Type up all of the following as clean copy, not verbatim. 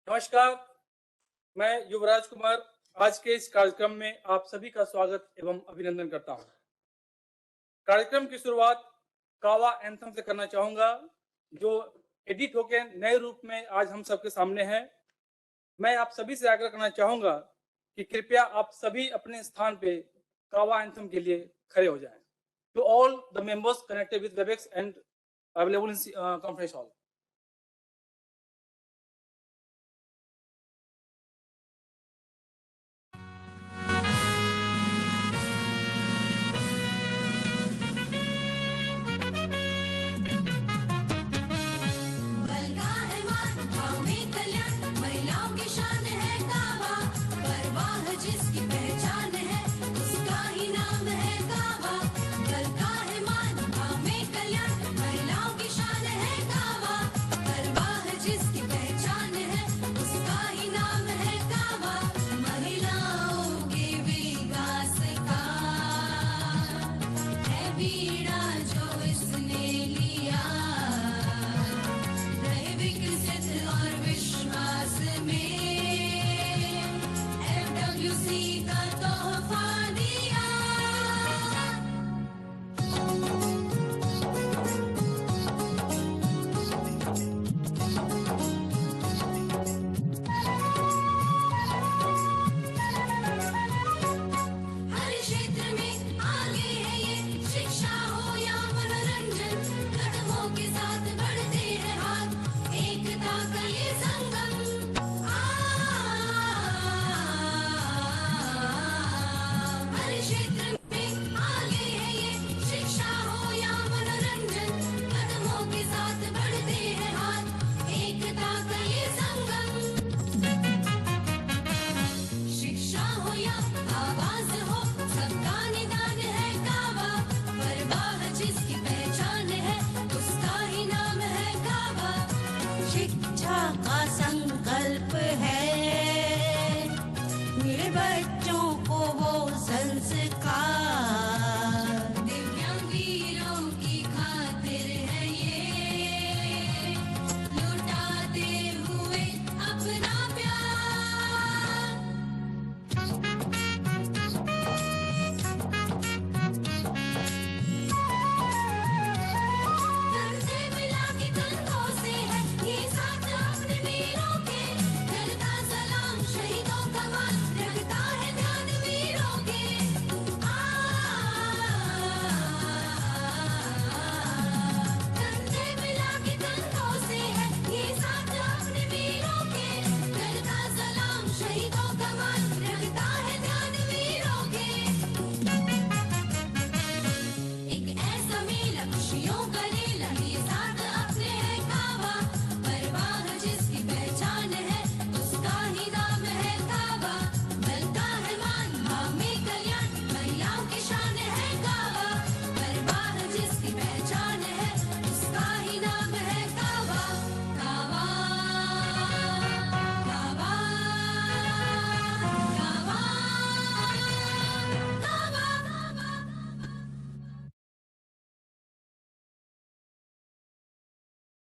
नमस्कार, मैं युवराज कुमार आज के इस कार्यक्रम में आप सभी का स्वागत एवं अभिनंदन करता हूं। कार्यक्रम की शुरुआत कावा एंथम से करना चाहूंगा, जो एडिट होकर नए रूप में आज हम सबके सामने है। मैं आप सभी से आग्रह करना चाहूंगा कि कृपया आप सभी अपने स्थान पे कावा एंथम के लिए खड़े हो जाएं। To all the members connected with WebEx and available in conference hall.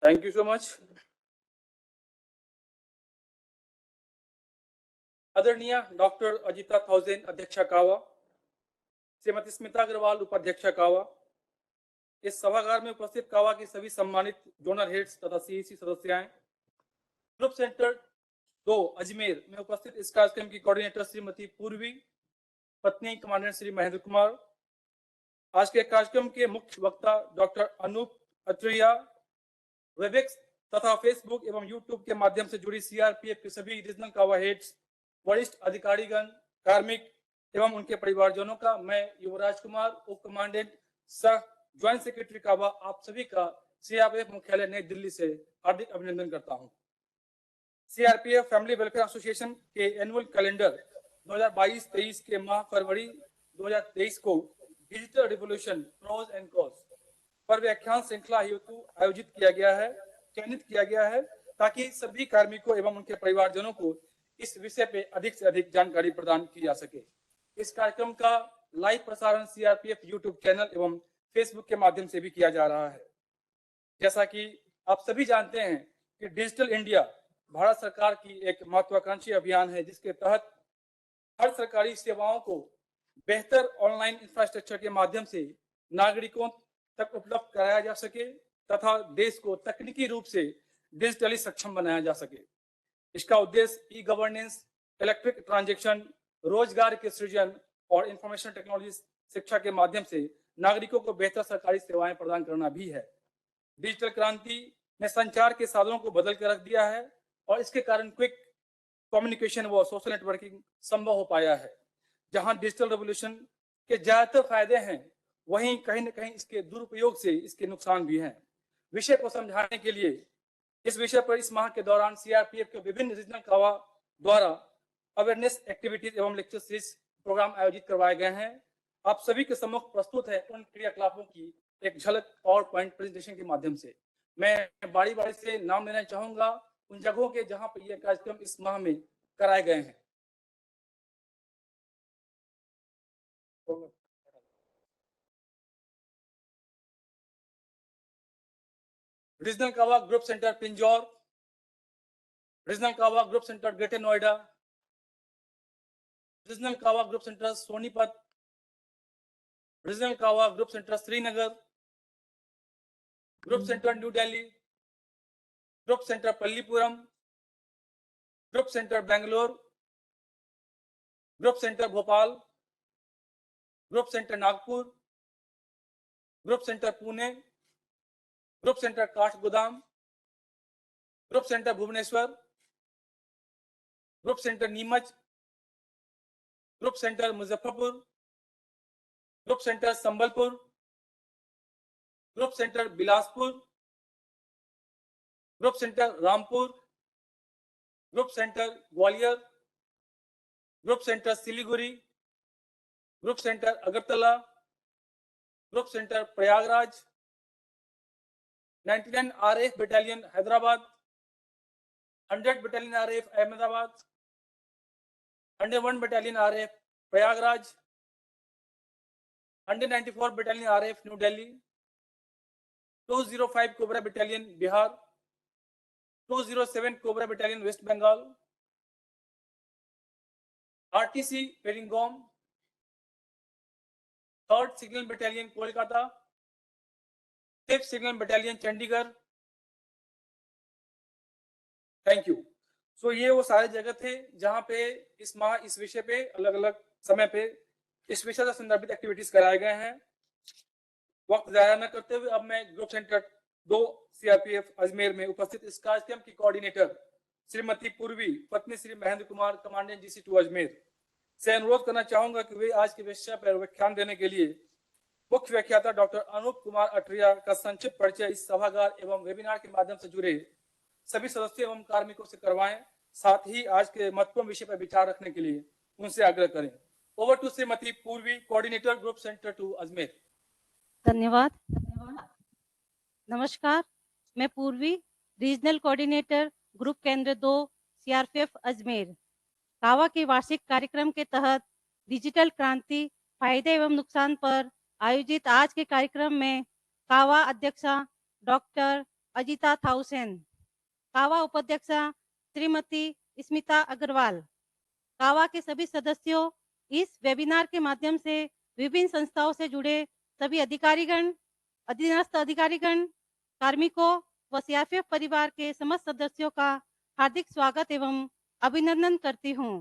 Thank you so much. आदरणीय डॉक्टर अजिता थाउजेंड अध्यक्षा कावा, श्रीमती स्मिता अग्रवाल उपाध्यक्षा कावा, इस सभागार में उपस्थित कावा की सभी सम्मानित जोनल हेड्स तथा सीईसी सदस्याएं, ग्रुप सेंटर 2 अजमेर में उपस्थित इस कार्यक्रम की कोऑर्डिनेटर श्रीमती पूर्वी, पत्नी कमांडेंट श्री महेंद्र कुमार, आज के कार्यक्रम के मुख्य वक्ता डॉक्टर अनूप अत्रिया, वेबएक्स तथा फेसबुक एवं यूट्यूब के माध्यम से जुड़ी सीआरपीएफ के सभी रीजनल कावा हेड्स, वरिष्ठ अधिकारीगण, कार्मिक एवं उनके परिवारजनों का मैं युवराज कुमार, उप कमांडेंट सह ज्वाइंट सेक्रेटरी कावा, आप सभी का सीआरपीएफ मुख्यालय नई दिल्ली से हार्दिक अभिनंदन करता हूं। सीआरपीएफ फैमिली वेलफेयर एसोसिएशन के एनुअल कैलेंडर 2022-23 के माह फरवरी 2023 को digital revolution pros and cons पर व्याख्यान श्रृंखला हेतु आयोजित किया गया है, चयनित किया गया है, ताकि सभी कार्मिकों एवं उनके परिवारजनों को इस विषय पे अधिक से अधिक जानकारी प्रदान की जा सके। इस कार्यक्रम का लाइव प्रसारण सीआरपीएफ यूट्यूब चैनल एवं फेसबुक के माध्यम से भी किया जा रहा है। जैसा कि आप सभी जानते हैं कि डिजिटल इंडिया भारत सरकार की एक महत्वाकांक्षी अभियान है, जिसके तहत हर सरकारी सेवाओं को बेहतर ऑनलाइन इंफ्रास्ट्रक्चर के माध्यम से नागरिकों तक उपलब्ध कराया जा सके तथा देश को तकनीकी रूप से डिजिटली सक्षम बनाया जा सके। इसका उद्देश्य ई गवर्नेंस, इलेक्ट्रिक ट्रांजैक्शन, रोजगार के सृजन और इंफॉर्मेशन टेक्नोलॉजी शिक्षा के माध्यम से नागरिकों को बेहतर सरकारी सेवाएं प्रदान करना भी है। डिजिटल क्रांति ने संचार के साधनों को बदल कर रख दिया है और इसके कारण क्विक कम्युनिकेशन व सोशल नेटवर्किंग संभव हो पाया है। जहां डिजिटल रेवोल्यूशन के ज्यादातर फायदे हैं, वहीं कहीं न कहीं इसके दुरुपयोग से इसके नुकसान भी हैं। विषय को समझाने के लिए इस विषय पर इस माह के दौरान सीआरपीएफ के विभिन्न रीजनल कावा द्वारा अवेयरनेस एक्टिविटीज एवं लेक्चर सीरीज प्रोग्राम आयोजित करवाए गए हैं। आप सभी के सम्मुख प्रस्तुत है उन क्रियाकलापों की एक झलक और पॉइंट प्रेजेंटेशन के माध्यम से। मैं बारी बारी से नाम लेना चाहूंगा उन जगहों के जहां पर यह कार्यक्रम इस माह में कराए गए हैं। रीजनल कावा ग्रुप सेंटर पिंजौर, रीजनल कावा group centre Greater Noida, regional कावा ग्रुप सेंटर सोनीपत, रीजनल कावा group centre Srinagar, group centre New Delhi, group centre Pallipuram, group centre Bangalore, group centre Bhopal, group centre Nagpur, group centre Pune, group centre Kathgodam, group centre Bhubaneswar, group centre Neemuch, group centre Muzaffarpur, group centre Sambalpur, group centre Bilaspur, group centre Rampur, group centre Gwalior, group centre Siliguri, group centre Agartala, group centre Prayagraj, 99 RF battalion Hyderabad, 100 battalion RF Ahmedabad, 101 battalion RF Prayagraj, 194 battalion RF New Delhi, 205 Cobra battalion Bihar, 207 Cobra battalion West Bengal, RTC Peringome, 3rd signal battalion Kolkata, 5th signal battalion Chandigarh. Thank you. So ये वो सारे जगह थे जहां पे इस माह इस विषय पे अलग अलग समय पे इस विषय से संदर्भित एक्टिविटीज कराए गए हैं। वक्त जाया न करते हुए अब मैं ग्रुप सेंटर 2 सीआरपीएफ अजमेर में उपस्थित इस कार्यक्रम की कोऑर्डिनेटर श्रीमती पूर्वी पत्नी श्री महेंद्र कुमार कमांडेंट GC2 अजमेर से अनुरोध करना चाहूंगा कि वे आज के विषय पर व्याख्यान देने के लिए मुख्य व्याख्याता डॉक्टर अनूप कुमार अटरिया का संक्षिप्त परिचय इस सभागार एवं वेबिनार के माध्यम से जुड़े सभी सदस्यों एवं कार्मिकों से करवाएं। साथ ही आज के महत्वपूर्ण विषय पर विचार रखने के लिए उनसे आग्रह करें। ओवर टू श्रीमती पूर्वी, कोऑर्डिनेटर ग्रुप सेंटर 2 अजमेर। धन्यवाद। नमस्कार, मैं पूर्वी, रीजनल कोऑर्डिनेटर ग्रुप केंद्र 2 सीआरपीएफ अजमेर। कावा के वार्षिक कार्यक्रम के तहत डिजिटल क्रांति, फायदे एवं नुकसान पर आयोजित आज के कार्यक्रम में कावा अध्यक्षा डॉक्टर अजिता थाउसेन, कावा उपाध्यक्षा श्रीमती स्मिता अग्रवाल, कावा के सभी सदस्यों, इस वेबिनार के माध्यम से विभिन्न संस्थाओं से जुड़े सभी अधिकारीगण, अधीनस्थ अधिकारीगण, कार्मिकों व सीआरपीएफ परिवार के समस्त सदस्यों का हार्दिक स्वागत एवं अभिनंदन करती हूँ।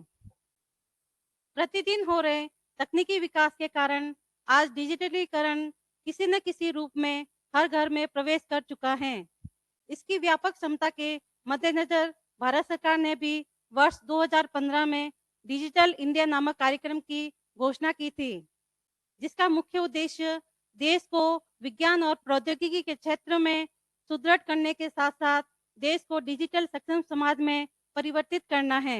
प्रतिदिन हो रहे तकनीकी विकास के कारण आज डिजिटलीकरण किसी न किसी रूप में हर घर में प्रवेश कर चुका है। इसकी व्यापक क्षमता के मद्देनजर भारत सरकार ने भी वर्ष 2015 में डिजिटल इंडिया नामक कार्यक्रम की घोषणा की थी, जिसका मुख्य उद्देश्य देश को विज्ञान और प्रौद्योगिकी के क्षेत्र में सुदृढ़ करने के साथ साथ देश को डिजिटल सक्षम समाज में परिवर्तित करना है।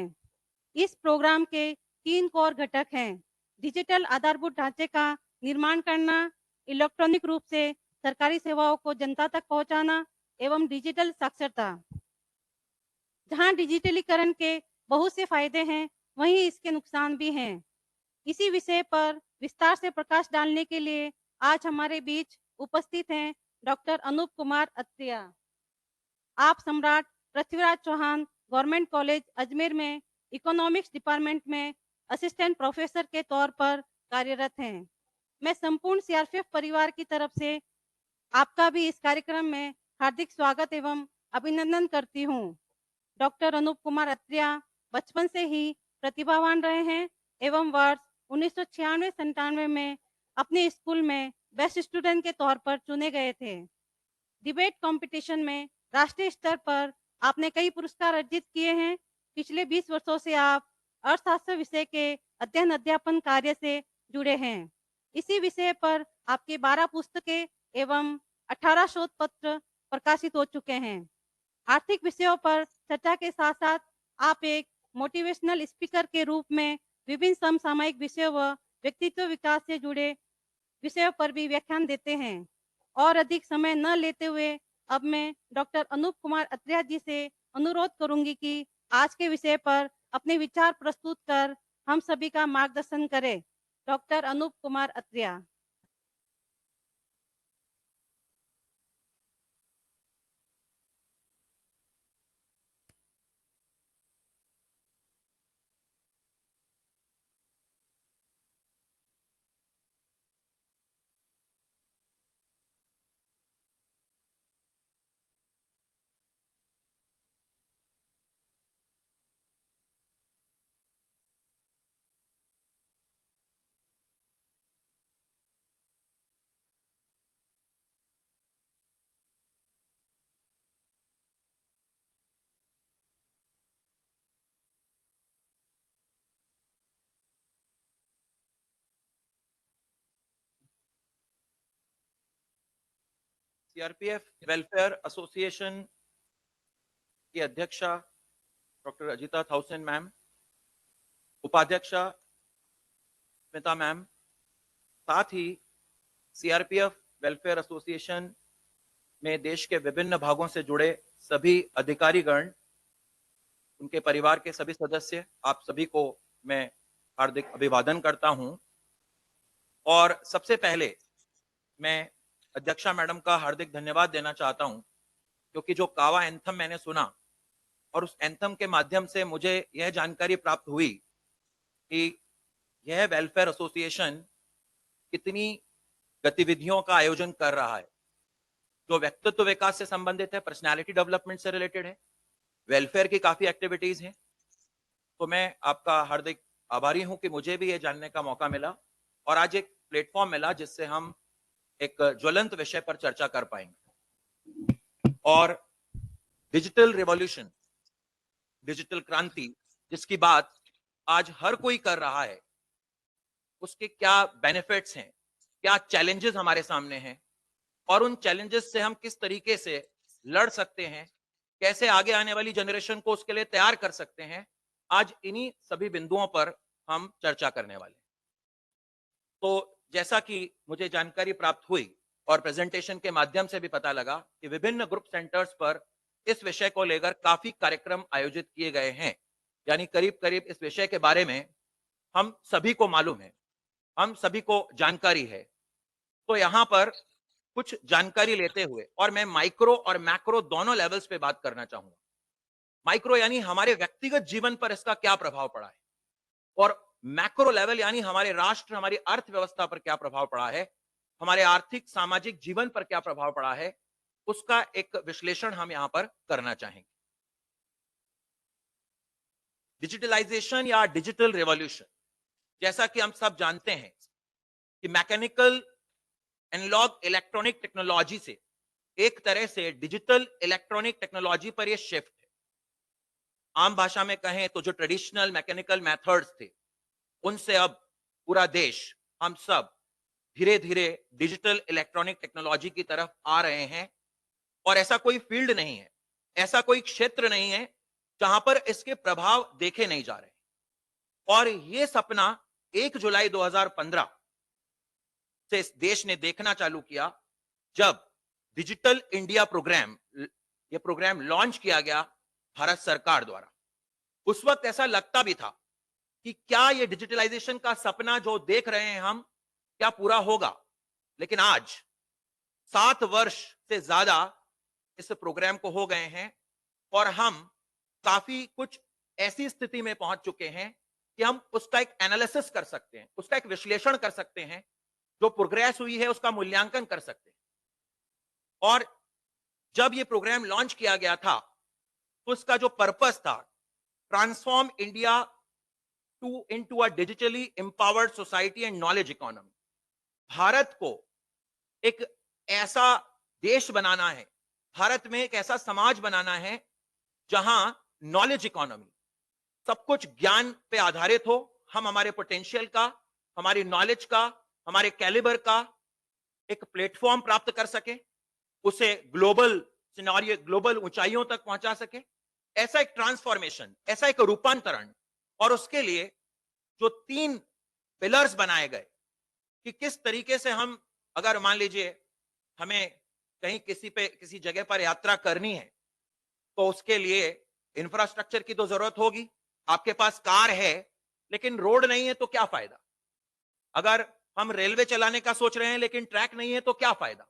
इस प्रोग्राम के 3 कोर घटक हैं: डिजिटल आधारभूत ढांचे का निर्माण करना, इलेक्ट्रॉनिक रूप से सरकारी सेवाओं को जनता तक पहुंचाना एवं डिजिटल साक्षरता। जहां डिजिटलीकरण के बहुत से फायदे हैं, वहीं इसके नुकसान भी हैं। इसी विषय पर विस्तार से प्रकाश डालने के लिए आज हमारे बीच उपस्थित हैं डॉक्टर अनूप कुमार अत्रिया। आप सम्राट पृथ्वीराज चौहान गवर्नमेंट कॉलेज अजमेर में इकोनॉमिक्स डिपार्टमेंट में असिस्टेंट प्रोफेसर के तौर पर कार्यरत हैं। मैं संपूर्ण सीआरपीएफ परिवार की तरफ से आपका भी इस कार्यक्रम में हार्दिक स्वागत एवं अभिनंदन करती हूँ। डॉक्टर अनूप कुमार अत्रिया बचपन से ही प्रतिभावान रहे हैं एवं वर्ष 1996-97 में अपने स्कूल में बेस्ट स्टूडेंट के तौर पर चुने गए थे। डिबेट कंपटीशन में राष्ट्रीय स्तर पर आपने कई पुरस्कार अर्जित किए हैं। पिछले 20 वर्षों से आप अर्थशास्त्र विषय के अध्ययन अध्यापन कार्य से जुड़े हैं। इसी विषय पर आपके 12 पुस्तकें एवं 18 शोध पत्र प्रकाशित हो चुके हैं। आर्थिक विषयों पर चर्चा के साथ साथ आप एक मोटिवेशनल स्पीकर के रूप में विभिन्न समसामयिक विषयों व व्यक्तित्व विकास से जुड़े विषयों पर भी व्याख्यान देते हैं। और अधिक समय न लेते हुए अब मैं डॉक्टर अनूप कुमार अत्रिया जी से अनुरोध करूंगी कि आज के विषय पर अपने विचार प्रस्तुत कर हम सभी का मार्गदर्शन करें। Doctor Anoop Kumar Atriya. CRPF welfare association की अध्यक्षा डॉक्टर अजिता थाउसेन मैम, उपाध्यक्षा स्मिता मैम, साथ ही सीआरपीएफ वेलफेयर एसोसिएशन में देश के विभिन्न भागों से जुड़े सभी अधिकारीगण, उनके परिवार के सभी सदस्य, आप सभी को मैं हार्दिक अभिवादन करता हूं। और सबसे पहले मैं अध्यक्षा मैडम का हार्दिक धन्यवाद देना चाहता हूं, क्योंकि जो कावा एंथम मैंने सुना और उस एंथम के माध्यम से मुझे यह जानकारी प्राप्त हुई कि यह वेलफेयर एसोसिएशन कितनी गतिविधियों का आयोजन कर रहा है, जो व्यक्तित्व विकास से संबंधित है, पर्सनालिटी डेवलपमेंट से रिलेटेड है, वेलफेयर की काफी एक्टिविटीज हैं। तो मैं आपका हार्दिक आभारी हूं कि मुझे भी यह जानने का मौका मिला और आज एक प्लेटफॉर्म मिला जिससे हम एक ज्वलंत विषय पर चर्चा कर पाएंगे। और डिजिटल रिवॉल्यूशन, डिजिटल क्रांति, जिसकी बात आज हर कोई कर रहा है, उसके क्या बेनिफिट्स हैं, क्या चैलेंजेस हमारे सामने हैं और उन चैलेंजेस से हम किस तरीके से लड़ सकते हैं, कैसे आगे आने वाली जनरेशन को उसके लिए तैयार कर सकते हैं, आज इन्हीं सभी बिंदुओं पर हम चर्चा करने वाले हैं। तो जैसा कि मुझे जानकारी प्राप्त हुई और प्रेजेंटेशन के माध्यम से भी पता लगा कि विभिन्न ग्रुप सेंटर्स पर इस विषय को लेकर काफी कार्यक्रम आयोजित किए गए हैं, यानी करीब करीब इस विषय के बारे में हम सभी को मालूम है, हम सभी को जानकारी है। तो यहां पर कुछ जानकारी लेते हुए, और मैं माइक्रो और मैक्रो दोनों लेवल्स पे बात करना चाहूंगा। माइक्रो यानी हमारे व्यक्तिगत जीवन पर इसका क्या प्रभाव पड़ा है, और मैक्रो लेवल यानी हमारे राष्ट्र, हमारी अर्थव्यवस्था पर क्या प्रभाव पड़ा है, हमारे आर्थिक सामाजिक जीवन पर क्या प्रभाव पड़ा है, उसका एक विश्लेषण हम यहां पर करना चाहेंगे। डिजिटलाइजेशन या डिजिटल रिवॉल्यूशन, जैसा कि हम सब जानते हैं कि मैकेनिकल एनालॉग इलेक्ट्रॉनिक टेक्नोलॉजी से एक तरह से डिजिटल इलेक्ट्रॉनिक टेक्नोलॉजी पर यह शिफ्ट है। आम भाषा में कहें तो जो ट्रेडिशनल मैकेनिकल मेथड्स थे, उनसे अब पूरा देश, हम सब धीरे धीरे डिजिटल इलेक्ट्रॉनिक टेक्नोलॉजी की तरफ आ रहे हैं। और ऐसा कोई फील्ड नहीं है, ऐसा कोई क्षेत्र नहीं है जहां पर इसके प्रभाव देखे नहीं जा रहे। और यह सपना 1 जुलाई 2015 से इस देश ने देखना चालू किया, जब डिजिटल इंडिया प्रोग्राम, यह प्रोग्राम लॉन्च किया गया भारत सरकार द्वारा। उस वक्त ऐसा लगता भी था कि क्या यह डिजिटलाइजेशन का सपना जो देख रहे हैं हम, क्या पूरा होगा। लेकिन आज 7 वर्ष से ज्यादा इस प्रोग्राम को हो गए हैं और हम काफी कुछ ऐसी स्थिति में पहुंच चुके हैं कि हम उसका एक एनालिसिस कर सकते हैं, उसका एक विश्लेषण कर सकते हैं, जो प्रोग्रेस हुई है उसका मूल्यांकन कर सकते हैं। और जब ये प्रोग्राम लॉन्च किया गया था तो उसका जो पर्पस था, transform India to into a digitally empowered society and knowledge economy, Bharat को एक ऐसा देश बनाना है, भारत में एक ऐसा समाज बनाना है जहां नॉलेज इकोनॉमी, सब कुछ ज्ञान पे आधारित हो, हम हमारे पोटेंशियल का, हमारी नॉलेज का, हमारे कैलिबर का एक प्लेटफॉर्म प्राप्त कर सके, उसे ग्लोबल सिनेरियो, ग्लोबल ऊंचाइयों तक पहुंचा सके। ऐसा एक ट्रांसफॉर्मेशन, ऐसा एक रूपांतरण, और उसके लिए जो 3 पिलर्स बनाए गए कि किस तरीके से हम, अगर मान लीजिए हमें कहीं किसी जगह पर यात्रा करनी है तो उसके लिए इंफ्रास्ट्रक्चर की तो जरूरत होगी। आपके पास कार है लेकिन रोड नहीं है तो क्या फायदा? अगर हम रेलवे चलाने का सोच रहे हैं लेकिन ट्रैक नहीं है तो क्या फायदा?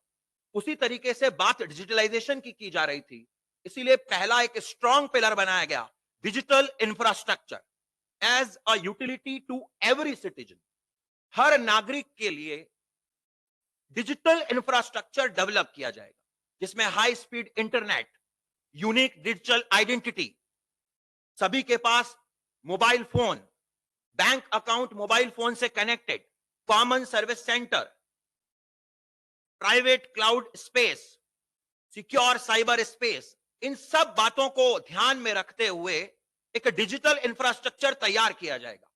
उसी तरीके से बात डिजिटलाइजेशन की जा रही थी, इसीलिए पहला एक स्ट्रॉन्ग पिलर बनाया गया, digital infrastructure as a utility to every citizen. हर नागरिक के लिए डिजिटल इंफ्रास्ट्रक्चर डेवलप किया जाएगा जिसमें high speed internet, unique digital identity, सभी के पास mobile phone, bank account mobile phone से connected, common service centre, private cloud space, secure cyber space, इन सब बातों को ध्यान में रखते हुए एक डिजिटल इंफ्रास्ट्रक्चर तैयार किया जाएगा।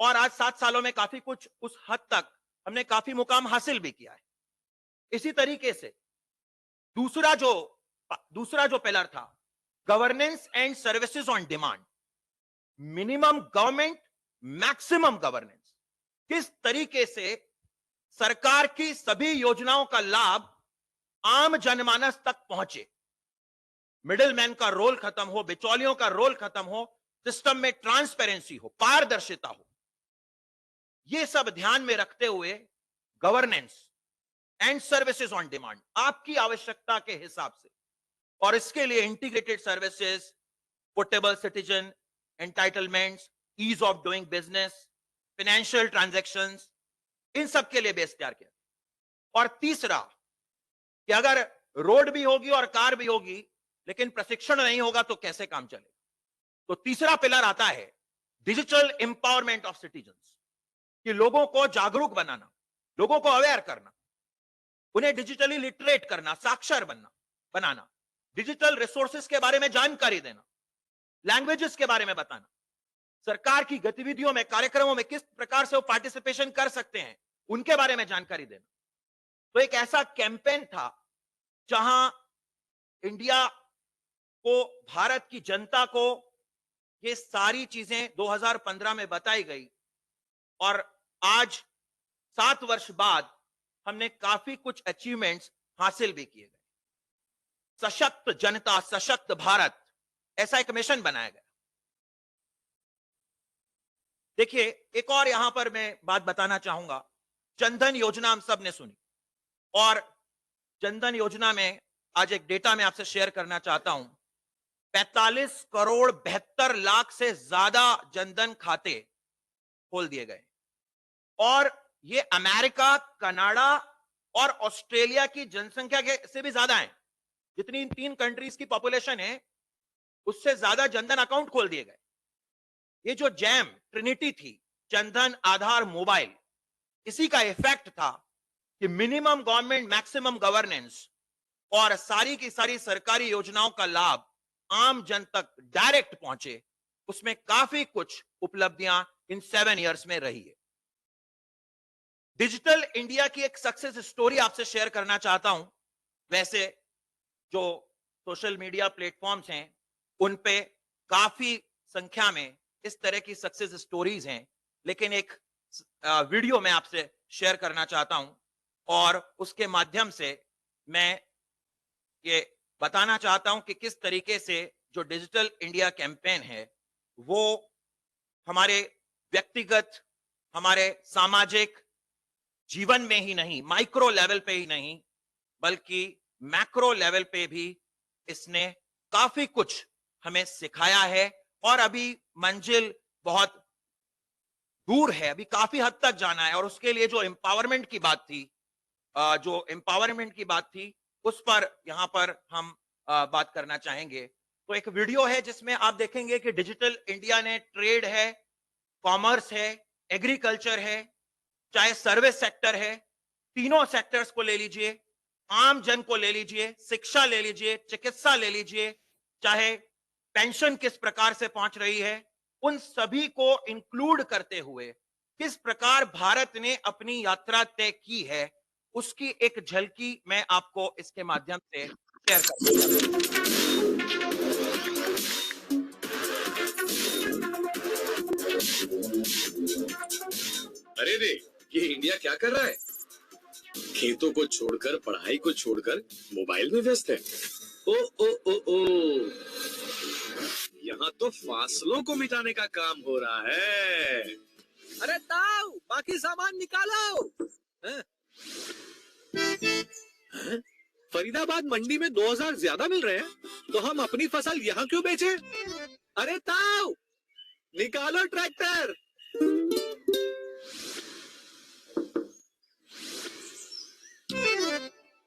और आज 7 सालों में काफी कुछ, उस हद तक हमने काफी मुकाम हासिल भी किया है। इसी तरीके से दूसरा जो पिलर था, governance and services on demand, minimum government maximum governance, किस तरीके से सरकार की सभी योजनाओं का लाभ आम जनमानस तक पहुंचे, मिडिलमैन का रोल खत्म हो, बिचौलियों का रोल खत्म हो, सिस्टम में ट्रांसपेरेंसी हो, पारदर्शिता हो, ये सब ध्यान में रखते हुए governance and services on demand, आपकी आवश्यकता के हिसाब से, और इसके लिए integrated services, portable citizen entitlements, ease of doing business, financial transactions, इन सब के लिए बेस तैयार किया। और तीसरा कि अगर रोड भी होगी और कार भी होगी लेकिन प्रशिक्षण नहीं होगा तो कैसे काम चलेगा? तो तीसरा पिलर आता है डिजिटल एम्पावरमेंट ऑफ सिटीजन्स, कि लोगों को जागरूक बनाना, लोगों को अवेयर करना, उन्हें डिजिटली लिटरेट करना, साक्षर बनाना, डिजिटल रिसोर्सेज के बारे में जानकारी देना, लैंग्वेजेस के बारे में बताना, सरकार की गतिविधियों में, कार्यक्रमों में किस प्रकार से वो पार्टिसिपेशन कर सकते हैं उनके बारे में जानकारी देना। तो एक ऐसा कैंपेन था जहां इंडिया को, भारत की जनता को ये सारी चीजें 2015 में बताई गई, और आज 7 वर्ष बाद हमने काफी कुछ अचीवमेंट्स हासिल भी किए गए। सशक्त जनता सशक्त भारत, ऐसा एक मिशन बनाया गया। देखिए, एक और यहां पर मैं बात बताना चाहूंगा, जनधन योजना हम सब ने सुनी, और जनधन योजना में आज एक डेटा मैं आपसे शेयर करना चाहता हूं। 45 करोड़ 72 लाख से ज्यादा जनधन खाते खोल दिए गए, और ये अमेरिका, कनाडा और ऑस्ट्रेलिया की जनसंख्या के से भी ज्यादा है। जितनी इन 3 कंट्रीज की पॉपुलेशन है उससे ज्यादा जनधन अकाउंट खोल दिए गए। ये जो जैम ट्रिनिटी थी, जनधन आधार मोबाइल, इसी का इफेक्ट था कि मिनिमम गवर्नमेंट मैक्सिमम गवर्नेंस और सारी की सारी सरकारी योजनाओं का लाभ आम जन तक डायरेक्ट पहुंचे। उसमें काफी कुछ उपलब्धियां इन 7 इयर्स में रही है। डिजिटल इंडिया की एक सक्सेस स्टोरी आपसे शेयर करना चाहता हूं। वैसे जो सोशल मीडिया प्लेटफॉर्म्स हैं उन पे काफी संख्या में इस तरह की सक्सेस स्टोरीज हैं, लेकिन एक वीडियो मैं आपसे शेयर करना चाहता हूं, और उसके माध्यम से मैं ये बताना चाहता हूं कि किस तरीके से जो डिजिटल इंडिया कैंपेन है वो हमारे व्यक्तिगत, हमारे सामाजिक जीवन में ही नहीं, माइक्रो लेवल पे ही नहीं, बल्कि मैक्रो लेवल पे भी इसने काफी कुछ हमें सिखाया है और अभी मंजिल बहुत दूर है, अभी काफी हद तक जाना है और उसके लिए जो एम्पावरमेंट की बात थी, उस पर यहां पर हम बात करना चाहेंगे। तो एक वीडियो है जिसमें आप देखेंगे कि डिजिटल इंडिया ने ट्रेड है, कॉमर्स है, एग्रीकल्चर है, चाहे सर्विस सेक्टर है, तीनों सेक्टर्स को ले लीजिए, आम जन को ले लीजिए, शिक्षा ले लीजिए, चिकित्सा ले लीजिए, चाहे पेंशन किस प्रकार से पहुंच रही है, उन सभी को इंक्लूड करते हुए किस प्रकार भारत ने अपनी यात्रा तय की है, उसकी एक झलकी मैं आपको इसके माध्यम से शेयर करता अरे रे, ये इंडिया क्या कर रहा है? खेतों को छोड़कर, पढ़ाई को छोड़कर मोबाइल में व्यस्त है। ओ ओ ओ ओ, यहाँ तो फासलों को मिटाने का काम हो रहा है। अरे ताऊ, बाकी सामान निकालो। हैं? हैं? फरीदाबाद मंडी में 2000 ज्यादा मिल रहे हैं, तो हम अपनी फसल यहाँ क्यों बेचें? अरे ताऊ, निकालो ट्रैक्टर।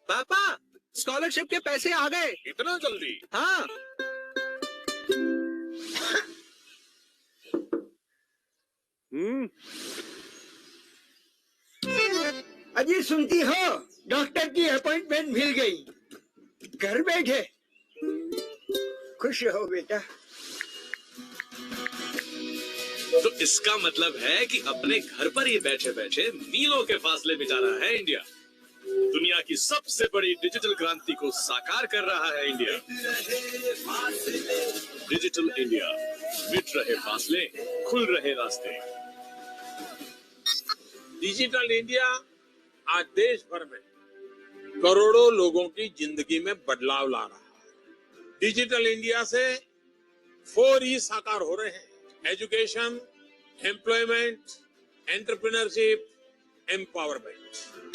पापा, स्कॉलरशिप के पैसे आ गए। इतना जल्दी? हाँ। अजी सुनती हो, डॉक्टर की अपॉइंटमेंट मिल गई। घर बैठे खुश रहो बेटा। तो इसका मतलब है कि अपने घर पर ही बैठे बैठे मीलों के फासले मिटा रहा है इंडिया। दुनिया की सबसे बड़ी डिजिटल क्रांति को साकार कर रहा है इंडिया। डिजिटल इंडिया, मिट रहे फासले, खुल रहे रास्ते। डिजिटल इंडिया आज देश भर में करोड़ों लोगों की जिंदगी में बदलाव ला रहा है। डिजिटल इंडिया से 4E साकार हो रहे हैं: एजुकेशन, एम्प्लॉयमेंट, एंटरप्रेन्योरशिप, एम्पावरमेंट।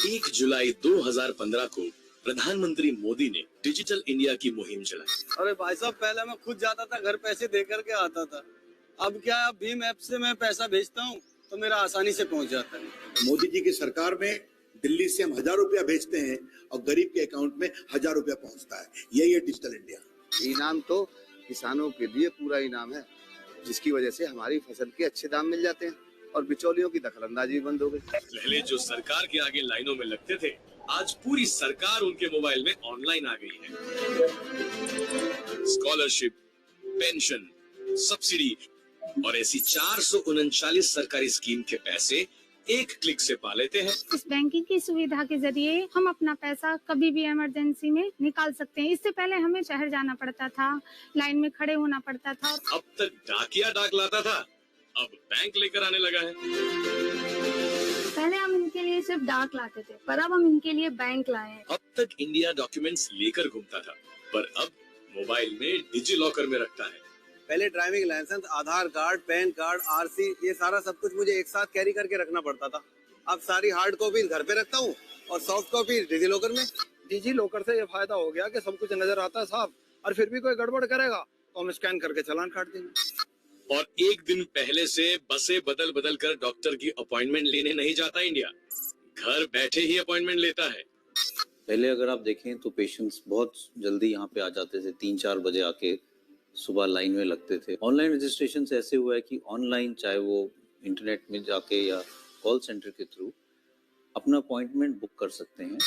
1 जुलाई 2015 को प्रधानमंत्री मोदी ने डिजिटल इंडिया की मुहिम चलाई। अरे भाई साहब, पहले मैं खुद जाता था, घर पैसे दे करके आता था। अब क्या, भीम ऐप से मैं पैसा भेजता हूँ तो मेरा आसानी से पहुँच जाता है। मोदी जी की सरकार में दिल्ली से हम 1000 रुपया भेजते हैं और गरीब के अकाउंट में 1000 रुपया पहुंचता है। यही है डिजिटल इंडिया। इनाम तो किसानों के लिए पूरा इनाम है, जिसकी वजह से हमारी फसल के अच्छे दाम मिल जाते हैं और बिचौलियों की दखलंदाजी बंद हो गई। पहले जो सरकार के आगे लाइनों में लगते थे, आज पूरी सरकार उनके मोबाइल में ऑनलाइन आ गई है। स्कॉलरशिप, पेंशन, सब्सिडी और ऐसी 439 सरकारी स्कीम के पैसे एक क्लिक से पा लेते हैं। इस बैंकिंग की सुविधा के जरिए हम अपना पैसा कभी भी इमरजेंसी में निकाल सकते हैं। इससे पहले हमें शहर जाना पड़ता था, लाइन में खड़े होना पड़ता था। अब तक डाकिया डाक लाता था, अब बैंक लेकर आने लगा है। पहले हम इनके लिए सिर्फ डाक लाते थे, पर अब हम इनके लिए बैंक लाए हैं। अब तक इंडिया डॉक्यूमेंट्स लेकर घूमता था, पर अब मोबाइल में डिजी लॉकर में रखता है। पहले ड्राइविंग लाइसेंस, आधार कार्ड, पैन कार्ड, आरसी, ये सारा सब कुछ मुझे एक साथ कैरी करके रखना पड़ता था। अब सारी हार्ड कॉपी घर पे रखता हूँ और सॉफ्ट कॉपी डिजी लॉकर में। डिजी लॉकर से ये फायदा हो गया कि सब कुछ नजर आता है साहब, और फिर भी कोई गड़बड़ करेगा तो हम स्कैन करके चालान काट देंगे। और एक दिन पहले से बसें बदल बदल कर डॉक्टर की अपॉइंटमेंट लेने नहीं जाता इंडिया, घर बैठे ही अपॉइंटमेंट लेता है। पहले अगर आप देखें तो पेशेंट्स बहुत जल्दी यहाँ पे आ जाते थे, 3-4 बजे आके सुबह लाइन में लगते थे। ऑनलाइन रजिस्ट्रेशन से ऐसे हुआ है कि ऑनलाइन, चाहे वो इंटरनेट में जाके या कॉल सेंटर के थ्रू, अपना अपॉइंटमेंट बुक कर सकते हैं।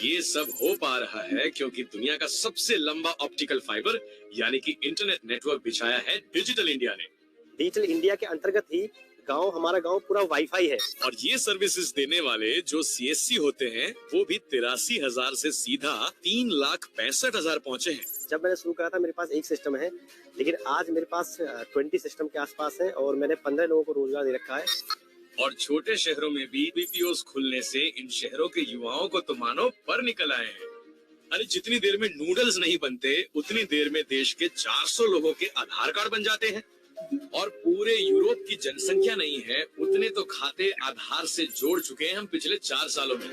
ये सब हो पा रहा है क्योंकि दुनिया का सबसे लंबा ऑप्टिकल फाइबर यानी कि इंटरनेट नेटवर्क बिछाया है डिजिटल इंडिया ने। डिजिटल इंडिया के अंतर्गत ही हमारा गांव पूरा वाईफाई है। और ये सर्विसेज देने वाले जो CSC होते हैं, वो भी 83,000 से सीधा 3,65,000 पहुँचे हैं। जब मैंने शुरू करा था मेरे पास एक सिस्टम है, लेकिन आज मेरे पास 20 सिस्टम के आसपास है और मैंने 15 लोगों को रोजगार दे रखा है। और छोटे शहरों में भी BPOs खुलने से इन शहरों के युवाओं को तो मानो पर निकल आए हैं। अरे जितनी देर में नूडल्स नहीं बनते, उतनी देर में देश के 400 लोगों के आधार कार्ड बन जाते हैं। और पूरे यूरोप की जनसंख्या नहीं है, उतने तो खाते आधार से जोड़ चुके हैं हम पिछले 4 सालों में।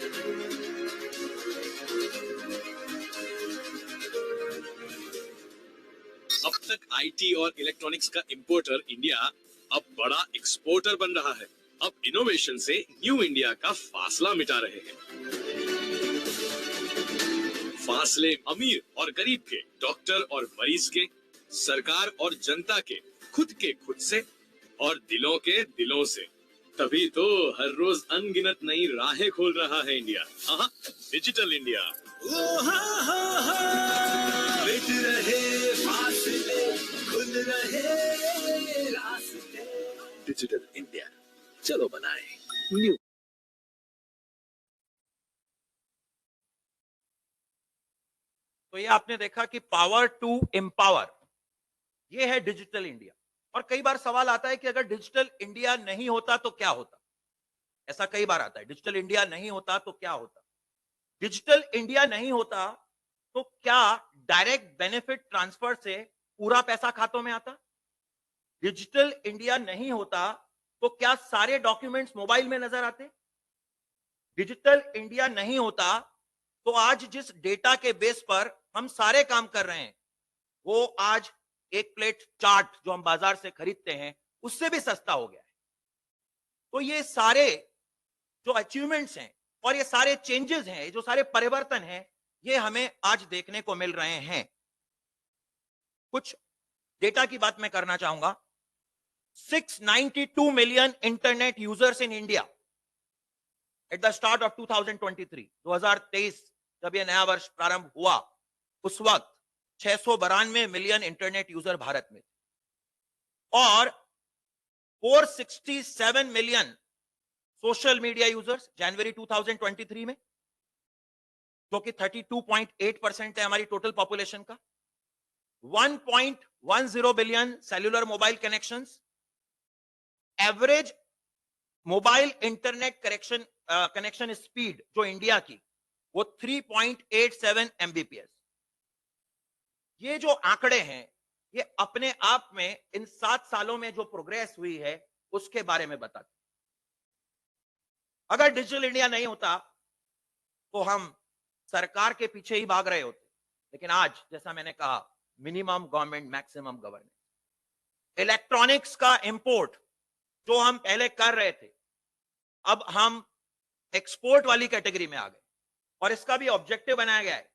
अब तक आईटी और इलेक्ट्रॉनिक्स का इंपोर्टर इंडिया अब बड़ा एक्सपोर्टर बन रहा है। अब इनोवेशन से न्यू इंडिया का फासला मिटा रहे हैं। फासले अमीर और गरीब के, डॉक्टर और मरीज के, सरकार और जनता के खुद से और दिलों के दिलों से। तभी तो हर रोज अनगिनत नई राहें खोल रहा है इंडिया। हाँ, डिजिटल इंडिया। मिट रहे फासले, खुल रहे रास्ते। डिजिटल इंडिया, चलो बनाए न्यू। तो ये आपने देखा कि पावर टू एम्पावर, ये है डिजिटल इंडिया। और कई बार सवाल आता है कि अगर डिजिटल इंडिया नहीं होता तो क्या होता। ऐसा कई बार आता है, डिजिटल इंडिया नहीं होता तो क्या होता। डिजिटल इंडिया नहीं होता तो क्या डायरेक्ट बेनिफिट ट्रांसफर से पूरा पैसा खातों में आता। डिजिटल इंडिया नहीं होता तो क्या सारे डॉक्यूमेंट्स मोबाइल में नजर आते। डिजिटल इंडिया नहीं होता तो आज जिस डेटा के बेस पर हम सारे काम कर रहे हैं वो आज एक प्लेट चाट जो हम बाजार से खरीदते हैं उससे भी सस्ता हो गया है। तो ये सारे जो अचीवमेंट्स हैं और ये सारे चेंजेस हैं, ये जो सारे परिवर्तन हैं, ये हमें आज देखने को मिल रहे हैं। कुछ डेटा की बात मैं करना चाहूंगा। 692 million internet users in India at the start of 2023। 2023 जब ये नया वर्ष प्रारंभ हुआ उस वक्त 692 मिलियन इंटरनेट यूजर भारत में और 467 मिलियन सोशल मीडिया यूजर्स जनवरी 2023 में, जो कि 32.8% है हमारी टोटल पॉपुलेशन का। 1.10 billion cellular mobile connections. Average mobile internet connection speed जो इंडिया की वो 3.87 एमबीपीएस। ये जो आंकड़े हैं ये अपने आप में इन 7 सालों में जो प्रोग्रेस हुई है उसके बारे में बताते। अगर डिजिटल इंडिया नहीं होता तो हम सरकार के पीछे ही भाग रहे होते, लेकिन आज जैसा मैंने कहा minimum government maximum governance. Electronics का इंपोर्ट जो हम पहले कर रहे थे अब हम एक्सपोर्ट वाली कैटेगरी में आ गए और इसका भी ऑब्जेक्टिव बनाया गया है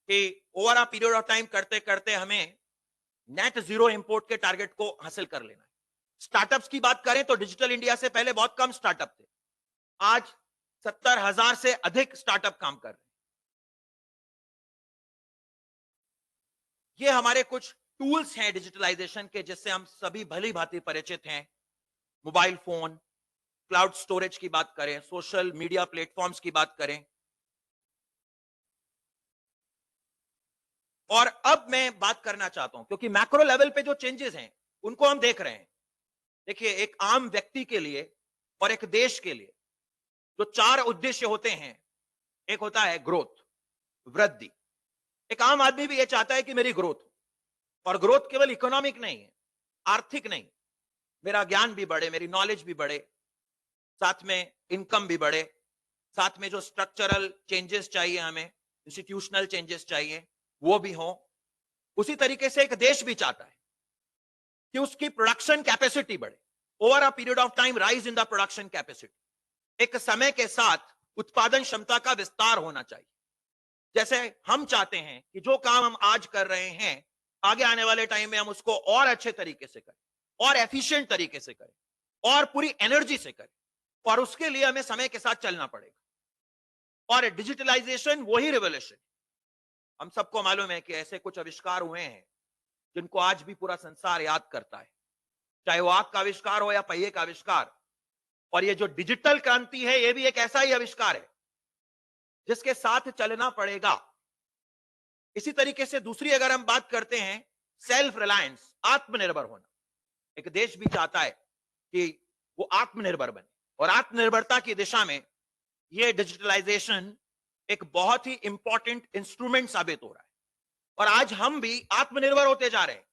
कि over a period of time करते करते हमें नेट जीरो इंपोर्ट के टारगेट को हासिल कर लेना है। स्टार्टअप्स की बात करें तो डिजिटल इंडिया से पहले बहुत कम स्टार्टअप थे, आज 70,000 से अधिक स्टार्टअप काम कर रहे हैं। ये हमारे कुछ टूल्स हैं डिजिटलाइजेशन के जिससे हम सभी भली भांति परिचित हैं। मोबाइल फोन, क्लाउड स्टोरेज की बात करें, सोशल मीडिया प्लेटफॉर्म्स की बात करें। और अब मैं बात करना चाहता हूं क्योंकि मैक्रो लेवल पे जो चेंजेस हैं उनको हम देख रहे हैं। देखिए, एक आम व्यक्ति के लिए और एक देश के लिए जो 4 उद्देश्य होते हैं, एक होता है ग्रोथ, वृद्धि। एक आम आदमी भी ये चाहता है कि मेरी ग्रोथ हो, और ग्रोथ केवल इकोनॉमिक नहीं है, आर्थिक नहीं, मेरा ज्ञान भी बढ़े, मेरी नॉलेज भी बढ़े, साथ में इनकम भी बढ़े, साथ में जो स्ट्रक्चरल चेंजेस चाहिए हमें, इंस्टीट्यूशनल चेंजेस चाहिए वो भी हो। उसी तरीके से एक देश भी चाहता है कि उसकी प्रोडक्शन कैपेसिटी बढ़े, over a period of time rise in the production capacity. एक समय के साथ उत्पादन क्षमता का विस्तार होना चाहिए। जैसे हम चाहते हैं कि जो काम हम आज कर रहे हैं आगे आने वाले टाइम में हम उसको और अच्छे तरीके से करें, और एफिशिएंट तरीके से करें, और पूरी एनर्जी से करें, और उसके लिए हमें समय के साथ चलना पड़ेगा। और डिजिटलाइजेशन वही रिवोल्यूशन। हम सबको मालूम है कि ऐसे कुछ आविष्कार हुए हैं जिनको आज भी पूरा संसार याद करता है, चाहे वो आग का आविष्कार हो या पहिए का आविष्कार। और ये जो डिजिटल क्रांति है ये भी एक ऐसा ही आविष्कार है जिसके साथ चलना पड़ेगा। इसी तरीके से दूसरी अगर हम बात करते हैं सेल्फ रिलायंस, आत्मनिर्भर होना। एक देश भी चाहता है कि वो आत्मनिर्भर बने, और आत्मनिर्भरता की दिशा में ये डिजिटलाइजेशन एक बहुत ही इंपॉर्टेंट इंस्ट्रूमेंट साबित हो रहा है। और आज हम भी आत्मनिर्भर होते जा रहे हैं।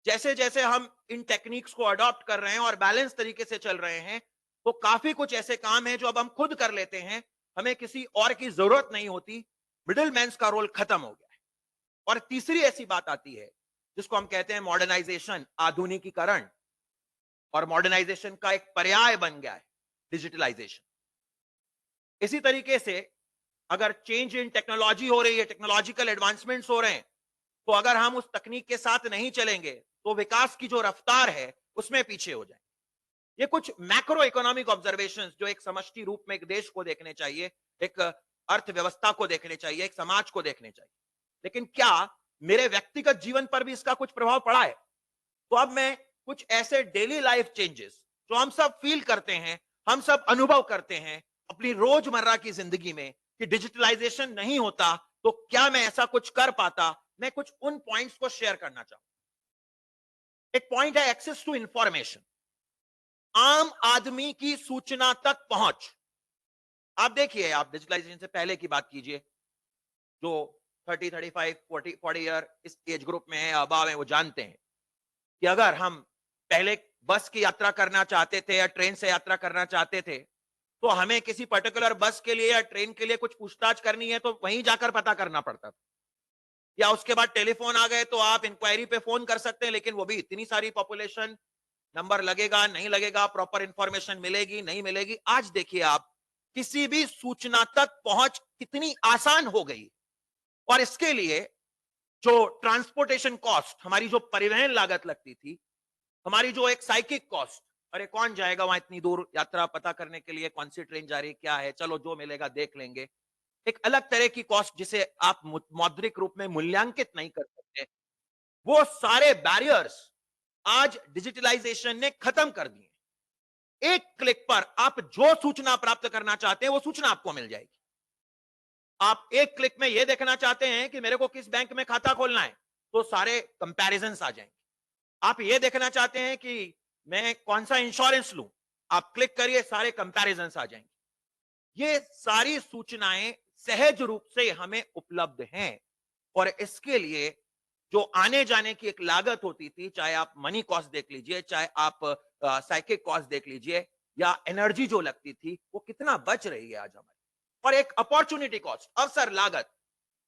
जैसे जैसे हम इन टेक्निक्स को अडॉप्ट कर रहे हैं और बैलेंस तरीके से चल रहे हैं, तो काफी कुछ ऐसे काम हैं जो अब हम खुद कर लेते हैं, हमें किसी और की जरूरत नहीं होती, मिडिल मैन का रोल खत्म हो गया है। और तीसरी ऐसी बात आती है जिसको हम कहते हैं मॉडर्नाइजेशन, आधुनिकीकरण, और मॉडर्नाइजेशन का एक पर्याय बन गया है डिजिटलाइजेशन। इसी तरीके से अगर चेंज इन टेक्नोलॉजी हो रही है, टेक्नोलॉजिकल एडवांसमेंट्स हो रहे हैं, तो अगर हम उस तकनीक के साथ नहीं चलेंगे तो विकास की जो रफ्तार है उसमें पीछे हो जाएंगे। ये कुछ मैक्रो इकोनॉमिक ऑब्जर्वेशंस जो एक समष्टि रूप में एक देश को देखने चाहिए, एक अर्थव्यवस्था को देखने चाहिए, एक समाज को देखने चाहिए। लेकिन क्या मेरे व्यक्तिगत जीवन पर भी इसका कुछ प्रभाव पड़ा है? तो अब मैं कुछ ऐसे डेली लाइफ चेंजेस जो हम सब फील करते हैं, हम सब अनुभव करते हैं अपनी रोजमर्रा की जिंदगी में, कि डिजिटलाइजेशन नहीं होता तो क्या मैं ऐसा कुछ कर पाता, मैं कुछ उन पॉइंट्स को शेयर करना चाहूं। एक पॉइंट है एक्सेस टू इंफॉर्मेशन, आम आदमी की सूचना तक पहुंच। आप देखिए, आप डिजिटलाइजेशन से पहले की बात कीजिए, जो 30, 35, 40 ईयर इस एज ग्रुप में है, अबाव है, वो जानते हैं कि अगर हम पहले बस की यात्रा करना चाहते थे या ट्रेन से यात्रा करना चाहते थे, तो हमें किसी पर्टिकुलर बस के लिए या ट्रेन के लिए कुछ पूछताछ करनी है तो वहीं जाकर पता करना पड़ता था। या उसके बाद टेलीफोन आ गए तो आप इंक्वायरी पे फोन कर सकते हैं, लेकिन वो भी इतनी सारी पॉपुलेशन, नंबर लगेगा नहीं लगेगा, प्रॉपर इंफॉर्मेशन मिलेगी नहीं मिलेगी। आज देखिए आप, किसी भी सूचना तक पहुंच कितनी आसान हो गई, और इसके लिए जो ट्रांसपोर्टेशन कॉस्ट, हमारी जो परिवहन लागत लगती थी, हमारी जो एक साइकिक कॉस्ट, अरे कौन जाएगा वहां इतनी दूर यात्रा पता करने के लिए, कौन सी ट्रेन जा रही क्या है, चलो जो मिलेगा देख लेंगे, एक अलग तरह की कॉस्ट जिसे आप मौद्रिक रूप में मूल्यांकित नहीं कर सकते, वो सारे बैरियर्स आज डिजिटलाइजेशन ने खत्म कर दिए। एक क्लिक पर आप जो सूचना प्राप्त करना चाहते हैं वो सूचना आपको मिल जाएगी। आप एक क्लिक में यह देखना चाहते हैं कि मेरे को किस बैंक में खाता खोलना है, तो सारे कंपैरिजंस आ जाएंगे। आप ये देखना चाहते हैं कि मैं कौन सा इंश्योरेंस लूं, आप क्लिक करिए, सारे कंपैरिजंस आ जाएंगे। ये सारी सूचनाएं सहज रूप से हमें उपलब्ध हैं, और इसके लिए जो आने जाने की एक लागत होती थी, चाहे आप मनी कॉस्ट देख लीजिए, चाहे आप साइकिक कॉस्ट देख लीजिए, या एनर्जी जो लगती थी, वो कितना बच रही है आज हमारी। और एक अपॉर्चुनिटी कॉस्ट, अवसर लागत,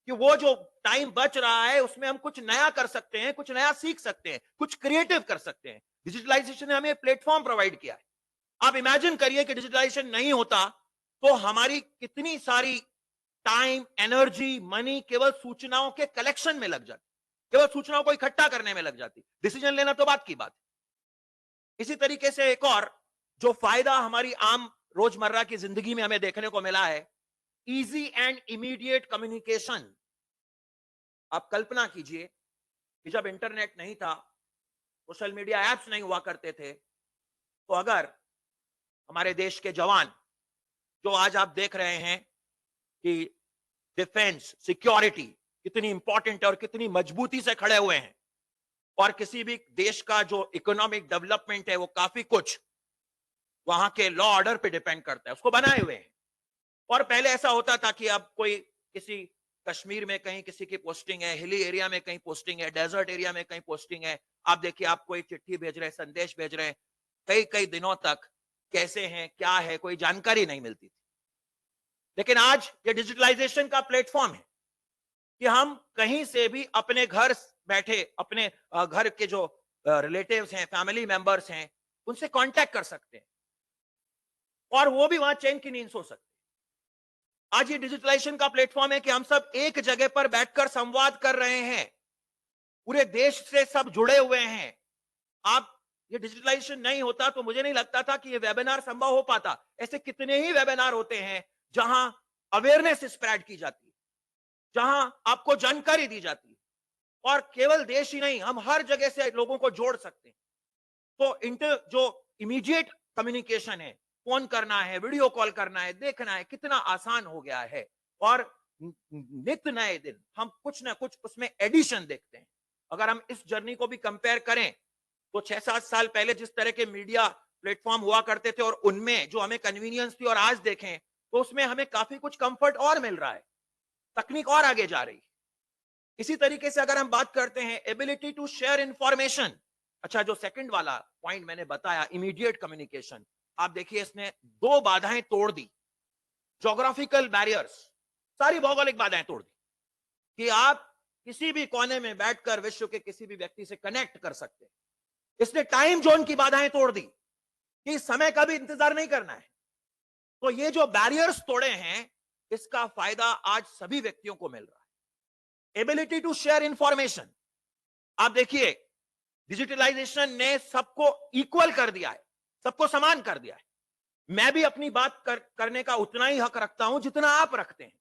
कि वो जो टाइम बच रहा है उसमें हम कुछ नया कर सकते हैं, कुछ नया सीख सकते हैं, कुछ क्रिएटिव कर सकते हैं। डिजिटलाइजेशन ने हमें प्लेटफॉर्म प्रोवाइड किया है। आप इमेजिन करिए कि डिजिटलाइजेशन नहीं होता तो हमारी कितनी सारी टाइम, एनर्जी, मनी केवल सूचनाओं के कलेक्शन में लग जाती, केवल सूचनाओं को इकट्ठा करने में लग जाती। डिसीजन लेना तो बात की बात है। इसी तरीके से एक और जो फायदा हमारी आम रोजमर्रा की जिंदगी में हमें देखने को मिला है, इजी एंड इमीडिएट कम्युनिकेशन। आप कल्पना कीजिए कि जब इंटरनेट नहीं था, सोशल मीडिया ऐप्स नहीं हुआ करते थे, तो अगर हमारे देश के जवान, जो आज आप देख रहे हैं कि डिफेंस, सिक्योरिटी कितनी इंपॉर्टेंट है और कितनी मजबूती से खड़े हुए हैं, और किसी भी देश का जो इकोनॉमिक डेवलपमेंट है वो काफी कुछ वहां के लॉ ऑर्डर पे डिपेंड करता है, उसको बनाए हुए हैं। और पहले ऐसा होता था कि अब कोई किसी कश्मीर में कहीं किसी की पोस्टिंग है, हिली एरिया में कहीं पोस्टिंग है, डेजर्ट एरिया में कहीं पोस्टिंग है, आप देखिए आप कोई चिट्ठी भेज रहे हैं, संदेश भेज रहे हैं, कई कई दिनों तक कैसे हैं, क्या है, कोई जानकारी नहीं मिलती थी। लेकिन आज ये डिजिटलाइजेशन का प्लेटफॉर्म है कि हम कहीं से भी अपने घर बैठे, अपने घर के जो रिलेटिव्स हैं, फैमिली मेंबर्स हैं, उनसे कांटेक्ट कर सकते हैं, और वो भी वहां चैन की नींद सो सकते हैं। आज ये डिजिटलाइजेशन का प्लेटफॉर्म है कि हम सब एक जगह पर बैठकर संवाद कर रहे हैं, पूरे देश से सब जुड़े हुए हैं। आप, ये डिजिटलाइजेशन नहीं होता तो मुझे नहीं लगता था कि ये वेबिनार संभव हो पाता। ऐसे कितने ही वेबिनार होते हैं जहां अवेयरनेस स्प्रेड की जाती है, जहां आपको जानकारी दी जाती है, और केवल देश ही नहीं, हम हर जगह से लोगों को जोड़ सकते हैं। तो जो इमीडिएट कम्युनिकेशन है, फोन करना है, वीडियो कॉल करना है, देखना है, कितना आसान हो गया है। और नित्य नए दिन हम कुछ ना कुछ उसमें एडिशन देखते हैं। अगर हम इस जर्नी को भी कंपेयर करें तो 6-7 साल पहले जिस तरह के मीडिया प्लेटफॉर्म हुआ करते थे और उनमें जो हमें कन्वीनियंस थी, और आज देखें तो उसमें हमें काफी कुछ कंफर्ट और मिल रहा है, तकनीक और आगे जा रही है। इसी तरीके से अगर हम बात करते हैं एबिलिटी टू शेयर इंफॉर्मेशन, अच्छा जो सेकंड वाला पॉइंट मैंने बताया, इमीडिएट कम्युनिकेशन, आप देखिए इसने 2 बाधाएं तोड़ दी, ज्योग्राफिकल बैरियर्स, सारी भौगोलिक बाधाएं तोड़ दी, कि आप किसी भी कोने में बैठकर विश्व के किसी भी व्यक्ति से कनेक्ट कर सकते हैं। इसने टाइम जोन की बाधाएं तोड़ दी कि समय का भी इंतजार नहीं करना है। तो ये जो बैरियर्स तोड़े हैं, इसका फायदा आज सभी व्यक्तियों को मिल रहा है। एबिलिटी टू शेयर इंफॉर्मेशन, आप देखिए डिजिटलाइजेशन ने सबको इक्वल कर दिया है, सबको समान कर दिया है। मैं भी अपनी बात करने का उतना ही हक रखता हूं जितना आप रखते हैं।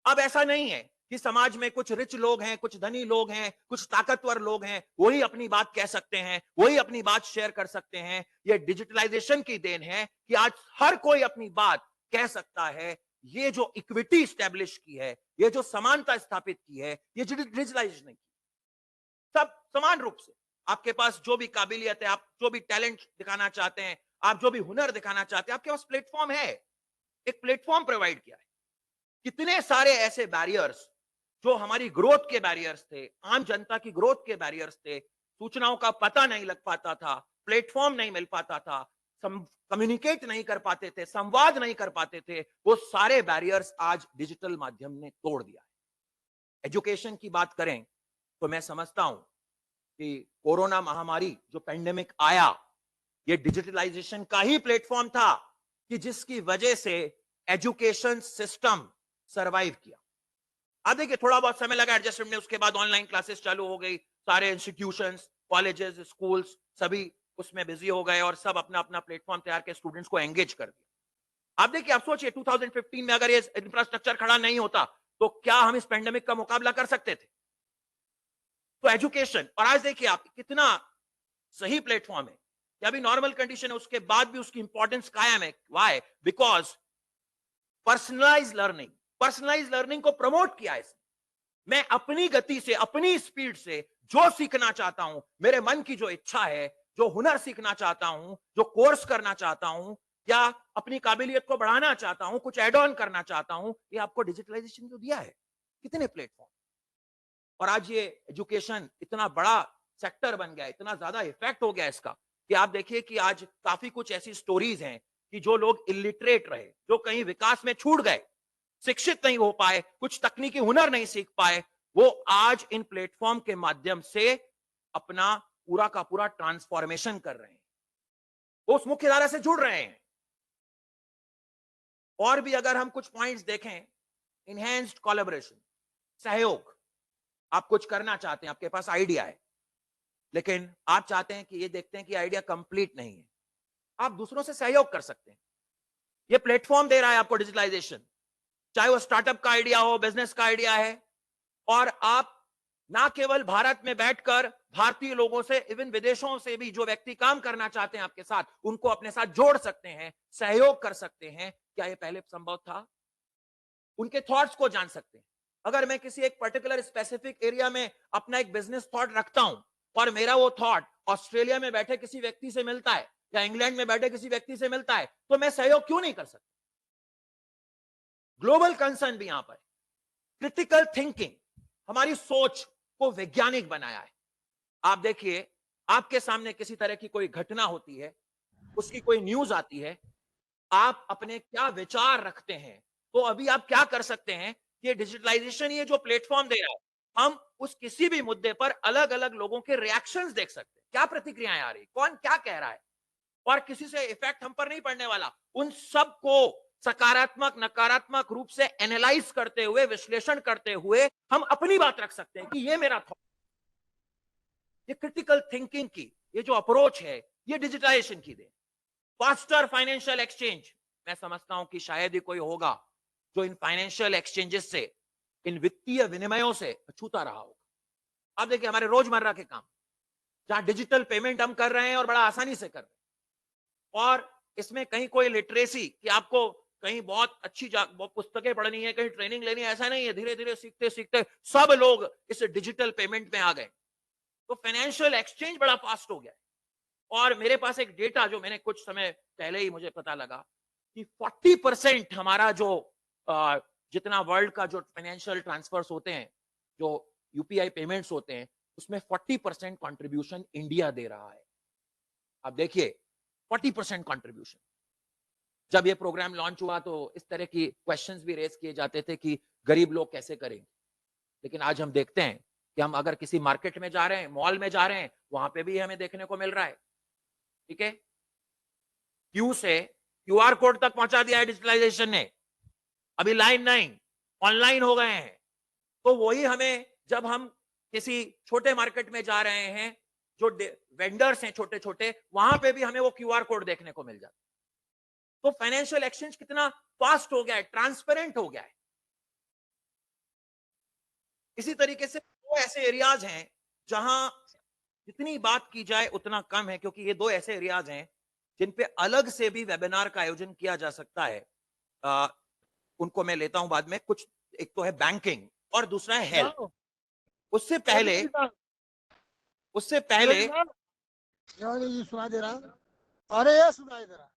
अब ऐसा नहीं है कि समाज में कुछ रिच लोग हैं, कुछ धनी लोग हैं, कुछ ताकतवर लोग हैं, वही अपनी बात कह सकते हैं, वही अपनी बात शेयर कर सकते हैं। यह डिजिटलाइजेशन की देन है कि आज हर कोई अपनी बात कह सकता है। ये जो इक्विटी स्टैब्लिश की है, ये जो समानता स्थापित की है, ये डिजिटलाइजेशन ने की। सब समान रूप से, आपके पास जो भी काबिलियत है, आप जो भी टैलेंट दिखाना चाहते हैं, आप जो भी हुनर दिखाना चाहते हैं, आपके पास प्लेटफॉर्म है, एक प्लेटफॉर्म प्रोवाइड किया है। कितने सारे ऐसे बैरियर्स जो हमारी ग्रोथ के बैरियर्स थे, आम जनता की ग्रोथ के बैरियर्स थे, सूचनाओं का पता नहीं लग पाता था, प्लेटफॉर्म नहीं मिल पाता था, कम्युनिकेट नहीं कर पाते थे, संवाद नहीं कर पाते थे, वो सारे बैरियर्स आज डिजिटल माध्यम ने तोड़ दिया है। एजुकेशन की बात करें तो मैं समझता हूं कि कोरोना महामारी जो पेंडेमिक आया, ये डिजिटलाइजेशन का ही प्लेटफॉर्म था कि जिसकी वजह से एजुकेशन सिस्टम सरवाइव किया। अब देखिए थोड़ा बहुत समय लगा एडजस्टमेंट में, उसके बाद ऑनलाइन क्लासेस चालू हो गई, सारे इंस्टीट्यूशंस, कॉलेजेस, स्कूल्स सभी उसमें बिजी हो गए और सब अपना अपना प्लेटफॉर्म तैयार के स्टूडेंट्स को एंगेज कर दिया। आप देखिए, आप सोचिए 2015 में अगर ये इंफ्रास्ट्रक्चर खड़ा नहीं होता तो क्या हम इस पेंडेमिक का मुकाबला कर सकते थे? तो एजुकेशन, और आज देखिए आप कितना सही प्लेटफॉर्म है कि अभी नॉर्मल कंडीशन है, उसके बाद भी उसकी इंपॉर्टेंस कायम है। व्हाई? बिकॉज पर्सनलाइज लर्निंग को प्रमोट किया है इसने। मैं अपनी गति से, अपनी स्पीड से जो सीखना चाहता हूं, मेरे मन की जो इच्छा है, जो हुनर सीखना चाहता हूं, जो कोर्स करना चाहता हूं, या अपनी काबिलियत को बढ़ाना चाहता हूं, कुछ एड ऑन करना चाहता हूं, ये आपको डिजिटलाइजेशन जो दिया है, कितने प्लेटफॉर्म। और आज ये एजुकेशन इतना बड़ा सेक्टर बन गया, इतना ज्यादा इफेक्ट हो गया इसका कि आप देखिए कि आज काफी कुछ ऐसी स्टोरीज हैं कि जो लोग इलिटरेट रहे, जो कहीं विकास में छूट गए, शिक्षित नहीं हो पाए, कुछ तकनीकी हुनर नहीं सीख पाए, वो आज इन प्लेटफॉर्म के माध्यम से अपना पूरा का पूरा ट्रांसफॉर्मेशन कर रहे हैं, वो उस मुख्य धारा से जुड़ रहे हैं। और भी अगर हम कुछ पॉइंट्स देखें, इनहैंस्ड कोलैबोरेशन, सहयोग, आप कुछ करना चाहते हैं, आपके पास आइडिया है, लेकिन आप चाहते हैं कि ये देखते हैं कि आइडिया कंप्लीट नहीं है, आप दूसरों से सहयोग कर सकते हैं। ये प्लेटफॉर्म दे रहा है आपको डिजिटलाइजेशन, चाहे वो स्टार्टअप का आइडिया हो, बिजनेस का आइडिया है, और आप ना केवल भारत में बैठकर भारतीय लोगों से, इवन विदेशों से भी जो व्यक्ति काम करना चाहते हैं आपके साथ, उनको अपने साथ जोड़ सकते हैं, सहयोग कर सकते हैं। क्या ये पहले संभव था? उनके थॉट्स को जान सकते हैं। अगर मैं किसी एक पर्टिकुलर स्पेसिफिक एरिया में अपना एक बिजनेस थॉट रखता हूं और मेरा वो थॉट ऑस्ट्रेलिया में बैठे किसी व्यक्ति से मिलता है या इंग्लैंड में बैठे किसी व्यक्ति से मिलता है, तो मैं सहयोग क्यों नहीं कर सकता? ग्लोबल कंसर्न भी यहां पर, क्रिटिकल थिंकिंग, हमारी सोच को वैज्ञानिक बनाया है। आप देखिए, आपके सामने किसी तरह की कोई घटना होती है, उसकी कोई न्यूज आती है, आप अपने क्या विचार रखते हैं, तो अभी आप क्या कर सकते हैं, ये डिजिटलाइजेशन, ये जो प्लेटफॉर्म दे रहा है, हम उस किसी भी मुद्दे पर अलग अलग लोगों के रिएक्शंस देख सकते हैं, क्या प्रतिक्रियाएं आ रही, कौन क्या कह रहा है, और किसी से इफेक्ट हम पर नहीं पड़ने वाला। उन सब को सकारात्मक नकारात्मक रूप से एनालाइज करते हुए, विश्लेषण करते हुए हम अपनी बात रख सकते हैं कि ये मेरा थॉट। ये क्रिटिकल थिंकिंग की ये जो अप्रोच है, ये डिजिटाइजेशन की दे। फास्टर फाइनेंशियल एक्सचेंज, मैं समझता हूं कि शायद ही कोई होगा जो इन फाइनेंशियल एक्सचेंजेस से, इन वित्तीय विनिमयों से अछूता रहा होगा। अब देखिए हमारे रोजमर्रा के काम, जहां डिजिटल पेमेंट हम कर रहे हैं और बड़ा आसानी से कर रहे हैं, और इसमें कहीं कोई लिटरेसी कि आपको कहीं बहुत अच्छी बहुत पुस्तकें पढ़नी है, कहीं ट्रेनिंग लेनी है, ऐसा नहीं है। धीरे धीरे सीखते सीखते सब लोग इस डिजिटल पेमेंट में आ गए, तो फाइनेंशियल एक्सचेंज बड़ा फास्ट हो गया है। और मेरे पास एक डेटा जो मैंने कुछ समय पहले ही मुझे पता लगा कि 40% हमारा जो जितना वर्ल्ड का जो फाइनेंशियल ट्रांसफर्स होते हैं, जो यूपीआई पेमेंट्स होते हैं, उसमें 40% कंट्रीब्यूशन इंडिया दे रहा है। अब देखिए 40% कंट्रीब्यूशन। जब ये प्रोग्राम लॉन्च हुआ तो इस तरह की क्वेश्चंस भी रेज किए जाते थे कि गरीब लोग कैसे करेंगे, लेकिन आज हम देखते हैं कि हम अगर किसी मार्केट में जा रहे हैं, मॉल में जा रहे हैं, वहां पे भी हमें देखने को मिल रहा है। ठीक है, क्यू से क्यूआर कोड तक पहुंचा दिया है डिजिटलाइजेशन ने। अभी लाइन नहीं, ऑनलाइन हो गए हैं। तो वही हमें, जब हम किसी छोटे मार्केट में जा रहे हैं, जो वेंडर्स हैं छोटे छोटे, वहां पे भी हमें वो क्यूआर कोड देखने को मिल जाता है। तो फाइनेंशियल एक्सचेंज कितना फास्ट हो गया है, ट्रांसपेरेंट हो गया है। इसी तरीके से दो ऐसे एरियाज हैं जहां जितनी बात की जाए उतना कम है, क्योंकि ये दो ऐसे एरियाज हैं जिन पे अलग से भी वेबिनार का आयोजन किया जा सकता है। उनको मैं लेता हूं बाद में। कुछ, एक तो है बैंकिंग और दूसरा है हेल्थ। उससे पहले सुनाई दे रहा, अरे ये सुनाई दे रहा।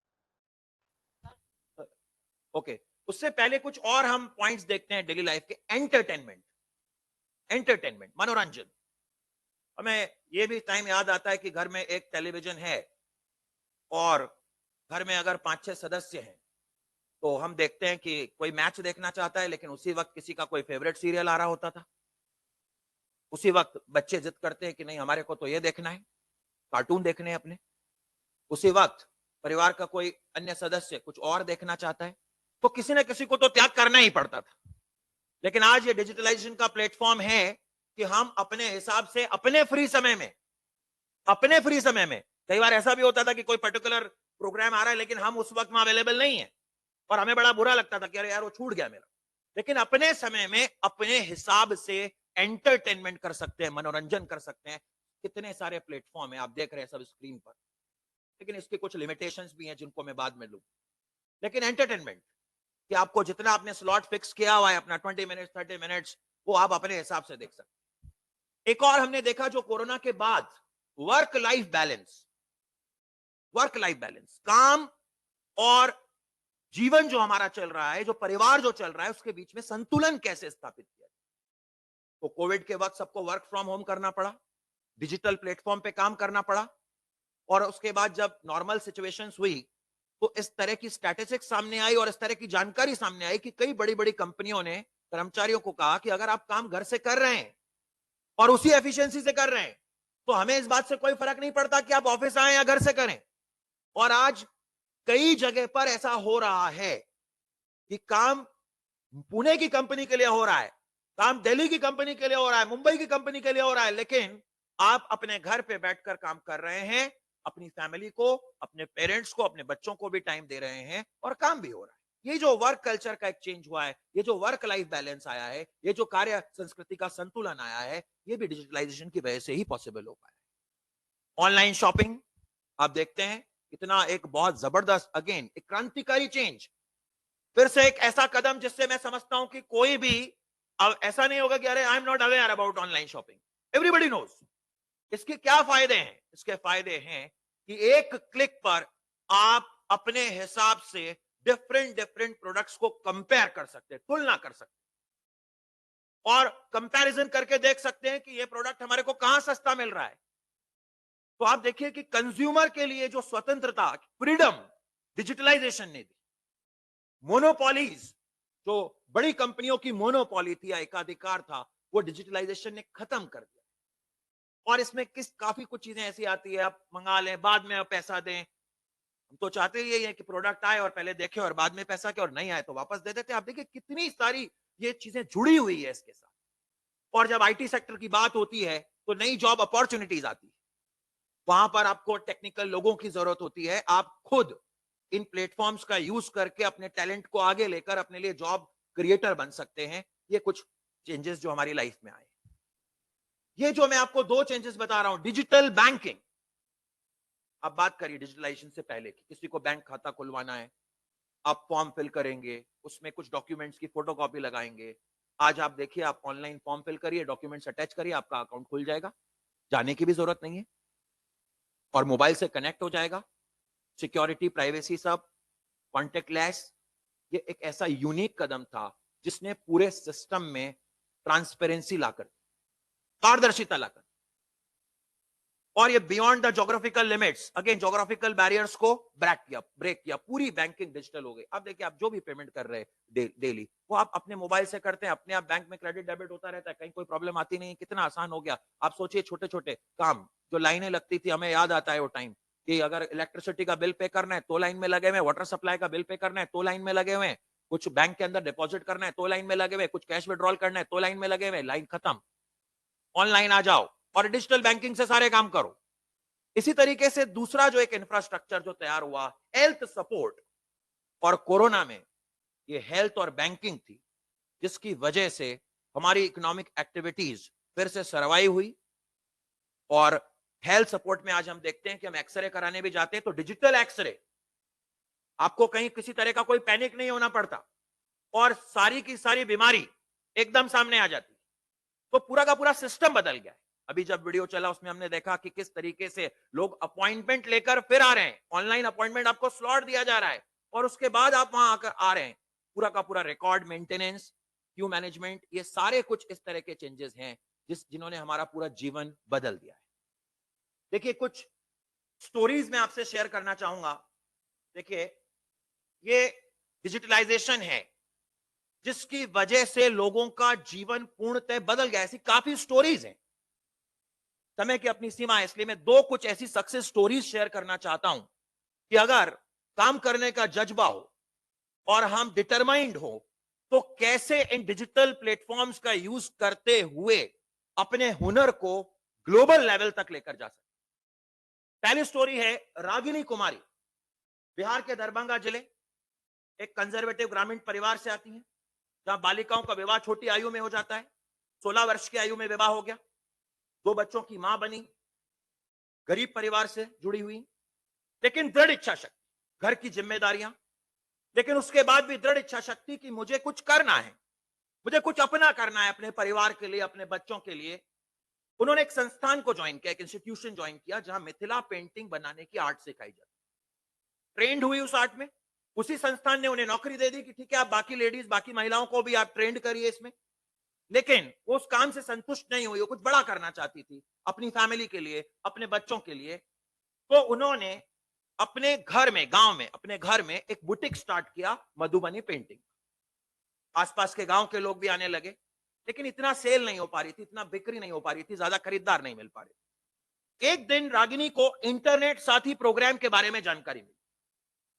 ओके, उससे पहले कुछ और हम पॉइंट्स देखते हैं डेली लाइफ के। एंटरटेनमेंट, मनोरंजन। हमें ये भी टाइम याद आता है कि घर में एक टेलीविजन है और घर में अगर 5-6 सदस्य हैं, तो हम देखते हैं कि कोई मैच देखना चाहता है, लेकिन उसी वक्त किसी का कोई फेवरेट सीरियल आ रहा होता था। उसी वक्त बच्चे जिद करते हैं कि नहीं, हमारे को तो ये देखना है, कार्टून देखने हैं अपने। उसी वक्त परिवार का कोई अन्य सदस्य कुछ और देखना चाहता है, तो किसी न किसी को तो त्याग करना ही पड़ता था। लेकिन आज ये डिजिटलाइजेशन का प्लेटफॉर्म है कि हम अपने हिसाब से अपने फ्री समय में, कई बार ऐसा भी होता था कि कोई पर्टिकुलर प्रोग्राम आ रहा है लेकिन हम उस वक्त में अवेलेबल नहीं है और हमें बड़ा बुरा लगता था कि अरे यार वो छूट गया मेरा। लेकिन अपने समय में अपने हिसाब से एंटरटेनमेंट कर सकते हैं, मनोरंजन कर सकते हैं। कितने सारे प्लेटफॉर्म है, आप देख रहे हैं सब स्क्रीन पर। लेकिन इसके कुछ लिमिटेशंस भी हैं जिनको मैं बाद में लूं। लेकिन एंटरटेनमेंट कि आपको जितना आपने स्लॉट फिक्स किया हुआ है अपना 20 मिनट्स 30 मिनट्स, वो आप अपने हिसाब से देख सकते हैं। एक और हमने देखा जो कोरोना के बाद, वर्क लाइफ बैलेंस, काम और जीवन जो हमारा चल रहा है, जो परिवार जो चल रहा है, उसके बीच में संतुलन कैसे स्थापित किया। तो कोविड के वक्त सबको वर्क फ्रॉम होम करना पड़ा, डिजिटल प्लेटफॉर्म पे काम करना पड़ा, और उसके बाद जब नॉर्मल सिचुएशंस हुई तो इस तरह की स्टैटिस्टिक्स सामने आई और इस तरह की जानकारी सामने आई कि कई बड़ी बड़ी कंपनियों ने कर्मचारियों को कहा कि अगर आप काम घर से कर रहे हैं और उसी एफिशिएंसी से कर रहे हैं, तो हमें इस बात से कोई फर्क नहीं पड़ता कि आप ऑफिस आए या घर से करें। और आज कई जगह पर ऐसा हो रहा है कि काम पुणे की कंपनी के लिए हो रहा है, काम दिल्ली की कंपनी के लिए हो रहा है, मुंबई की कंपनी के लिए हो रहा है, लेकिन आप अपने घर पे बैठकर काम कर रहे हैं, अपनी फैमिली को, अपने पेरेंट्स को, अपने बच्चों को भी टाइम दे रहे हैं और काम भी हो रहा है। ये जो वर्क कल्चर का एक चेंज हुआ है, ये जो वर्क लाइफ बैलेंस आया है, ये जो कार्य संस्कृति का संतुलन आया है, ये भी डिजिटलाइजेशन की वजह से ही पॉसिबल हो पाया। ऑनलाइन शॉपिंग आप देखते हैं कितना एक बहुत जबरदस्त, अगेन एक क्रांतिकारी चेंज, फिर से एक ऐसा कदम जिससे मैं समझता हूं कि कोई भी अब ऐसा नहीं होगा कि अरे I am not aware about online shopping, everybody knows. इसके क्या फायदे हैं? इसके फायदे हैं कि एक क्लिक पर आप अपने हिसाब से डिफरेंट प्रोडक्ट्स को कंपेयर कर सकते हैं, तुलना कर सकते हैं और कंपैरिजन करके देख सकते हैं कि ये प्रोडक्ट हमारे को कहां सस्ता मिल रहा है। तो आप देखिए कि कंज्यूमर के लिए जो स्वतंत्रता, फ्रीडम डिजिटलाइजेशन ने दी, मोनोपॉलीज, जो बड़ी कंपनियों की मोनोपॉली थी या एकाधिकार था, वो डिजिटलाइजेशन ने खत्म कर दिया। और इसमें काफी कुछ चीजें ऐसी आती है, आप मंगा लें, बाद में आप पैसा दें। हम तो चाहते ही है कि प्रोडक्ट आए और पहले देखें और बाद में पैसा के, और नहीं आए तो वापस दे देते। आप देखिए कितनी सारी ये चीजें जुड़ी हुई है इसके साथ। और जब आईटी सेक्टर की बात होती है तो नई जॉब अपॉर्चुनिटीज आती है, वहां पर आपको टेक्निकल लोगों की जरूरत होती है। आप खुद इन प्लेटफॉर्म्स का यूज करके अपने टैलेंट को आगे लेकर अपने लिए जॉब क्रिएटर बन सकते हैं। ये कुछ चेंजेस जो हमारी लाइफ में आए। ये जो मैं आपको दो चेंजेस बता रहा हूं, डिजिटल बैंकिंग, आप बात करिए डिजिटलाइजेशन से पहले कि किसी को बैंक खाता खुलवाना है, आप फॉर्म फिल करेंगे, उसमें कुछ डॉक्यूमेंट्स की फोटोकॉपी लगाएंगे। आज आप देखिए, आप ऑनलाइन फॉर्म फिल करिए, डॉक्यूमेंट्स अटैच करिए, आपका अकाउंट खुल जाएगा, जाने की भी जरूरत नहीं है और मोबाइल से कनेक्ट हो जाएगा। सिक्योरिटी, प्राइवेसी सब कॉन्टेक्टलेस। ये एक ऐसा यूनिक कदम था जिसने पूरे सिस्टम में ट्रांसपेरेंसी लाकर, पारदर्शिता लाकर। और ये beyond the geographical limits, again geographical barriers को ब्रेक किया, पूरी बैंकिंग डिजिटल हो गई। अब देखिए आप जो भी पेमेंट कर रहे हैं डेली, वो आप अपने मोबाइल से करते हैं, अपने आप बैंक में क्रेडिट डेबिट होता रहता है, कहीं कोई प्रॉब्लम आती नहीं, कितना आसान हो गया। आप सोचिए छोटे छोटे काम, जो लाइनें लगती थी, हमें याद आता है वो टाइम कि अगर इलेक्ट्रिसिटी का बिल पे करना है तो लाइन में लगे हुए, वाटर सप्लाई का बिल पे करना है तो लाइन में लगे हुए, कुछ बैंक के अंदर डिपॉजिट करना है तो लाइन में लगे हुए, कुछ कैश विड्रॉल करना है तो लाइन में लगे हुए, लाइन खत्म, ऑनलाइन आ जाओ और डिजिटल बैंकिंग से सारे काम करो। इसी तरीके से दूसरा जो एक इंफ्रास्ट्रक्चर जो तैयार हुआ, हेल्थ सपोर्ट, और कोरोना में ये हेल्थ और बैंकिंग थी, जिसकी वजह से हमारी इकोनॉमिक एक्टिविटीज फिर से सर्वाइव हुई। और हेल्थ सपोर्ट में आज हम देखते हैं कि हम एक्सरे कराने भी जाते हैं तो डिजिटल एक्सरे, आपको कहीं किसी तरह का कोई पैनिक नहीं होना पड़ता और सारी की सारी बीमारी एकदम सामने आ जाती। तो पूरा का पूरा सिस्टम बदल गया है। अभी जब वीडियो चला उसमें हमने देखा कि किस तरीके से लोग अपॉइंटमेंट लेकर फिर आ रहे हैं, ऑनलाइन अपॉइंटमेंट आपको स्लॉट दिया जा रहा है और उसके बाद आप वहां आकर आ रहे हैं। पूरा का पूरा रिकॉर्ड मेंटेनेंस, क्यू मैनेजमेंट, ये सारे कुछ इस तरह के चेंजेस हैं जिन्होंने हमारा पूरा जीवन बदल दिया है। देखिए कुछ स्टोरीज मैं आपसे शेयर करना चाहूंगा। देखिए ये डिजिटलाइजेशन है जिसकी वजह से लोगों का जीवन पूर्णतः बदल गया। ऐसी काफी स्टोरीज हैं। समय की अपनी सीमा है, इसलिए मैं दो कुछ ऐसी सक्सेस स्टोरीज शेयर करना चाहता हूं कि अगर काम करने का जज्बा हो और हम डिटरमाइंड हो तो कैसे इन डिजिटल प्लेटफॉर्म्स का यूज करते हुए अपने हुनर को ग्लोबल लेवल तक लेकर जा सकते। पहली स्टोरी है रागिनी कुमारी, बिहार के दरभंगा जिले, एक कंजर्वेटिव ग्रामीण परिवार से आती हैं, जहां बालिकाओं का विवाह छोटी आयु में हो जाता है। 16 वर्ष की आयु में विवाह हो गया, 2 बच्चों की मां बनी, गरीब परिवार से जुड़ी हुई, लेकिन दृढ़ इच्छा शक्ति, घर की जिम्मेदारियां, लेकिन उसके बाद भी दृढ़ इच्छा शक्ति कि मुझे कुछ करना है, मुझे कुछ अपना करना है अपने परिवार के लिए, अपने बच्चों के लिए। उन्होंने एक संस्थान को ज्वाइन किया, एक इंस्टीट्यूशन ज्वाइन किया जहां मिथिला पेंटिंग बनाने की आर्ट सिखाई जाती। ट्रेंड हुई उस आर्ट में, उसी संस्थान ने उन्हें नौकरी दे दी कि ठीक है आप बाकी लेडीज, बाकी महिलाओं को भी आप ट्रेंड करिए इसमें। लेकिन वो उस काम से संतुष्ट नहीं हुई, वो कुछ बड़ा करना चाहती थी अपनी फैमिली के लिए, अपने बच्चों के लिए। तो उन्होंने अपने घर में, गांव में, अपने घर में एक बुटीक स्टार्ट किया मधुबनी पेंटिंग। आसपास के गांव के लोग भी आने लगे, लेकिन इतना सेल नहीं हो पा रही थी, इतना बिक्री नहीं हो पा रही थी, ज्यादा खरीदार नहीं मिल पा रहे। एक दिन रागिनी को इंटरनेट साथी प्रोग्राम के बारे में जानकारी मिली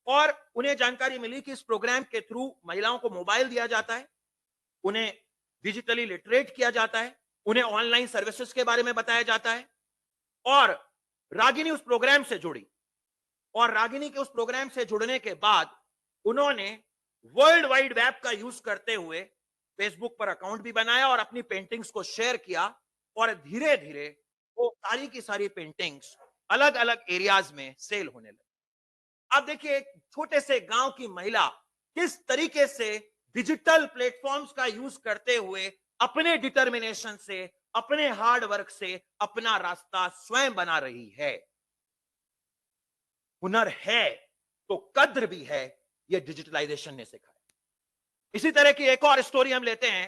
और उन्हें जानकारी मिली कि इस प्रोग्राम के थ्रू महिलाओं को मोबाइल दिया जाता है, उन्हें डिजिटली लिटरेट किया जाता है, उन्हें ऑनलाइन सर्विसेज के बारे में बताया जाता है। और रागिनी उस प्रोग्राम से जुड़ी और रागिनी के उस प्रोग्राम से जुड़ने के बाद उन्होंने वर्ल्ड वाइड वेब का यूज करते हुए फेसबुक पर अकाउंट भी बनाया और अपनी पेंटिंग्स को शेयर किया और धीरे धीरे वो सारी की सारी पेंटिंग्स अलग अलग एरियाज में सेल होने लगी। अब देखिए एक छोटे से गांव की महिला किस तरीके से डिजिटल प्लेटफॉर्म्स का यूज करते हुए अपने डिटर्मिनेशन से, अपने हार्ड वर्क से अपना रास्ता स्वयं बना रही है। हुनर है तो कद्र भी है, यह डिजिटलाइजेशन ने सिखाया। इसी तरह की एक और स्टोरी हम लेते हैं।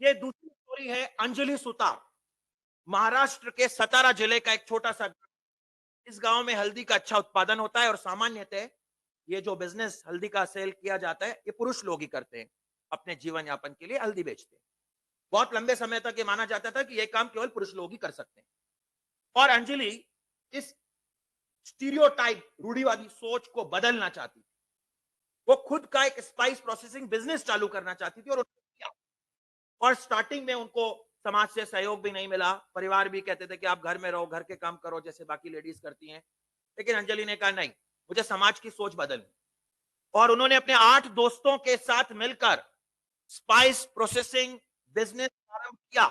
यह दूसरी स्टोरी है अंजलि सुतार, महाराष्ट्र के सतारा जिले का एक छोटा सा। इस गांव में हल्दी का अच्छा उत्पादन होता है और सामान्यतः ये जो बिजनेस हल्दी का सेल किया जाता है ये पुरुष लोग ही करते हैं, अपने जीवन यापन के लिए हल्दी बेचते हैं। बहुत लंबे समय तक ये माना जाता था कि यह काम केवल पुरुष लोग ही कर सकते हैं। और अंजलि इस स्टीरियोटाइप, रूढ़िवादी सोच को बदलना चाहती थी। वो खुद का एक स्पाइस प्रोसेसिंग बिजनेस चालू करना चाहती थी और किया। और स्टार्टिंग में उनको समाज से सहयोग भी नहीं मिला, परिवार भी कहते थे कि आप घर में रहो, घर के काम करो जैसे बाकी लेडीज करती हैं। लेकिन अंजलि ने कहा नहीं, मुझे समाज की सोच बदलनी। और उन्होंने अपने 8 दोस्तों के साथ मिलकर स्पाइस प्रोसेसिंग बिजनेस प्रारंभ किया।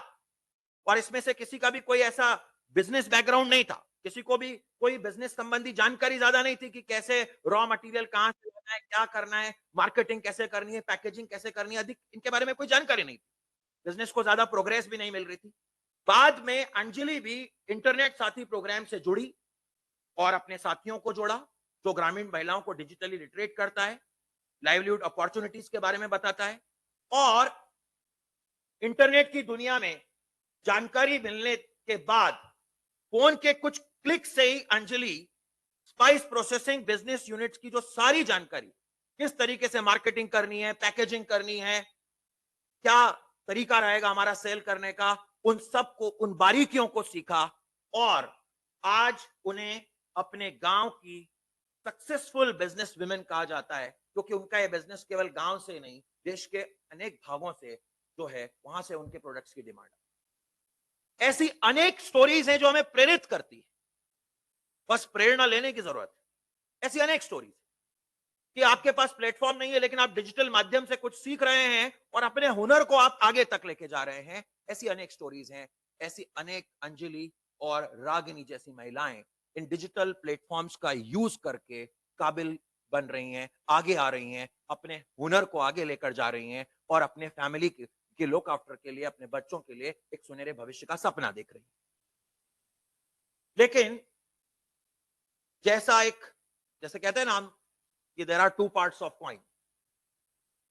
और इसमें से किसी का भी कोई ऐसा बिजनेस बैकग्राउंड नहीं था, किसी को भी कोई बिजनेस संबंधी जानकारी ज्यादा नहीं थी कि कैसे रॉ मटेरियल कहां से लेना है, क्या करना है, मार्केटिंग कैसे करनी है, पैकेजिंग कैसे करनी है, अधिक इनके बारे में कोई जानकारी नहीं थी। बिजनेस को ज्यादा प्रोग्रेस भी नहीं मिल रही थी। बाद में अंजलि भी इंटरनेट साथी प्रोग्राम से जुड़ी और अपने साथियों को जोड़ा जो ग्रामीण महिलाओं को डिजिटली लिटरेट करता है, लाइवलीहुड अपॉर्चुनिटीज के बारे में बताता है। और इंटरनेट की दुनिया में जानकारी मिलने के बाद फोन के कुछ क्लिक से ही Anjali spice processing business units की जो सारी जानकारी, किस तरीके से मार्केटिंग करनी है, पैकेजिंग करनी है, क्या तरीका रहेगा हमारा सेल करने का, उन सबको, उन बारीकियों को सीखा और आज उन्हें अपने गांव की सक्सेसफुल बिजनेस विमेन कहा जाता है, क्योंकि उनका ये बिजनेस केवल गांव से नहीं, देश के अनेक भागों से जो है वहां से उनके प्रोडक्ट्स की डिमांड है। ऐसी अनेक स्टोरीज हैं जो हमें प्रेरित करती है, बस प्रेरणा लेने की जरूरत है। ऐसी अनेक स्टोरीज कि आपके पास प्लेटफॉर्म नहीं है लेकिन आप डिजिटल माध्यम से कुछ सीख रहे हैं और अपने हुनर को आप आगे तक लेके जा रहे हैं। ऐसी अनेक स्टोरीज हैं, ऐसी अनेक अंजलि और रागिनी जैसी महिलाएं इन डिजिटल प्लेटफॉर्म्स का यूज करके काबिल बन रही हैं, आगे आ रही हैं, अपने हुनर को आगे लेकर जा रही हैं और अपने फैमिली के लुक आफ्टर के लिए, अपने बच्चों के लिए एक सुनहरे भविष्य का सपना देख रही हैं। लेकिन जैसे कहते हैं ना हम कि there are two parts of coin,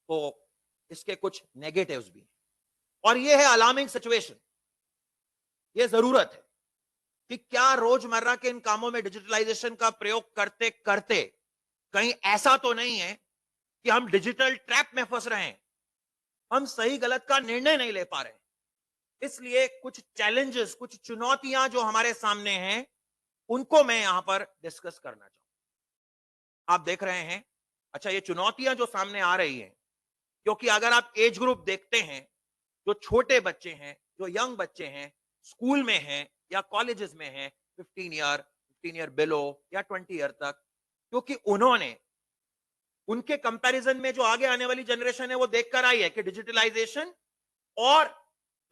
तो इसके कुछ नेगेटिव्स भी हैं और ये है अलार्मिंग सिचुएशन। ये जरूरत है कि क्या रोजमर्रा के इन कामों में डिजिटलाइजेशन का प्रयोग करते करते कहीं ऐसा तो नहीं है कि हम डिजिटल ट्रैप में फंस रहे हैं, हम सही गलत का निर्णय नहीं ले पा रहे हैं। इसलिए कुछ चैलेंजेस, कुछ चुनौतियां जो हमारे सामने हैं, उनको मैं यहां पर डिस्कस करना चाहूंगा। आप देख रहे हैं, अच्छा ये चुनौतियां जो सामने आ रही हैं, क्योंकि अगर आप एज ग्रुप देखते हैं, जो छोटे बच्चे हैं, जो यंग बच्चे हैं, स्कूल में हैं या कॉलेजेस में हैं, 15 ईयर बिलो या 20 ईयर तक, क्योंकि उन्होंने उनके कंपैरिजन में जो आगे आने वाली जनरेशन है वो देखकर आई है कि डिजिटलाइजेशन और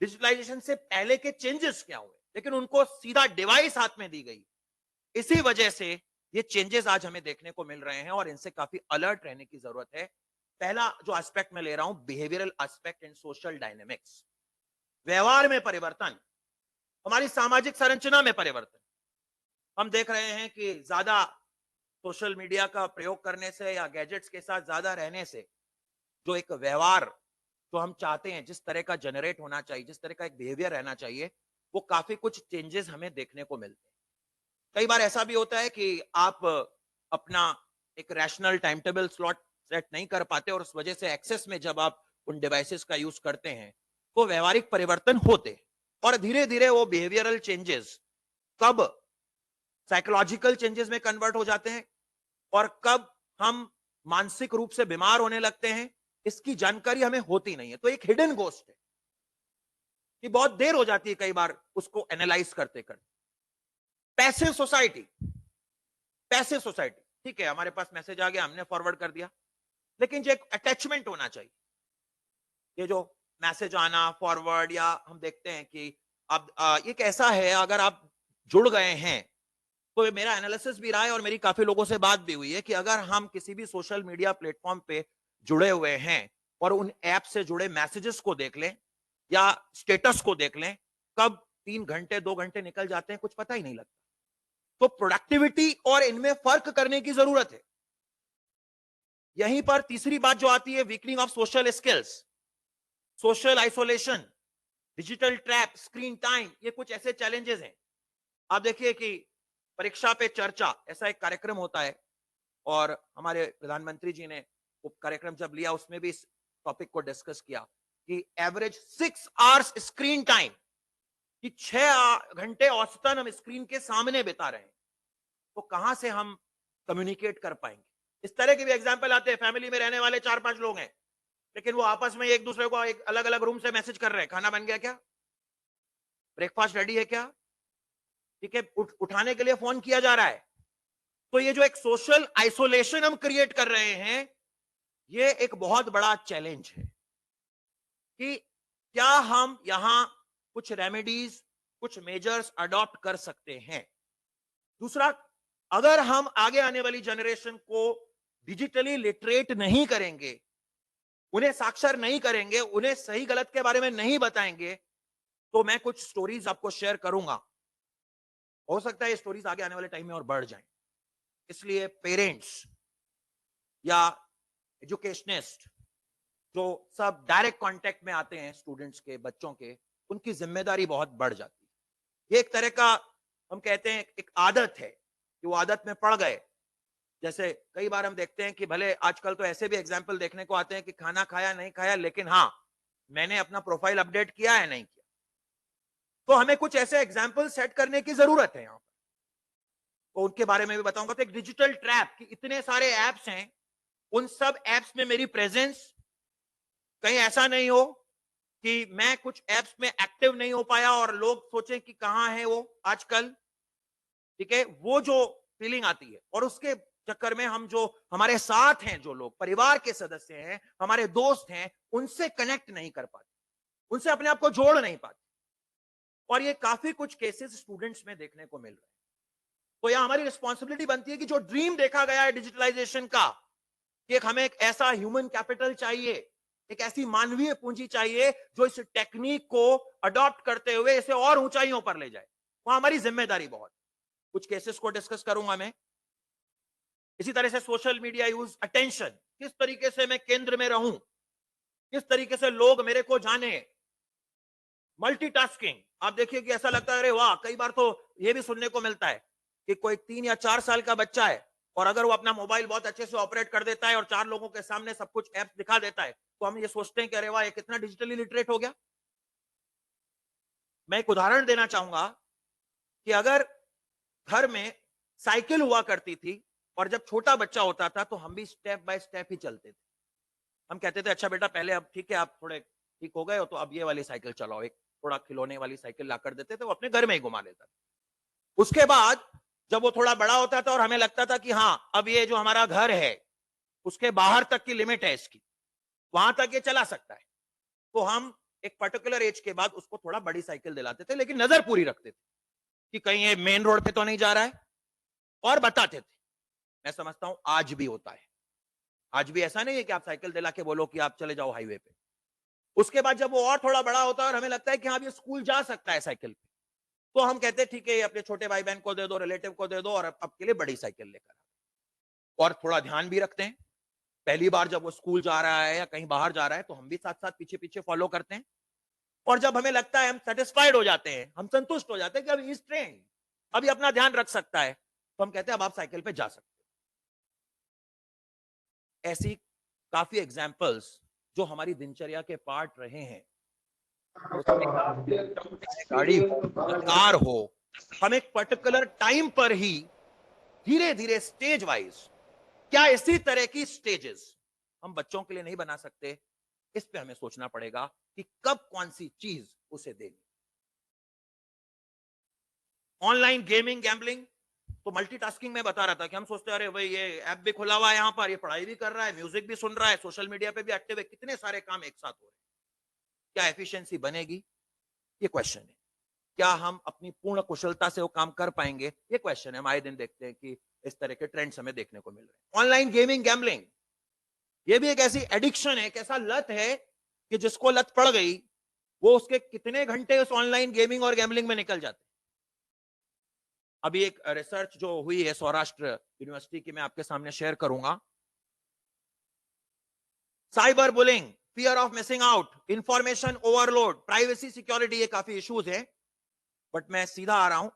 डिजिटलाइजेशन से पहले के चेंजेस क्या हुए, लेकिन उनको सीधा डिवाइस हाथ में दी गई। इसी वजह से ये चेंजेस आज हमें देखने को मिल रहे हैं और इनसे काफी अलर्ट रहने की जरूरत है। पहला जो एस्पेक्ट मैं ले रहा हूं, behavioural aspect and social dynamics, व्यवहार में परिवर्तन, हमारी सामाजिक संरचना में परिवर्तन। हम देख रहे हैं कि ज्यादा सोशल मीडिया का प्रयोग करने से या गैजेट्स के साथ ज्यादा रहने से जो एक व्यवहार जो हम चाहते हैं, जिस तरह का जनरेट होना चाहिए, जिस तरह का एक बिहेवियर रहना चाहिए, वो काफी कुछ चेंजेस हमें देखने को मिलते हैं। कई बार ऐसा भी होता है कि आप अपना एक rational time table slot set नहीं कर पाते और उस वजह से एक्सेस में जब आप उन डिवाइसेस का यूज करते हैं तो व्यवहारिक परिवर्तन होते और धीरे धीरे वो बिहेवियरल चेंजेस कब साइकोलॉजिकल चेंजेस में कन्वर्ट हो जाते हैं और कब हम मानसिक रूप से बीमार होने लगते हैं, इसकी जानकारी हमें होती नहीं है। तो एक हिडन गोस्ट है कि बहुत देर हो जाती है कई बार उसको एनालाइज करते करते। पैसिव सोसाइटी, ठीक है, हमारे पास मैसेज आ गया, हमने फॉरवर्ड कर दिया, लेकिन जो एक अटैचमेंट होना चाहिए, ये जो मैसेज आना फॉरवर्ड, या हम देखते हैं कि अब ये कैसा है, अगर आप जुड़ गए हैं तो मेरा एनालिसिस भी रहा है और मेरी काफी लोगों से बात भी हुई है कि अगर हम किसी भी सोशल मीडिया प्लेटफॉर्म पे जुड़े हुए हैं और उन ऐप से जुड़े मैसेजेस को देख लें या स्टेटस को देख लें, कब 3 घंटे 2 घंटे निकल जाते हैं कुछ पता ही नहीं लगता। तो प्रोडक्टिविटी और इनमें फर्क करने की जरूरत है। यहीं पर तीसरी बात जो आती है, weakening of social skills, social isolation, digital trap, screen time, ये कुछ ऐसे चैलेंजेस हैं। आप देखिए कि परीक्षा पे चर्चा ऐसा एक कार्यक्रम होता है और हमारे प्रधानमंत्री जी ने वो कार्यक्रम जब लिया उसमें भी इस टॉपिक को डिस्कस किया कि एवरेज 6 आवर्स स्क्रीन टाइम, कि 6 घंटे औसतन हम स्क्रीन के सामने बिता रहे हैं, तो कहां से हम कम्युनिकेट कर पाएंगे। इस तरह के भी एग्जांपल आते हैं, फैमिली में रहने वाले 4-5 लोग हैं लेकिन वो आपस में एक दूसरे को एक अलग अलग रूम से मैसेज कर रहे हैं, खाना बन गया क्या, ब्रेकफास्ट रेडी है क्या, ठीक है, उठाने के लिए फोन किया जा रहा है। तो ये जो एक सोशल आइसोलेशन हम क्रिएट कर रहे हैं, ये एक बहुत बड़ा चैलेंज है कि क्या हम यहां कुछ रेमेडीज, कुछ मेजर्स अडॉप्ट कर सकते हैं। दूसरा, अगर हम आगे आने वाली जनरेशन को डिजिटली लिटरेट नहीं करेंगे, उन्हें साक्षर नहीं करेंगे, उन्हें सही गलत के बारे में नहीं बताएंगे, तो मैं कुछ स्टोरीज आपको शेयर करूंगा, हो सकता है ये स्टोरीज आगे आने वाले टाइम में और बढ़ जाएं। इसलिए पेरेंट्स या एजुकेशनिस्ट जो सब डायरेक्ट कांटेक्ट में आते हैं स्टूडेंट्स के, बच्चों के, उनकी जिम्मेदारी बहुत बढ़ जाती है। ये एक तरह का हम कहते हैं एक आदत है कि वो आदत में पड़ गए। जैसे कई बार हम देखते हैं कि भले आजकल तो ऐसे भी एग्जाम्पल देखने को आते हैं कि खाना खाया नहीं खाया, लेकिन हाँ मैंने अपना प्रोफाइल अपडेट किया है नहीं किया। तो हमें कुछ ऐसे एग्जाम्पल सेट करने की जरूरत है यहाँ पर, तो उनके बारे में भी बताऊंगा। तो एक डिजिटल ट्रैप कि इतने सारे एप्स हैं, उन सब एप्स में मेरी प्रेजेंस, कहीं ऐसा नहीं हो कि मैं कुछ एप्स में एक्टिव नहीं हो पाया और लोग सोचें कि कहां है वो आजकल, ठीक है, वो जो फीलिंग आती है। और उसके चक्कर में हम जो हमारे साथ हैं, जो लोग परिवार के सदस्य हैं, हमारे दोस्त हैं, उनसे कनेक्ट नहीं कर पाते, उनसे अपने आप को जोड़ नहीं पाते। और ये काफी कुछ केसेस स्टूडेंट्स में देखने को मिल रहे हैं। तो यह हमारी रिस्पॉन्सिबिलिटी बनती है कि जो ड्रीम देखा गया है डिजिटलाइजेशन का, कि हमें एक ऐसा ह्यूमन कैपिटल चाहिए, एक ऐसी मानवीय पूंजी चाहिए जो इस टेक्निक को अडॉप्ट करते हुए इसे और ऊंचाइयों पर ले जाए, वो हमारी जिम्मेदारी बहुत। कुछ केसेस को डिस्कस करूंगा मैं। इसी तरह से सोशल मीडिया यूज, अटेंशन, किस तरीके से मैं केंद्र में रहूं, किस तरीके से लोग मेरे को जाने। मल्टीटास्किंग, आप देखिए कि ऐसा लगता है अरे वाह, कई बार तो ये भी सुनने को मिलता है कि कोई 3 या 4 साल का बच्चा है और अगर वो अपना मोबाइल बहुत अच्छे से ऑपरेट कर देता है और 4 लोगों के सामने सब कुछ ऐप दिखा देता है, तो हम ये सोचते हैं कि अरे वाह, ये कितना डिजिटली लिटरेट हो गया। मैं एक उदाहरण देना चाहूंगा कि अगर घर में साइकिल हुआ करती थी और जब छोटा बच्चा होता था तो हम भी स्टेप बाय स्टेप ही चलते थे। हम कहते थे अच्छा बेटा, पहले अब ठीक है, आप थोड़े ठीक हो गए हो तो अब ये वाली साइकिल चलाओ। एक थोड़ा खिलौने वाली साइकिल ला कर देते थे, वो अपने घर में ही घुमा लेता था। उसके बाद जब वो थोड़ा बड़ा होता था और हमें लगता था कि हाँ, अब ये जो हमारा घर है उसके बाहर तक की लिमिट है इसकी, वहां तक ये चला सकता है, तो हम एक पर्टिकुलर एज के बाद उसको थोड़ा बड़ी साइकिल दिलाते थे, लेकिन नजर पूरी रखते थे कि कहीं ये मेन रोड पे तो नहीं जा रहा है, और बताते थे। मैं समझता हूं आज भी होता है। आज भी ऐसा नहीं है कि आप साइकिल दिला के बोलो कि आप चले जाओ हाईवे पे। उसके बाद जब वो और थोड़ा बड़ा होता है और हमें लगता है कि हाँ, ये स्कूल जा सकता है साइकिल पे, तो हम कहते हैं ठीक है, अपने छोटे भाई बहन को दे दो, रिलेटिव को दे दो, और अब के लिए बड़ी साइकिल लेकर। और थोड़ा ध्यान भी रखते हैं, पहली बार जब वो स्कूल जा रहा है या कहीं बाहर जा रहा है तो हम भी साथ साथ पीछे पीछे फॉलो करते हैं। और जब हमें लगता है, हम सेटिस्फाइड हो जाते हैं, हम संतुष्ट हो जाते हैं कि अब इस ट्रेन अभी अपना ध्यान रख सकता है, तो हम कहते हैं अब आप साइकिल पे जा सकते हैं। ऐसी काफी एग्जाम्पल्स जो हमारी दिनचर्या के पार्ट रहे हैं। गाड़ी हो, कार हो, हम एक पर्टिकुलर टाइम पर ही धीरे धीरे स्टेज वाइज, क्या इसी तरह की स्टेजेस हम बच्चों के लिए नहीं बना सकते? इस पे हमें सोचना पड़ेगा कि कब कौन सी चीज उसे देनी। ऑनलाइन गेमिंग, गैम्बलिंग, तो मल्टीटास्किंग में बता रहा था कि हम सोचते हैं अरे भाई, ये ऐप भी खुला हुआ है यहाँ पर, ये पढ़ाई भी कर रहा है, म्यूजिक भी सुन रहा है, सोशल मीडिया पे भी एक्टिव है, कितने सारे काम एक साथ हो रहे हैं, क्या एफिशिएंसी बनेगी? ये क्वेश्चन है। क्या हम अपनी पूर्ण कुशलता से वो काम कर पाएंगे? ये क्वेश्चन है। हम आए दिन देखते हैं कि इस तरह के ट्रेंड्स हमें देखने को मिल रहे हैं। ऑनलाइन गेमिंग, गैम्बलिंग, ये भी एक ऐसी एडिक्शन है, एक ऐसा लत है कि जिसको लत पड़ गई, वो उसके कितने घंटे उस ऑनलाइन गेमिंग और गैम्बलिंग में निकल जाते हैं। अभी एक रिसर्च जो हुई है सौराष्ट्र यूनिवर्सिटी की, मैं आपके सामने शेयर करूंगा। Cyber bullying, fear of missing out, information overload, privacy, security, ये काफी इश्यूज हैं, बट मैं सीधा आ रहा हूं।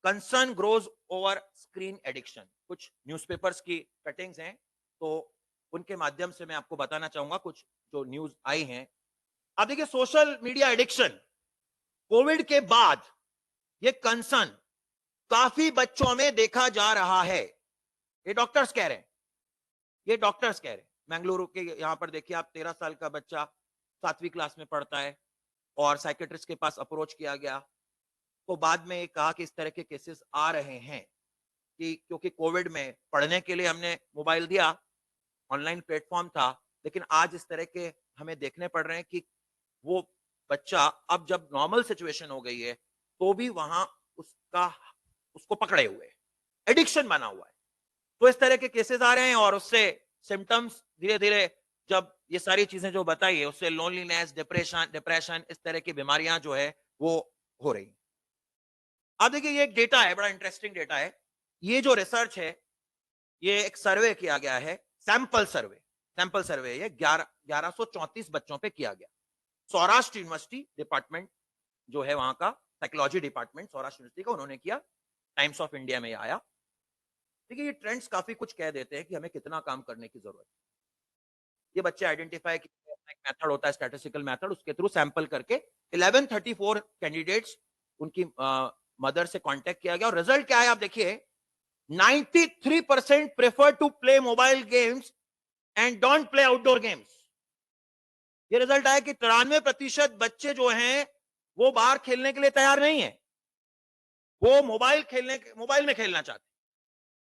Concern grows over screen addiction, कुछ न्यूज़पेपर्स की कटिंग्स हैं, तो उनके माध्यम से मैं आपको बताना चाहूंगा कुछ जो न्यूज आई हैं। अब देखिए, सोशल मीडिया एडिक्शन, कोविड के बाद ये कंसर्न काफी बच्चों में देखा जा रहा है। ये डॉक्टर्स कह रहे हैं, ये डॉक्टर्स कह रहे हैं। बेंगलुरु के यहां पर देखिए आप, 13 साल का बच्चा 7वीं क्लास में पढ़ता है और साइकेट्रिस्ट के पास अप्रोच किया गया, तो बाद में कहा कि इस तरह के केसेस आ रहे हैं कि क्योंकि कोविड में पढ़ने के लिए हमने मोबाइल दिया, ऑनलाइन प्लेटफॉर्म था, लेकिन आज इस तरह के हमें देखने पड़ रहे हैं कि वो बच्चा अब जब नॉर्मल सिचुएशन हो गई है तो भी वहां उसको पकड़े हुए, एडिक्शन बना हुआ है। तो इस तरह के केसेस आ रहे हैं और उससे सिम्टम्स धीरे धीरे, जब ये सारी चीजें जो बताई है, उससे लोनलीनेस, डिप्रेशन, इस तरह की बीमारियां जो है वो हो रही। अब देखिए, ये एक डेटा है, बड़ा इंटरेस्टिंग डेटा है। ये जो रिसर्च है, ये एक सर्वे किया गया है, सैंपल सर्वे ये 1134 बच्चों पे किया गया। सौराष्ट्र यूनिवर्सिटी डिपार्टमेंट जो है, वहां का साइकोलॉजी डिपार्टमेंट सौराष्ट्र यूनिवर्सिटी का, उन्होंने किया। टाइम्स ऑफ इंडिया में आया। देखिए ये ट्रेंड्स काफी कुछ कह देते हैं कि हमें कितना काम करने की जरूरत है। ये बच्चे आइडेंटिफाई एक मेथड होता है स्टैटिस्टिकल मेथड, उसके थ्रू सैंपल करके 1134 कैंडिडेट्स उनकी मदर से कांटेक्ट किया गया और रिजल्ट क्या है आप देखिए, 93% prefer to play mobile games and don't play outdoor games. ये रिजल्ट आया कि 93% बच्चे जो हैं वो बाहर खेलने के लिए तैयार नहीं है, वो मोबाइल में खेलना चाहते हैं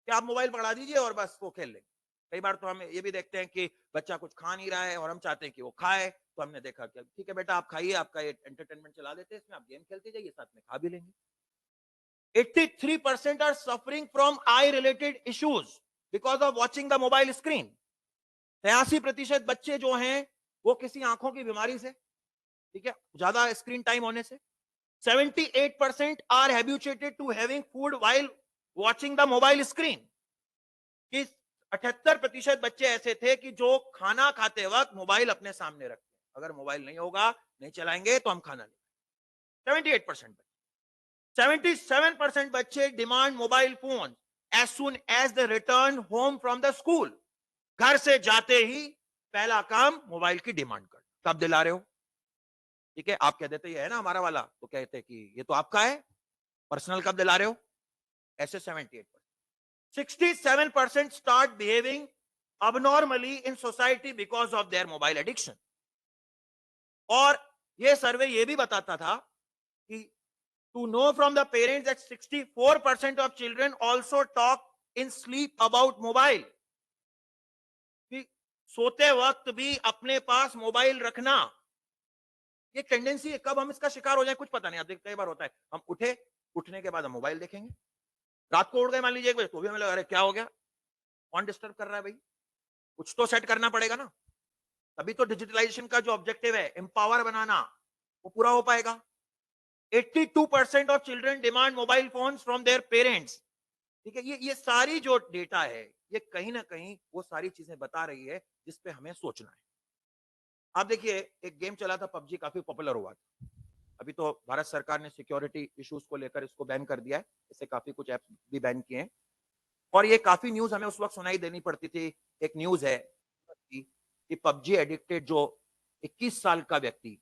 कि आप मोबाइल पकड़ा दीजिए और बस वो खेल लेंगे। कई बार तो हम ये भी देखते हैं कि बच्चा कुछ खा नहीं रहा है और हम चाहते हैं कि वो खाए, तो हमने देखा कि ठीक है बेटा आप खाइए, आपका ये एंटरटेनमेंट चला देते हैं, इसमें आप गेम खेलते जाइए, साथ में खा भी लेंगे। 83% are suffering from eye related issues because of watching the mobile screen। 83% बच्चे जो हैं वो किसी आंखों की बीमारी से, ठीक है, ज्यादा स्क्रीन टाइम होने से। 78% are habituated to having food while watching the mobile screen। कि 78% बच्चे ऐसे थे कि जो खाना खाते वक्त मोबाइल अपने सामने रखते हैं, अगर मोबाइल नहीं होगा, नहीं चलाएंगे तो हम खाना नहीं। 78% 77% बच्चे demand mobile phone as soon as they return home from the school. घर से जाते ही पहला काम मोबाइल की डिमांड कर, कब दिला रहे हो, ठीक है, आप कह देते ये है ना हमारा वाला, तो कहते कि ये तो आपका है, पर्सनल कब दिला रहे हो, ऐसे 78%। 67% start behaving abnormally in society because of their mobile addiction। और ये सर्वे ये भी बताता था कि to know from the parents that 64% of children also talk in sleep about mobile। कि सोते वक्त भी अपने पास मोबाइल रखना, ये टेंडेंसी है। कब हम इसका शिकार हो जाए कुछ पता नहीं। आप देखते कई बार होता है, हम उठने के बाद हम मोबाइल देखेंगे, रात को उठ गए मान लीजिए 1 बजे, तो भी हमें लगा अरे क्या हो गया, कौन डिस्टर्ब कर रहा है भाई, कुछ तो सेट करना पड़ेगा ना, तभी तो डिजिटलाइजेशन का जो ऑब्जेक्टिव है एम्पावर बनाना वो पूरा हो पाएगा। 82% of children demand mobile phones from their parents, ठीक है। ये सारी जो डेटा है ये कहीं ना कहीं वो सारी चीजें बता रही है जिस पे हमें सोचना है। आप देखिए एक गेम चला था पबजी, काफी पॉपुलर हुआ था, अभी तो भारत सरकार ने सिक्योरिटी इश्यूज को लेकर इसको बैन कर दिया है, इससे काफी कुछ ऐप्स भी बैन किए हैं। और ये काफी न्यूज हमें उस वक्त सुनाई देनी पड़ती थी। एक न्यूज है कि पबजी एडिक्टेड जो 21 साल का व्यक्ति,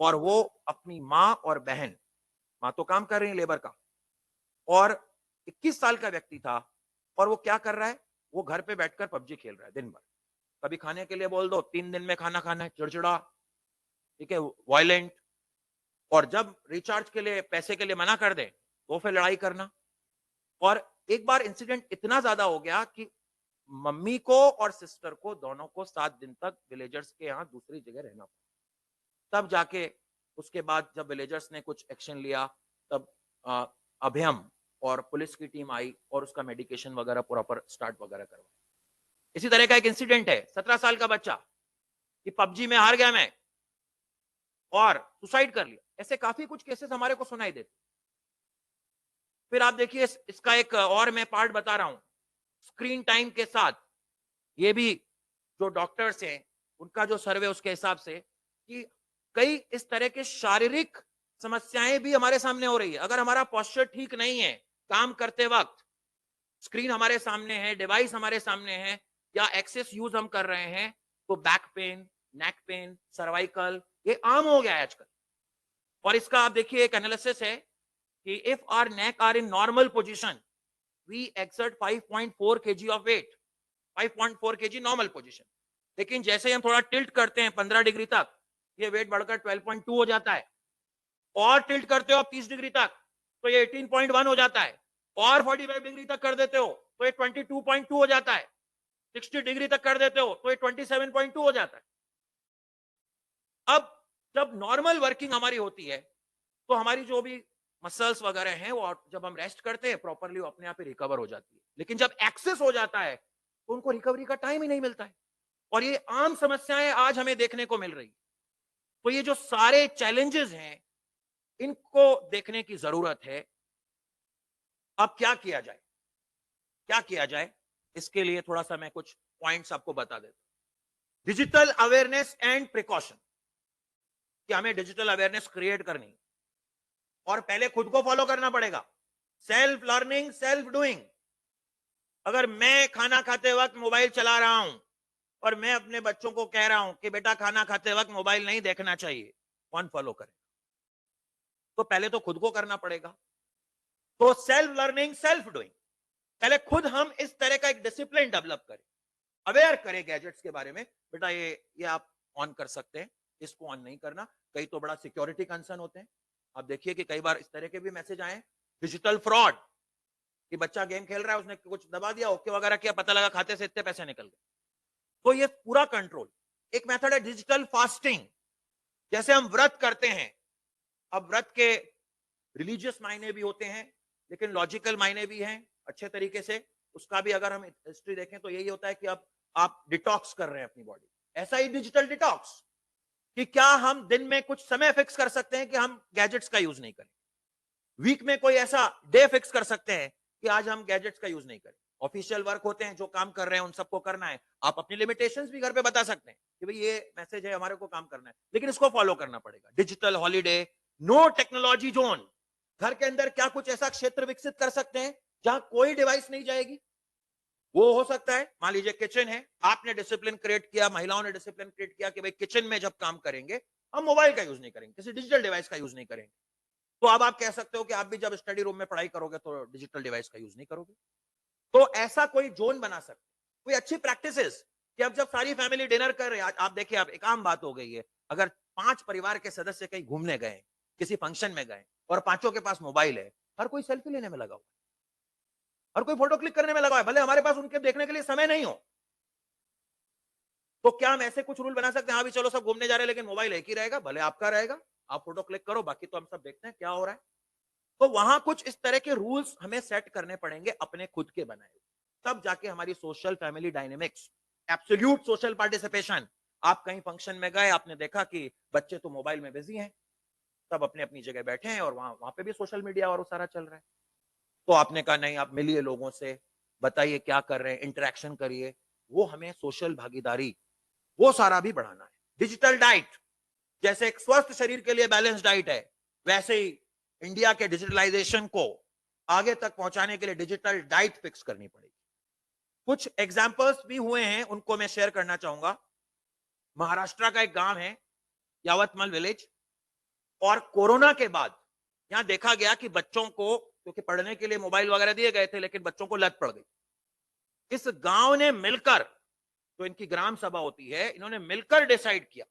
और वो अपनी माँ और बहन, माँ तो काम कर रही है लेबर का, और 21 साल का व्यक्ति था, और वो क्या कर रहा है, वो घर पे बैठकर पबजी खेल रहा है दिन भर। कभी खाने के लिए बोल दो 3 दिन में खाना खाना है, चिड़चिड़ा, ठीक है, वायलेंट, और जब रिचार्ज के लिए पैसे के लिए मना कर दे तो फिर लड़ाई करना। और एक बार इंसिडेंट इतना ज्यादा हो गया कि मम्मी को और सिस्टर को दोनों को 7 दिन तक विलेजर्स के यहाँ दूसरी जगह रहना पड़ा। तब जाके उसके बाद जब विलेजर्स ने कुछ एक्शन लिया, तब अभयम और पुलिस की टीम आई और उसका मेडिकेशन वगैरह प्रॉपर स्टार्ट वगैरह करवाया। इसी तरह का एक इंसिडेंट है, 17 साल का बच्चा कि पबजी में हार गया मैं और सुसाइड कर लिया। ऐसे काफी कुछ केसेस हमारे को सुनाई देते। फिर आप देखिए इसका एक और मैं पार्ट बता रहा हूं, स्क्रीन टाइम के साथ ये भी जो डॉक्टर्स हैं उनका जो सर्वे उसके हिसाब से कि कई इस तरह के शारीरिक समस्याएं भी हमारे सामने हो रही है। अगर हमारा पोस्चर ठीक नहीं है, काम करते वक्त स्क्रीन हमारे सामने है, डिवाइस हमारे सामने है, या एक्सेस यूज हम कर रहे हैं, तो back pain, neck pain, cervical, ये आम हो गया है आजकल। और इसका आप देखिए एक एनालिसिस है कि if our neck are in normal position we exert 5.4 kg of weight, 5.4 kg normal position, लेकिन जैसे हम थोड़ा टिल्ट करते हैं 15 डिग्री तक, ये वेट बढ़कर 12.2 हो जाता है, और टिल्ट करते हो आप 30 डिग्री तक तो ये 18.1 हो जाता है, और 45 डिग्री तक कर देते हो तो ये 22.2 हो जाता है, 60 डिग्री तक कर देते हो तो ये 27.2 हो जाता है। अब जब नॉर्मल वर्किंग हमारी होती है तो हमारी जो भी मसल्स वगैरह हैं वो जब हम रेस्ट करते हैं प्रॉपरली वो अपने आप ही रिकवर हो जाती है, लेकिन जब एक्सेस हो जाता है तो उनको रिकवरी का टाइम ही नहीं मिलता है, और ये आम समस्याएं आज हमें देखने को मिल रही। तो ये जो सारे चैलेंजेस हैं इनको देखने की जरूरत है। अब क्या किया जाए, क्या किया जाए, इसके लिए थोड़ा सा मैं कुछ पॉइंट्स आपको बता देता हूं। डिजिटल अवेयरनेस एंड प्रिकॉशन, कि हमें डिजिटल अवेयरनेस क्रिएट करनी और पहले खुद को फॉलो करना पड़ेगा। Self learning, self doing. अगर मैं खाना खाते वक्त मोबाइल चला रहा हूं और मैं अपने बच्चों को कह रहा हूं कि बेटा खाना खाते वक्त मोबाइल नहीं देखना चाहिए, कौन फॉलो करे? तो पहले तो खुद को करना पड़ेगा। तो सेल्फ लर्निंग, सेल्फ डूइंग, पहले खुद हम इस तरह का एक डिसिप्लिन डेवलप करें, अवेयर करें गैजेट्स के बारे में। बेटा ये आप ऑन कर सकते हैं, इसको ऑन नहीं करना। कई तो बड़ा सिक्योरिटी कंसर्न होते हैं। आप देखिए कि कई बार इस तरह के भी मैसेज आए, डिजिटल फ्रॉड, कि बच्चा गेम खेल रहा है, उसने कुछ दबा दिया, ओके वगैरह किया, पता लगा खाते से इतने पैसे निकल गए। तो ये पूरा कंट्रोल। एक मेथड है डिजिटल फास्टिंग। जैसे हम व्रत करते हैं, अब व्रत के रिलीजियस मायने भी होते हैं, लेकिन लॉजिकल मायने भी हैं अच्छे तरीके से। उसका भी अगर हम हिस्ट्री देखें तो यही होता है कि अब आप डिटॉक्स कर रहे हैं अपनी बॉडी। ऐसा ही डिजिटल डिटॉक्स, कि क्या हम दिन में कुछ समय फिक्स कर सकते हैं कि हम गैजेट्स का यूज नहीं करें। वीक में कोई ऐसा डे फिक्स कर सकते हैं कि आज हम गैजेट्स का यूज नहीं करें। ऑफिशियल वर्क होते हैं, जो काम कर रहे हैं उन सबको करना है। आप अपनी लिमिटेशंस भी घर पे बता सकते हैं कि भाई ये मैसेज है, हमारे को काम करना है, लेकिन इसको फॉलो करना पड़ेगा। Digital holiday, no technology zone. घर के अंदर क्या कुछ ऐसा क्षेत्र विकसित कर सकते हैं जहां कोई डिवाइस नहीं जाएगी? वो हो सकता है, मान लीजिए किचन है, आपने डिसिप्लिन क्रिएट किया, महिलाओं ने डिसिप्लिन क्रिएट किया कि भाई किचन में जब काम करेंगे हम मोबाइल का यूज नहीं करेंगे, किसी डिजिटल डिवाइस का यूज नहीं करेंगे। तो अब आप कह सकते हो कि आप भी जब स्टडी रूम में पढ़ाई करोगे तो डिजिटल डिवाइस का यूज नहीं करोगे। तो ऐसा कोई जोन बना सकते, कोई अच्छी प्रैक्टिसेस, कि अब जब सारी फैमिली डिनर कर रहे हैं, आप देखिए, आप एक आम बात हो गई है, अगर 5 परिवार के सदस्य कहीं घूमने गए, किसी फंक्शन में गए और पांचों के पास मोबाइल है, हर कोई सेल्फी लेने में लगा हुआ है, हर कोई फोटो क्लिक करने में लगा हुआ है, भले हमारे पास उनके देखने के लिए समय नहीं हो। तो क्या हम ऐसे कुछ रूल बना सकते हैं, हाँ भी चलो सब घूमने जा रहे हैं लेकिन मोबाइल एक ही रहेगा, भले आपका रहेगा, आप फोटो क्लिक करो, बाकी तो हम सब देखते हैं क्या हो रहा है। तो वहां कुछ इस तरह के रूल्स हमें सेट करने पड़ेंगे, अपने खुद के बनाए, तब जाके हमारी social family dynamics, absolute social participation. आप कहीं फंक्शन में गए, आपने देखा कि बच्चे तो मोबाइल में बिजी हैं, सब अपने अपनी जगह बैठे हैं और वहां पे भी सोशल मीडिया और सारा चल रहा है। तो आपने कहा नहीं, आप मिलिए लोगों से, बताइए क्या कर रहे हैं, इंटरेक्शन करिए। वो हमें सोशल भागीदारी, वो सारा भी बढ़ाना है। डिजिटल डाइट, जैसे एक स्वस्थ शरीर के लिए बैलेंस डाइट है, वैसे ही इंडिया के डिजिटलाइजेशन को आगे तक पहुंचाने के लिए डिजिटल डाइट फिक्स करनी पड़ेगी। कुछ एग्जांपल्स भी हुए हैं, उनको मैं शेयर करना चाहूंगा। महाराष्ट्र का एक गांव है यावतमल विलेज, और कोरोना के बाद यहां देखा गया कि बच्चों को, क्योंकि पढ़ने के लिए मोबाइल वगैरह दिए गए थे, लेकिन बच्चों को लत पड़ गई। इस गांव ने मिलकर, तो इनकी ग्राम सभा होती है, इन्होंने मिलकर डिसाइड किया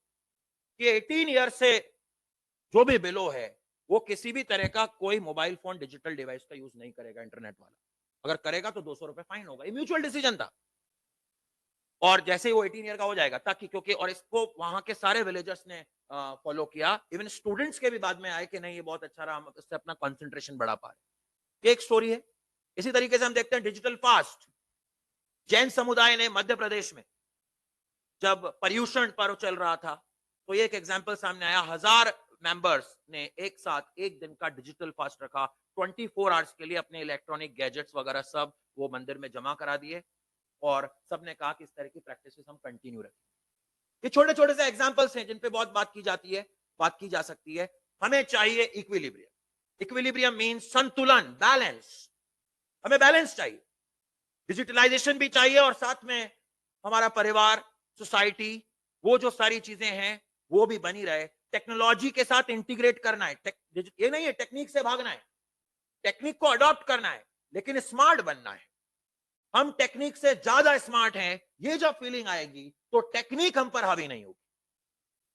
कि 18 ईयर से जो भी बिलो है वो किसी भी तरह का कोई मोबाइल फोन, डिजिटल डिवाइस का यूज नहीं करेगा, इंटरनेट वाला। अगर करेगा तो 200 रुपए फाइन होगा। ये म्यूचुअल डिसीजन था। और जैसे ही वो 18 ईयर का हो जाएगा, ताकि, क्योंकि, और इसको वहां के सारे विलेजर्स ने फॉलो किया, इवन स्टूडेंट्स के भी बाद में आए कि नहीं ये बहुत अच्छा रहा, हम इससे अपना कंसंट्रेशन बढ़ा पा रहे। एक स्टोरी है। इसी तरीके से हम देखते हैं डिजिटल फास्ट। जैन समुदाय ने मध्य प्रदेश में जब पर्यूषण पर्व चल रहा था, तो ये एक एग्जांपल सामने आया। 1000 मेंबर्स ने एक साथ एक दिन का डिजिटल फास्ट रखा, 24 आवर्स के लिए अपने इलेक्ट्रॉनिक गैजेट्स वगैरह सब वो मंदिर में जमा करा दिए, और सबने कहा कि इस तरह की प्रैक्टिस हम कंटिन्यू रखें। ये छोटे छोटे से एग्जांपल्स हैं जिन पे बहुत बात की जाती है, बात की जा सकती है। हमें चाहिए इक्विलिब्रियम। इक्विलिब्रियम मींस संतुलन, बैलेंस। हमें बैलेंस चाहिए, डिजिटलाइजेशन भी चाहिए और साथ में हमारा परिवार, सोसाइटी, वो जो सारी चीजें हैं वो भी बनी रहे। टेक्नोलॉजी के साथ इंटीग्रेट करना है। ये नहीं है टेक्निक से भागना है, टेक्निक को अडॉप्ट करना है, लेकिन स्मार्ट बनना है। हम टेक्निक से ज्यादा स्मार्ट हैं, ये जब फीलिंग आएगी तो टेक्निक हम पर हावी नहीं होगी।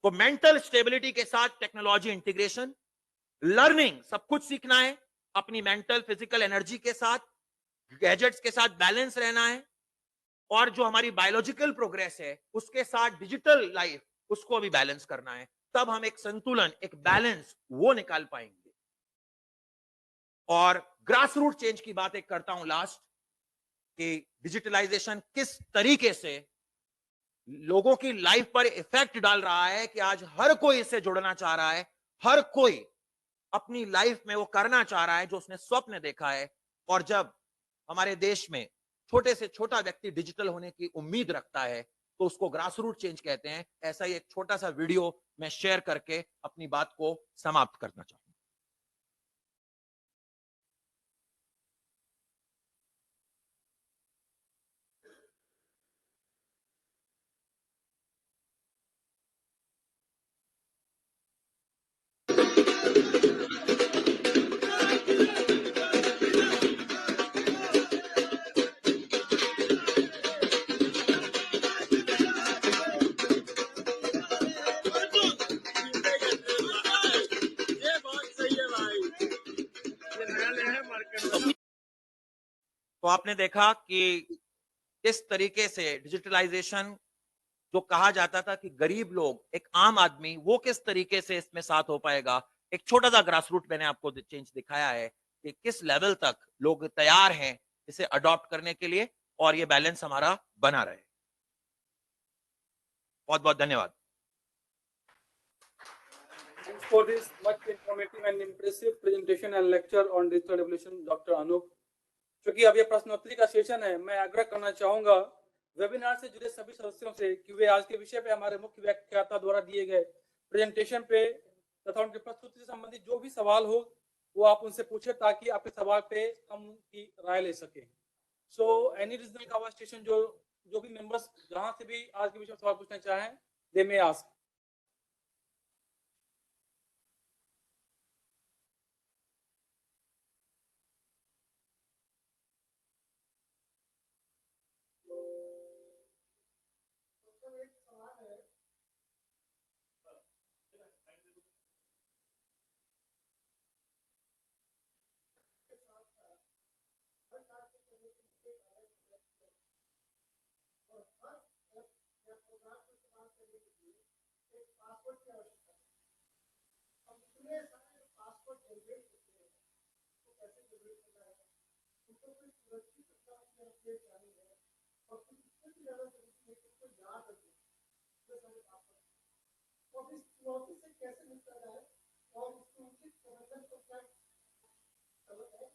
तो मेंटल स्टेबिलिटी के साथ टेक्नोलॉजी इंटीग्रेशन, लर्निंग, सब कुछ सीखना है, अपनी मेंटल फिजिकल एनर्जी के साथ, गैजेट्स के साथ बैलेंस रहना है, और जो हमारी बायोलॉजिकल प्रोग्रेस है उसके साथ डिजिटल लाइफ, उसको भी बैलेंस करना है। तब हम एक संतुलन, एक बैलेंस वो निकाल पाएंगे। और ग्रास रूट चेंज की बात एक करता हूं लास्ट, कि डिजिटलाइजेशन किस तरीके से लोगों की लाइफ पर इफेक्ट डाल रहा है, कि आज हर कोई इससे जुड़ना चाह रहा है, हर कोई अपनी लाइफ में वो करना चाह रहा है जो उसने स्वप्न देखा है। और जब हमारे देश में छोटे से छोटा व्यक्ति डिजिटल होने की उम्मीद रखता है तो उसको ग्रास रूट चेंज कहते हैं। ऐसा ही एक छोटा सा वीडियो मैं शेयर करके अपनी बात को समाप्त करना चाहूंगा। तो आपने देखा कि किस तरीके से डिजिटलाइजेशन जो कहा जाता था कि गरीब लोग, एक आम आदमी, वो किस तरीके से इसमें साथ हो पाएगा। एक छोटा सा ग्रास रूट मैंने आपको चेंज दिखाया है कि किस लेवल तक लोग तैयार हैं इसे अडॉप्ट करने के लिए और ये बैलेंस हमारा बना रहे। बहुत बहुत धन्यवाद। Thanks for this much informative and impressive presentation and lecture on digital revolution, Dr. Anup. क्योंकि अब ये प्रश्नोत्तरी का सेशन है, मैं आग्रह करना चाहूंगा वेबिनार से जुड़े सभी सदस्यों से कि वे आज के विषय पे हमारे मुख्य व्याख्याता द्वारा दिए गए प्रेजेंटेशन पे तथा उनकी प्रस्तुति से संबंधित जो भी सवाल हो वो आप उनसे पूछे ताकि आपके सवाल पे हम उनकी राय ले सके। सो एनी रीजनल कावा स्टेशन जो भी मेंबर्स जहां से भी आज के विषय में सवाल पूछना चाहें, दे मे आस्क।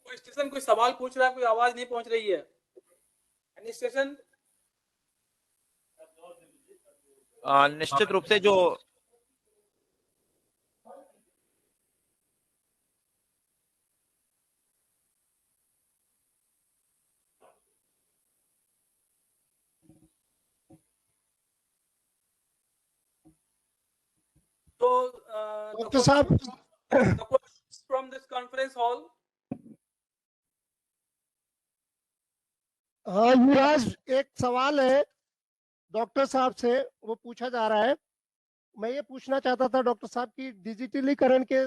कोई स्टेशन कोई सवाल पूछ रहा है, कोई आवाज नहीं पहुंच रही है। Any station? निश्चित रूप से जो तो डॉक्टर साहब फ्रॉम दिस कॉन्फ्रेंस हॉल। हाँ युवराज, एक सवाल है डॉक्टर साहब से, वो पूछा जा रहा है। मैं ये पूछना चाहता था डॉक्टर साहब की डिजिटलीकरण के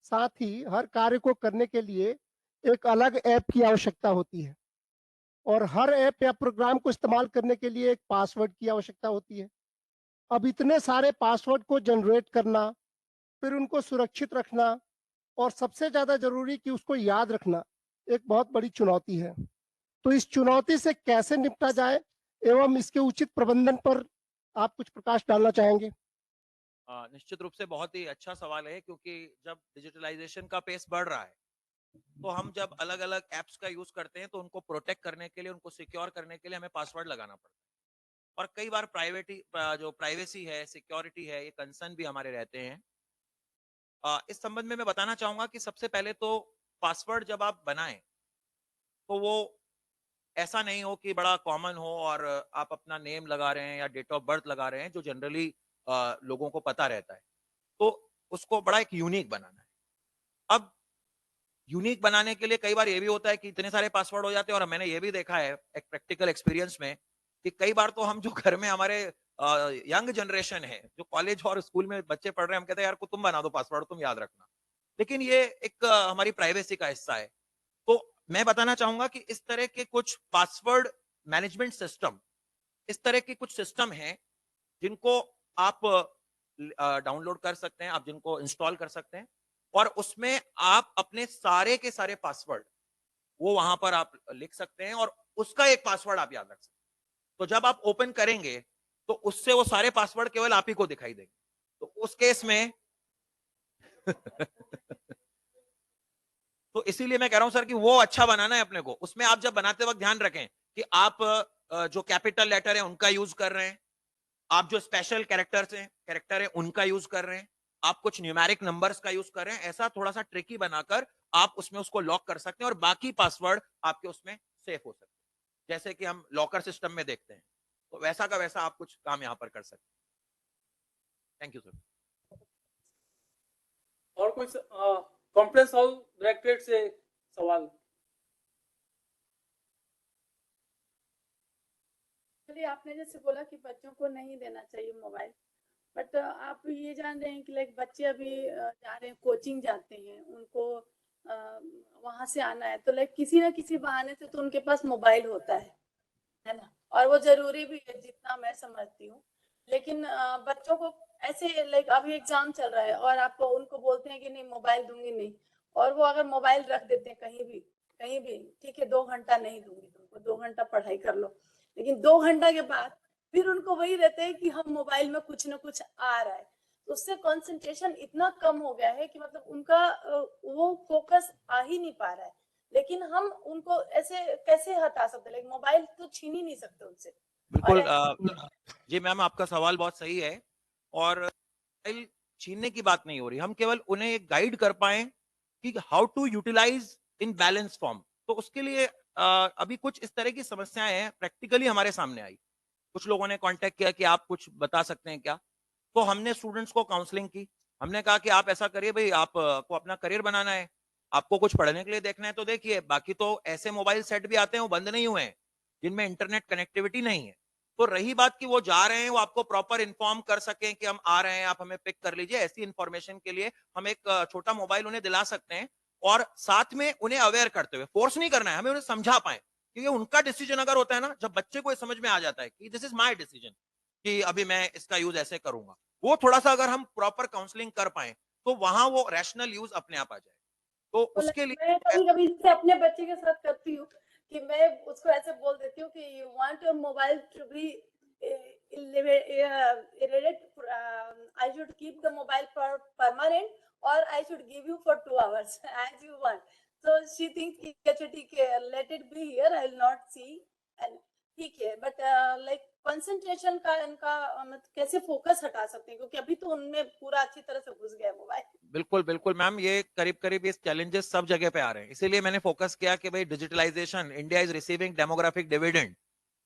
साथ ही हर कार्य को करने के लिए एक अलग ऐप की आवश्यकता होती है और हर ऐप या प्रोग्राम को इस्तेमाल करने के लिए एक पासवर्ड की आवश्यकता होती है। अब इतने सारे पासवर्ड को जनरेट करना, फिर उनको सुरक्षित रखना और सबसे ज्यादा जरूरी कि उसको याद रखना एक बहुत बड़ी चुनौती है। तो इस चुनौती से कैसे निपटा जाए एवं इसके उचित प्रबंधन पर आप कुछ प्रकाश डालना चाहेंगे? निश्चित रूप से बहुत ही अच्छा सवाल है, क्योंकि जब डिजिटलाइजेशन का पेस बढ़ रहा है तो हम जब अलग अलग एप्स का यूज करते हैं तो उनको प्रोटेक्ट करने के लिए, उनको सिक्योर करने के लिए हमें पासवर्ड लगाना पड़ता है। और कई बार जो प्राइवेसी है, सिक्योरिटी है, ये कंसर्न भी हमारे रहते हैं। इस संबंध में मैं बताना चाहूंगा कि सबसे पहले तो पासवर्ड जब आप बनाएं तो वो ऐसा नहीं हो कि बड़ा कॉमन हो और आप अपना नेम लगा रहे हैं या डेट ऑफ बर्थ लगा रहे हैं जो जनरली लोगों को पता रहता है। तो उसको बड़ा एक यूनिक बनाना है। अब यूनिक बनाने के लिए कई बार ये भी होता है कि इतने सारे पासवर्ड हो जाते हैं, और मैंने ये भी देखा है एक प्रैक्टिकल एक्सपीरियंस में कि कई बार तो हम जो घर में हमारे यंग जनरेशन है, जो कॉलेज और स्कूल में बच्चे पढ़ रहे हैं, हम कहते हैं यार को तुम बना दो पासवर्ड, तुम याद रखना। लेकिन ये एक हमारी प्राइवेसी का हिस्सा है। तो मैं बताना चाहूंगा कि इस तरह के कुछ पासवर्ड मैनेजमेंट सिस्टम, इस तरह के कुछ सिस्टम हैं जिनको आप डाउनलोड कर सकते हैं, आप जिनको इंस्टॉल कर सकते हैं, और उसमें आप अपने सारे के सारे पासवर्ड वो वहां पर आप लिख सकते हैं और उसका एक पासवर्ड आप याद रख सकते हैं। तो जब आप ओपन करेंगे तो उससे वो सारे पासवर्ड केवल आप ही को दिखाई देंगे। तो उस केस में तो इसीलिए मैं कह रहा हूं सर कि वो अच्छा बनाना है अपने को। उसमें आप जब बनाते वक्त ध्यान रखें कि आप जो कैपिटल लेटर है उनका यूज कर रहे हैं, आप जो स्पेशल कैरेक्टर है उनका यूज कर रहे हैं, आप कुछ न्यूमेरिक नंबर्स का यूज कर रहे हैं। ऐसा थोड़ा सा ट्रिकी बनाकर आप उसमें उसको लॉक कर सकते हैं और बाकी पासवर्ड आपके उसमें सेफ हो सकते हैं, जैसे कि हम लॉकर सिस्टम में देखते हैं। तो वैसा का वैसा आप कुछ काम यहां पर कर सकते हैं। Thank you sir. और कोई कॉन्फ्रेंस हॉल डायरेक्टरेट से सवाल? चलिए, आपने जैसे बोला कि बच्चों को नहीं देना चाहिए मोबाइल, बट आप ये जान रहे हैं कि लाइक बच्चे अभी जा रहे हैं, कोचिंग जाते हैं, उनको वहां से आना है, तो लाइक किसी ना किसी बहाने से तो उनके पास मोबाइल होता है ना, और वो जरूरी भी है जितना मैं समझती हूँ। लेकिन बच्चों को ऐसे लाइक अभी एग्जाम चल रहा है और आप उनको बोलते हैं कि नहीं मोबाइल दूंगी नहीं, और वो अगर मोबाइल रख देते हैं कहीं भी ठीक है 2 घंटा नहीं दूंगी तुमको, 2 घंटा पढ़ाई कर लो, लेकिन 2 घंटा के बाद फिर उनको वही रहते हैं कि हम मोबाइल में कुछ ना कुछ आ रहा है, तो उससे कंसंट्रेशन इतना कम हो गया है कि मतलब उनका वो फोकस आ ही नहीं पा रहा है। लेकिन हम उनको ऐसे कैसे हटा सकते हैं, लाइक मोबाइल तो छीन ही नहीं सकते उनसे। बिल्कुल जी मैम, आपका सवाल बहुत सही है, और मोबाइल छीनने की बात नहीं हो रही, हम केवल उन्हें एक गाइड कर पाए कि how to utilise in balance form. तो उसके लिए अभी कुछ इस तरह की समस्याएं हैं प्रैक्टिकली हमारे सामने आई। कुछ लोगों ने कांटेक्ट किया कि आप कुछ बता सकते हैं क्या, तो हमने स्टूडेंट्स को काउंसलिंग की। हमने कहा कि आप ऐसा करिए भाई, आपको अपना करियर बनाना है, आपको कुछ पढ़ने के लिए देखना है तो देखिए, बाकी तो ऐसे मोबाइल सेट भी आते हैं वो बंद नहीं हुए हैं जिनमें इंटरनेट कनेक्टिविटी नहीं है। तो रही बात कि वो जा रहे हैं, वो आपको प्रॉपर इन्फॉर्म कर सकें कि हम आ रहे हैं, आप हमें पिक कर लीजिए, ऐसी इन्फॉर्मेशन के लिए हम एक छोटा मोबाइल उन्हें दिला सकते हैं, और साथ में उन्हें अवेयर करते हुए, फोर्स नहीं करना है, हमें उन्हें समझा पाए, क्योंकि उनका डिसीजन अगर होता है ना, जब बच्चे को समझ में आ जाता है कि दिस इज माय डिसीजन कि अभी मैं इसका यूज ऐसे करूंगा, वो थोड़ा सा अगर हम प्रॉपर काउंसलिंग कर पाए तो वहां वो रैशनल यूज अपने आप आ जाए। तो उसके लिए मैं कभी-कभी इससे अपने बच्चे के साथ करती हूँ कि मैं उसको ऐसे बोल देती हूँ कि you want your mobile to be I should keep the mobile for permanent or I should give you for 2 hours as you want. So she thinks ठीक है, let it be here, I will not see, and ठीक है, but like concentration का इनका कैसे focus हटा सकते हैं, क्योंकि अभी तो उनमें पूरा अच्छी तरह से घुस गया मोबाइल। बिल्कुल बिल्कुल मैम, ये करीब करीब इस चैलेंजेस सब जगह पे आ रहे हैं, इसीलिए मैंने फोकस किया कि भाई digitalisation, India is receiving demographic dividend,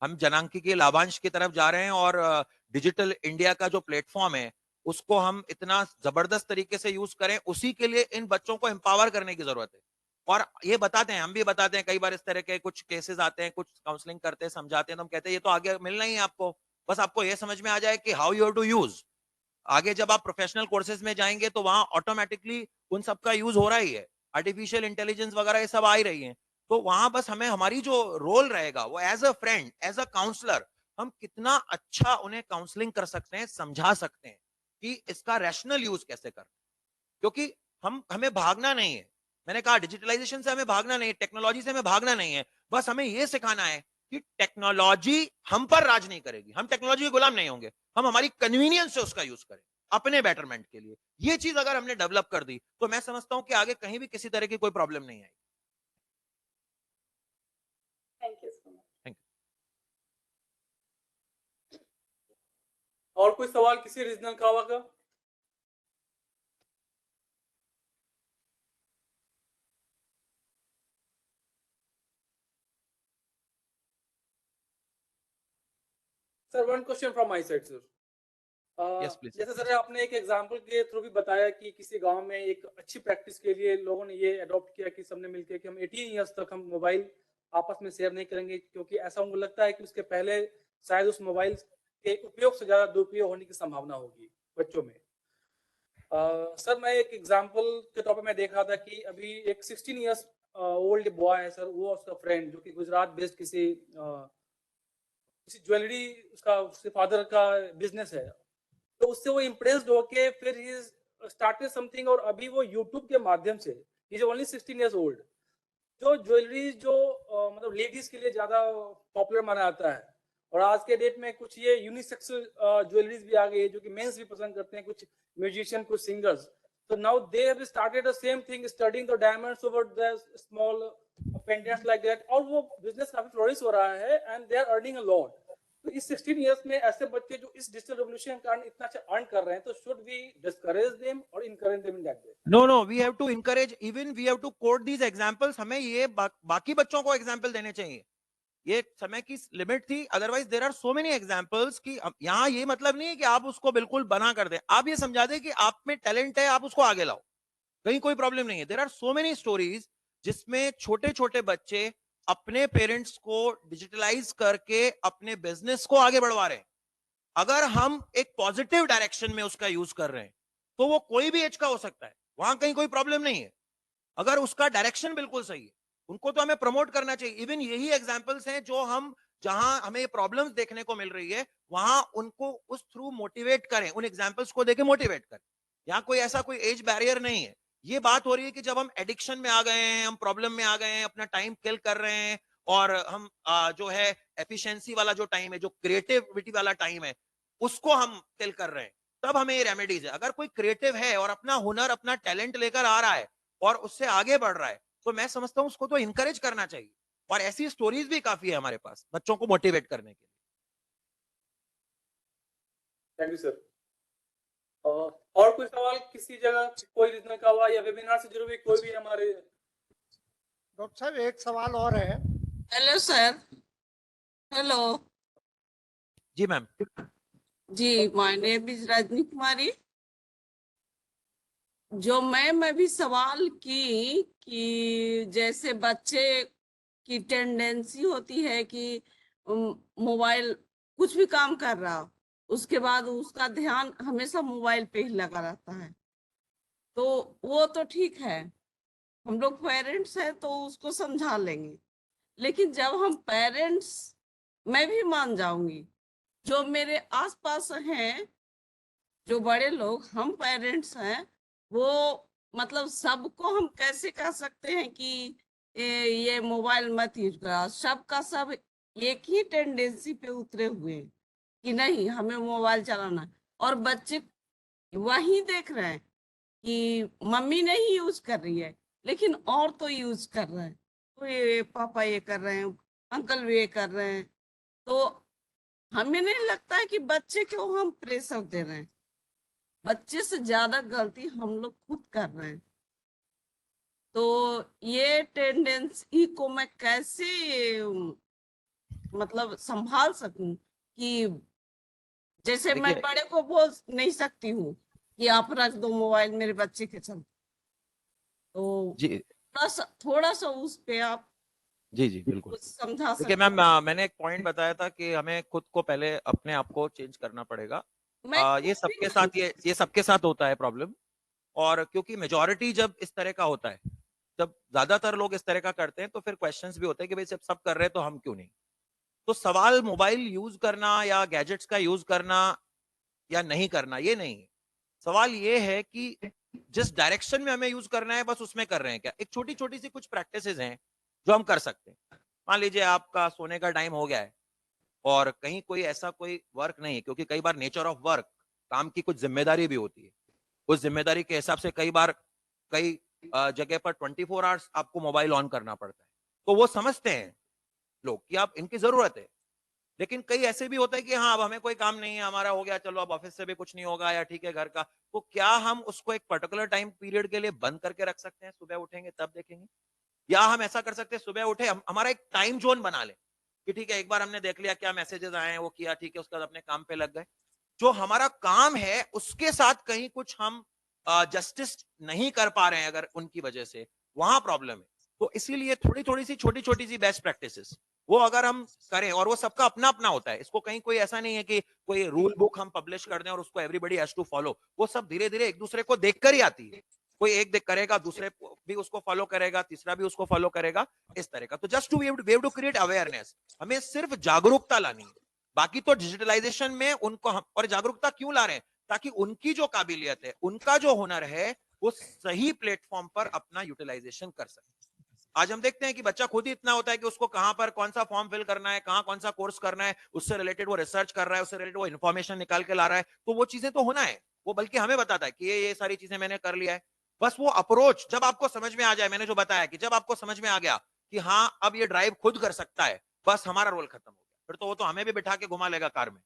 हम जनांकिकीय लाभांश की तरफ जा रहे हैं, और डिजिटल इंडिया का जो प्लेटफॉर्म है उसको हम इतना जबरदस्त तरीके से यूज करें, उसी के लिए इन बच्चों को एम्पावर करने की जरूरत है। और ये बताते हैं, हम भी बताते हैं, कई बार इस तरह के कुछ केसेस आते हैं, कुछ काउंसलिंग करते हैं, समझाते हैं, तो हम कहते हैं ये तो आगे मिलना ही है आपको, बस आपको ये समझ में आ जाए कि how you have to use. आगे जब आप प्रोफेशनल कोर्सेज में जाएंगे तो वहां ऑटोमेटिकली उन सब का यूज हो रहा ही है, आर्टिफिशियल इंटेलिजेंस वगैरह ये सब आ ही रही है, तो वहां बस हमें हमारी जो रोल रहेगा वो as a friend, as a counsellor, हम कितना अच्छा उन्हें काउंसलिंग कर सकते हैं, समझा सकते हैं कि इसका रैशनल यूज कैसे कर, क्योंकि हमें भागना नहीं है। मैंने कहा डिजिटलाइजेशन से हमें भागना नहीं है, टेक्नोलॉजी से हमें भागना नहीं है, बस हमें यह सिखाना है कि टेक्नोलॉजी हम पर राज नहीं करेगी, हम टेक्नोलॉजी के गुलाम नहीं होंगे, हम हमारी कन्वीनियंस से उसका यूज करें अपने बेटरमेंट के लिए। ये चीज अगर हमने डेवलप कर दी तो मैं समझता हूं कि आगे कहीं भी किसी तरह की कोई प्रॉब्लम नहीं आएगी। Thank you so much. Thank you. और कोई सवाल किसी रीजनल कावा का? Sir one question from my side sir. Yes, please. जैसे सर आपने एक एग्जांपल के थ्रू भी बताया कि किसी गांव में एक अच्छी प्रैक्टिस के लिए लोगों ने ये अडॉप्ट किया कि सबने मिलकर कि हम 18 इयर्स तक हम मोबाइल आपस में शेयर नहीं करेंगे, क्योंकि ऐसा उनको लगता है कि उसके पहले शायद उस मोबाइल के उपयोग से ज्यादा दुरुपयोग होने की संभावना होगी बच्चों में। सर मैं एक एग्जांपल के तौर पर मैं देख रहा था कि अभी एक 16 इयर्स ओल्ड बॉय है सर, वो उसका फ्रेंड जो कि गुजरात बेस्ड किसी ज्वेलरी, उसके फादर का बिजनेस है, तो उससे वो इम्प्रेस्ड होके फिर ही स्टार्टेड समथिंग, और अभी वो यूट्यूब के माध्यम से, he is only 16 years old, जो ज्वेलरी जो मतलब लेडीज के लिए ज्यादा पॉपुलर माना जाता है, और आज के डेट में कुछ ये यूनिसेक्स ज्वेलरीज भी आ गई है जो कि मेंस भी पसंद करते हैं, कुछ म्यूजिशियन, कुछ सिंगर्स, तो now they have started the same thing, studding the diamonds over the small pendants like that, और वो बिजनेस काफी फ्लोरिश हो रहा है and they are earning a lot. तो इस 16 इयर्स में ऐसे बच्चे जो इस डिजिटल रेवोल्यूशन के कारण इतना अच्छा अर्न कर रहे हैं, तो शुड वी डिस्करेज देम और encourage them in that way? No, we have to encourage, even we have to quote these examples. हमें ये बाकी बच्चों को एग्जांपल देने चाहिए, ये समय की लिमिट थी, otherwise there are so many examples कि यहाँ ये मतलब नहीं है कि आप उसको बिल्कुल बना कर दें, आप ये समझा दें कि आप में टैलेंट है, आप उसको आगे लाओ, कहीं कोई प्रॉब्लम नहीं है। There are so many stories जिसमें छोटे छोटे बच्चे अपने पेरेंट्स को डिजिटलाइज करके अपने बिजनेस को आगे बढ़वा रहे हैं। अगर हम एक पॉजिटिव डायरेक्शन में उसका यूज कर रहे हैं तो वो कोई भी एज का हो सकता है, वहां कहीं कोई प्रॉब्लम नहीं है। अगर उसका डायरेक्शन बिल्कुल सही है, उनको तो हमें प्रमोट करना चाहिए। इवन यही एग्जांपल्स हैं जो हम जहां हमें प्रॉब्लम्स देखने को मिल रही है, वहां उनको उस थ्रू मोटिवेट करें, उन एग्जांपल्स को देके मोटिवेट करें। यहाँ कोई ऐसा कोई एज बैरियर नहीं है। ये बात हो रही है कि जब हम एडिक्शन में आ गए हैं, हम प्रॉब्लम में आ गए हैं, अपना टाइम किल कर रहे हैं, और हम जो है एफिशिएंसी वाला जो टाइम है, जो क्रिएटिविटी वाला टाइम है, उसको हम किल कर रहे हैं, तब हमें ये रेमेडीज है। अगर कोई क्रिएटिव है और अपना हुनर, अपना टैलेंट लेकर आ रहा है और उससे आगे बढ़ रहा है, तो मैं समझता हूं उसको तो इंकरेज करना चाहिए। और ऐसी स्टोरीज भी काफी है हमारे पास बच्चों को मोटिवेट करने के लिए। Thank you sir. और कोई सवाल किसी जगह, कोई रीजनल का हुआ या वेबिनार से जुड़े हुए कोई भी हमारे? डॉक्टर साहब एक सवाल और है। Hello sir. हेलो जी मैम। जी, my name is Rajni Kumari. जो मैं भी सवाल की कि जैसे बच्चे की टेंडेंसी होती है कि मोबाइल कुछ भी काम कर रहा हो, उसके बाद उसका ध्यान हमेशा मोबाइल पे ही लगा रहता है, तो वो तो ठीक है, हम लोग पेरेंट्स हैं तो उसको समझा लेंगे। लेकिन जब हम पेरेंट्स, मैं भी मान जाऊंगी, जो मेरे आसपास हैं, जो बड़े लोग, हम पेरेंट्स हैं, वो मतलब सबको हम कैसे कह सकते हैं कि ये मोबाइल मत यूज करा। सबका सब एक ही टेंडेंसी पे उतरे हुए हैं कि नहीं हमें मोबाइल चलाना है, और बच्चे वही देख रहे हैं कि मम्मी नहीं यूज कर रही है लेकिन और तो यूज कर रहे हैं, तो ये पापा ये कर रहे हैं, अंकल भी ये कर रहे हैं, तो हमें नहीं लगता है कि बच्चे को हम प्रेशर दे रहे हैं। बच्चे से ज्यादा गलती हम लोग खुद कर रहे हैं। तो ये टेंडेंसी को मैं कैसे मतलब संभाल सकूं कि जैसे मैं बड़े को बोल नहीं सकती हूँ कि आप रख दो मोबाइल मेरे बच्चे के चलते, तो जी थोड़ा सा उस पे आप जी जी बिल्कुल समझा सकते। देखिए मैम, मैंने एक पॉइंट बताया था कि हमें खुद को पहले अपने आप को चेंज करना पड़ेगा। ये सबके साथ ये सबके साथ होता है प्रॉब्लम, और क्योंकि मेजॉरिटी जब इस तरह का होता है, जब ज्यादातर लोग इस तरह का करते हैं, तो फिर क्वेश्चंस भी होते हैं कि भाई सब कर रहे हैं तो हम क्यों नहीं। तो सवाल मोबाइल यूज करना या गैजेट्स का यूज करना या नहीं करना ये नहीं है। सवाल ये है कि जिस डायरेक्शन में हमें यूज करना है बस उसमें कर रहे हैं क्या। एक छोटी छोटी सी कुछ प्रैक्टिसेस हैं जो हम कर सकते हैं। मान लीजिए आपका सोने का टाइम हो गया है और कहीं कोई ऐसा कोई वर्क नहीं है, क्योंकि कई बार नेचर ऑफ वर्क, काम की कुछ जिम्मेदारी भी होती है, उस जिम्मेदारी के हिसाब से कई बार कई जगह पर 24 आवर्स आपको मोबाइल ऑन करना पड़ता है, तो वो समझते हैं लोग कि आप इनकी जरूरत है। लेकिन कई ऐसे भी होता है कि हाँ अब हमें कोई काम नहीं है, हमारा हो गया, चलो अब ऑफिस से भी कुछ नहीं होगा, या ठीक है घर का, तो क्या हम उसको एक पर्टिकुलर टाइम पीरियड के लिए बंद करके रख सकते हैं, सुबह उठेंगे तब देखेंगे। या हम ऐसा कर सकते हैं सुबह उठे हमारा एक टाइम जोन बना ले कि ठीक है एक बार हमने देख लिया क्या मैसेजेस आए हैं, वो किया, ठीक है, उसके बाद अपने काम पे लग गए। जो हमारा काम है उसके साथ कहीं कुछ हम जस्टिस नहीं कर पा रहे हैं अगर उनकी वजह से, वहां प्रॉब्लम है। तो इसीलिए थोड़ी थोड़ी सी छोटी छोटी सी बेस्ट प्रैक्टिसेस वो अगर हम करें, और वो सबका अपना अपना होता है, इसको कहीं कोई ऐसा नहीं है कि कोई रूल बुक हम पब्लिश कर दें और उसको एवरीबॉडी हैज टू फॉलो। वो सब धीरे धीरे एक दूसरे को देखकर ही आती है। कोई एक देख करेगा, दूसरे भी उसको फॉलो करेगा, तीसरा भी उसको फॉलो करेगा, इस तरह का। तो just to we have to create awareness, हमें सिर्फ जागरूकता लानी है। बाकी तो डिजिटलाइजेशन में उनको हम, और जागरूकता क्यों ला रहे हैं, ताकि उनकी जो काबिलियत है, उनका जो हुनर है, वो सही प्लेटफॉर्म पर अपना यूटिलाइजेशन कर सके। आज हम देखते हैं कि बच्चा खुद ही इतना होता है कि उसको कहां पर कौन सा फॉर्म फिल करना है, कहां कौन सा कोर्स करना है, उससे रिलेटेड वो रिसर्च कर रहा है, उससे रिलेटेड वो इन्फॉर्मेशन निकाल के ला रहा है। तो वो चीजें तो होना है, वो बल्कि हमें बताता है कि ये सारी चीजें मैंने कर लिया है। बस वो अप्रोच जब आपको समझ में आ जाए, मैंने जो बताया कि जब आपको समझ में आ गया कि हाँ अब ये ड्राइव खुद कर सकता है, बस हमारा रोल खत्म हो गया। फिर तो वो तो हमें भी बिठा के घुमा लेगा कार में,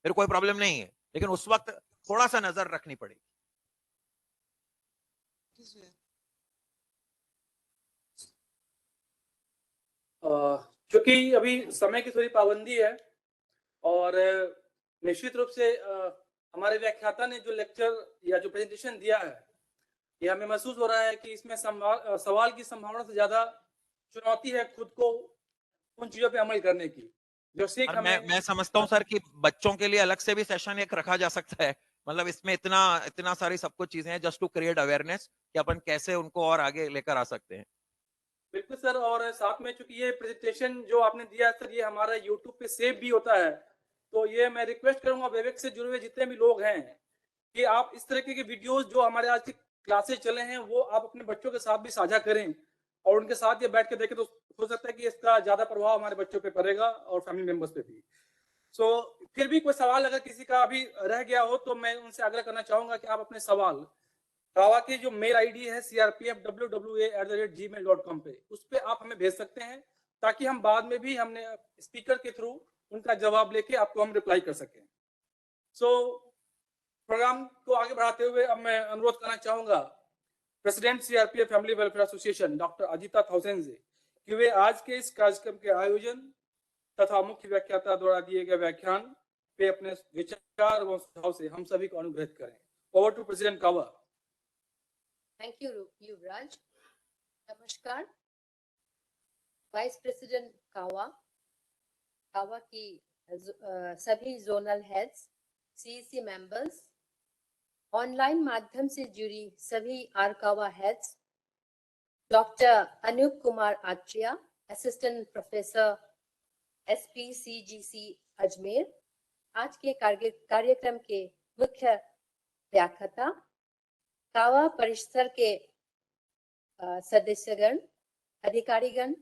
फिर कोई प्रॉब्लम नहीं है। लेकिन उस वक्त थोड़ा सा नजर रखनी पड़ेगी। क्योंकि अभी समय की थोड़ी पाबंदी है, और निश्चित रूप से हमारे व्याख्याता ने जो लेक्चर या जो प्रेजेंटेशन दिया है, ये हमें महसूस हो रहा है कि इसमें सवाल की संभावना से ज्यादा चुनौती है खुद को उन चीजों पे अमल करने की जो सीख हमें। मैं समझता हूं सर कि बच्चों के लिए अलग से भी सेशन एक रखा जा सकता है मतलब इसमें इतना इतना सारी सब कुछ चीजें हैं जस्ट टू क्रिएट अवेयरनेस कि अपन कैसे उनको और आगे लेकर आ सकते हैं। बिल्कुल सर, और साथ में चूंकि ये प्रेजेंटेशन जो आपने दिया है सर, ये हमारा यूट्यूब पे सेव भी होता है, तो ये मैं रिक्वेस्ट करूंगा वेवेक से जुड़े हुए जितने भी लोग हैं कि आप इस तरह के वीडियोस जो हमारे आज की क्लासेस चले हैं वो आप अपने बच्चों के साथ भी साझा करें और उनके साथ ये बैठ के देखें, तो हो सकता है कि इसका ज्यादा प्रभाव हमारे बच्चों पे पड़ेगा और फैमिली मेंबर्स पे भी। सो फिर भी कोई सवाल अगर किसी का अभी रह गया हो तो मैं उनसे आग्रह करना चाहूंगा कि आप अपने सवाल कावा की जो मेल आईडी है crpfwwa@gmail.com पे, उस पे आप हमें भेज सकते हैं ताकि हम बाद में भी हमने स्पीकर के थ्रू उनका जवाब लेके आपको हम रिप्लाई कर सकें। सो प्रोग्राम को आगे बढ़ाते हुए अब मैं अनुरोध करना चाहूंगा president CRPF family welfare association doctor Ajita Thaosen से कि वे आज के इस कार्यक्रम के आयोजन तथा मुख्य व्याख्याता द्वारा दिए गए व्याख्यान पे अपने विचार व सुझाव से हम सभी को अनुग्रहित करें। ओवर टू प्रेसिडेंट कावा। Thank you Yuvraj. नमस्कार। वाइस प्रेसिडेंट कावा की सभी zonal heads, CEC members, online माध्यम से जुड़ी सभी आरकावा heads, doctor Anoop Kumar Atreya, assistant professor SPCGC Ajmer, आज के कार्यक्रम के मुख्य व्याख्याता, कावा परिसर के सदस्यगण, अधिकारीगण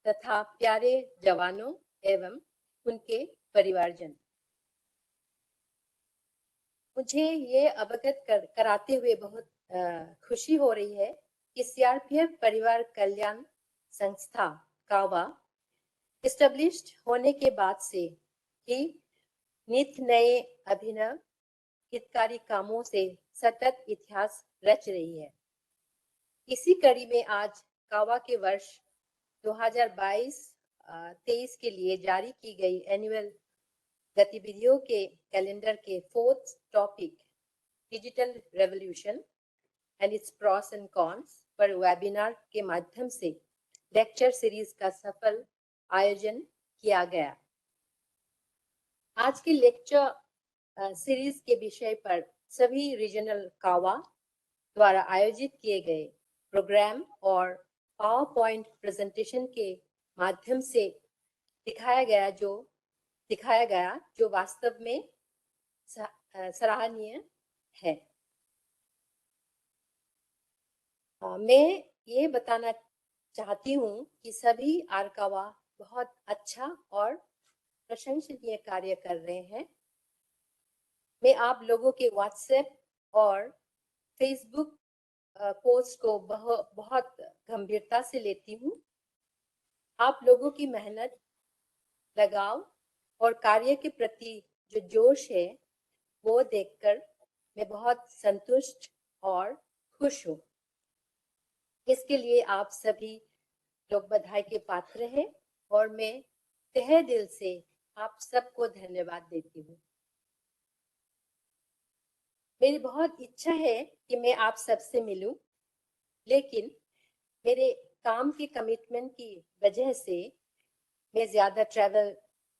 तथा प्यारे जवानों एवं उनके परिवारजन, मुझे ये अवगत कराते हुए बहुत खुशी हो रही है कि सीआरपीएफ परिवार कल्याण संस्था कावा एस्टेब्लिश्ड होने के बाद से ही नित नए अभिनव हितकारी कामों से सतत इतिहास रच रही है। इसी कड़ी में आज कावा के वर्ष 2022-23 के लिए जारी की गई एनुअल गतिविधियों के कैलेंडर के 4th topic digital revolution and it's pros and cons पर वेबिनार के माध्यम से लेक्चर सीरीज का सफल आयोजन किया गया। आज के लेक्चर सीरीज के विषय पर सभी रीजनल कावा द्वारा आयोजित किए गए प्रोग्राम और पावर पॉइंट प्रेजेंटेशन के माध्यम से दिखाया गया जो वास्तव में सराहनीय है। मैं ये बताना चाहती हूँ कि सभी आरकावा बहुत अच्छा और प्रशंसनीय कार्य कर रहे हैं। मैं आप लोगों के व्हाट्सएप और फेसबुक पोस्ट को बहुत गंभीरता से लेती हूँ। आप लोगों की मेहनत, लगाव और कार्य के प्रति जो जोश है वो देखकर मैं बहुत संतुष्ट और खुश हूँ। इसके लिए आप सभी लोग बधाई के पात्र हैं और मैं तहे दिल से आप सबको धन्यवाद देती हूँ। मेरी बहुत इच्छा है कि मैं आप सबसे मिलूं, लेकिन मेरे काम की कमिटमेंट की वजह से मैं ज्यादा ट्रैवल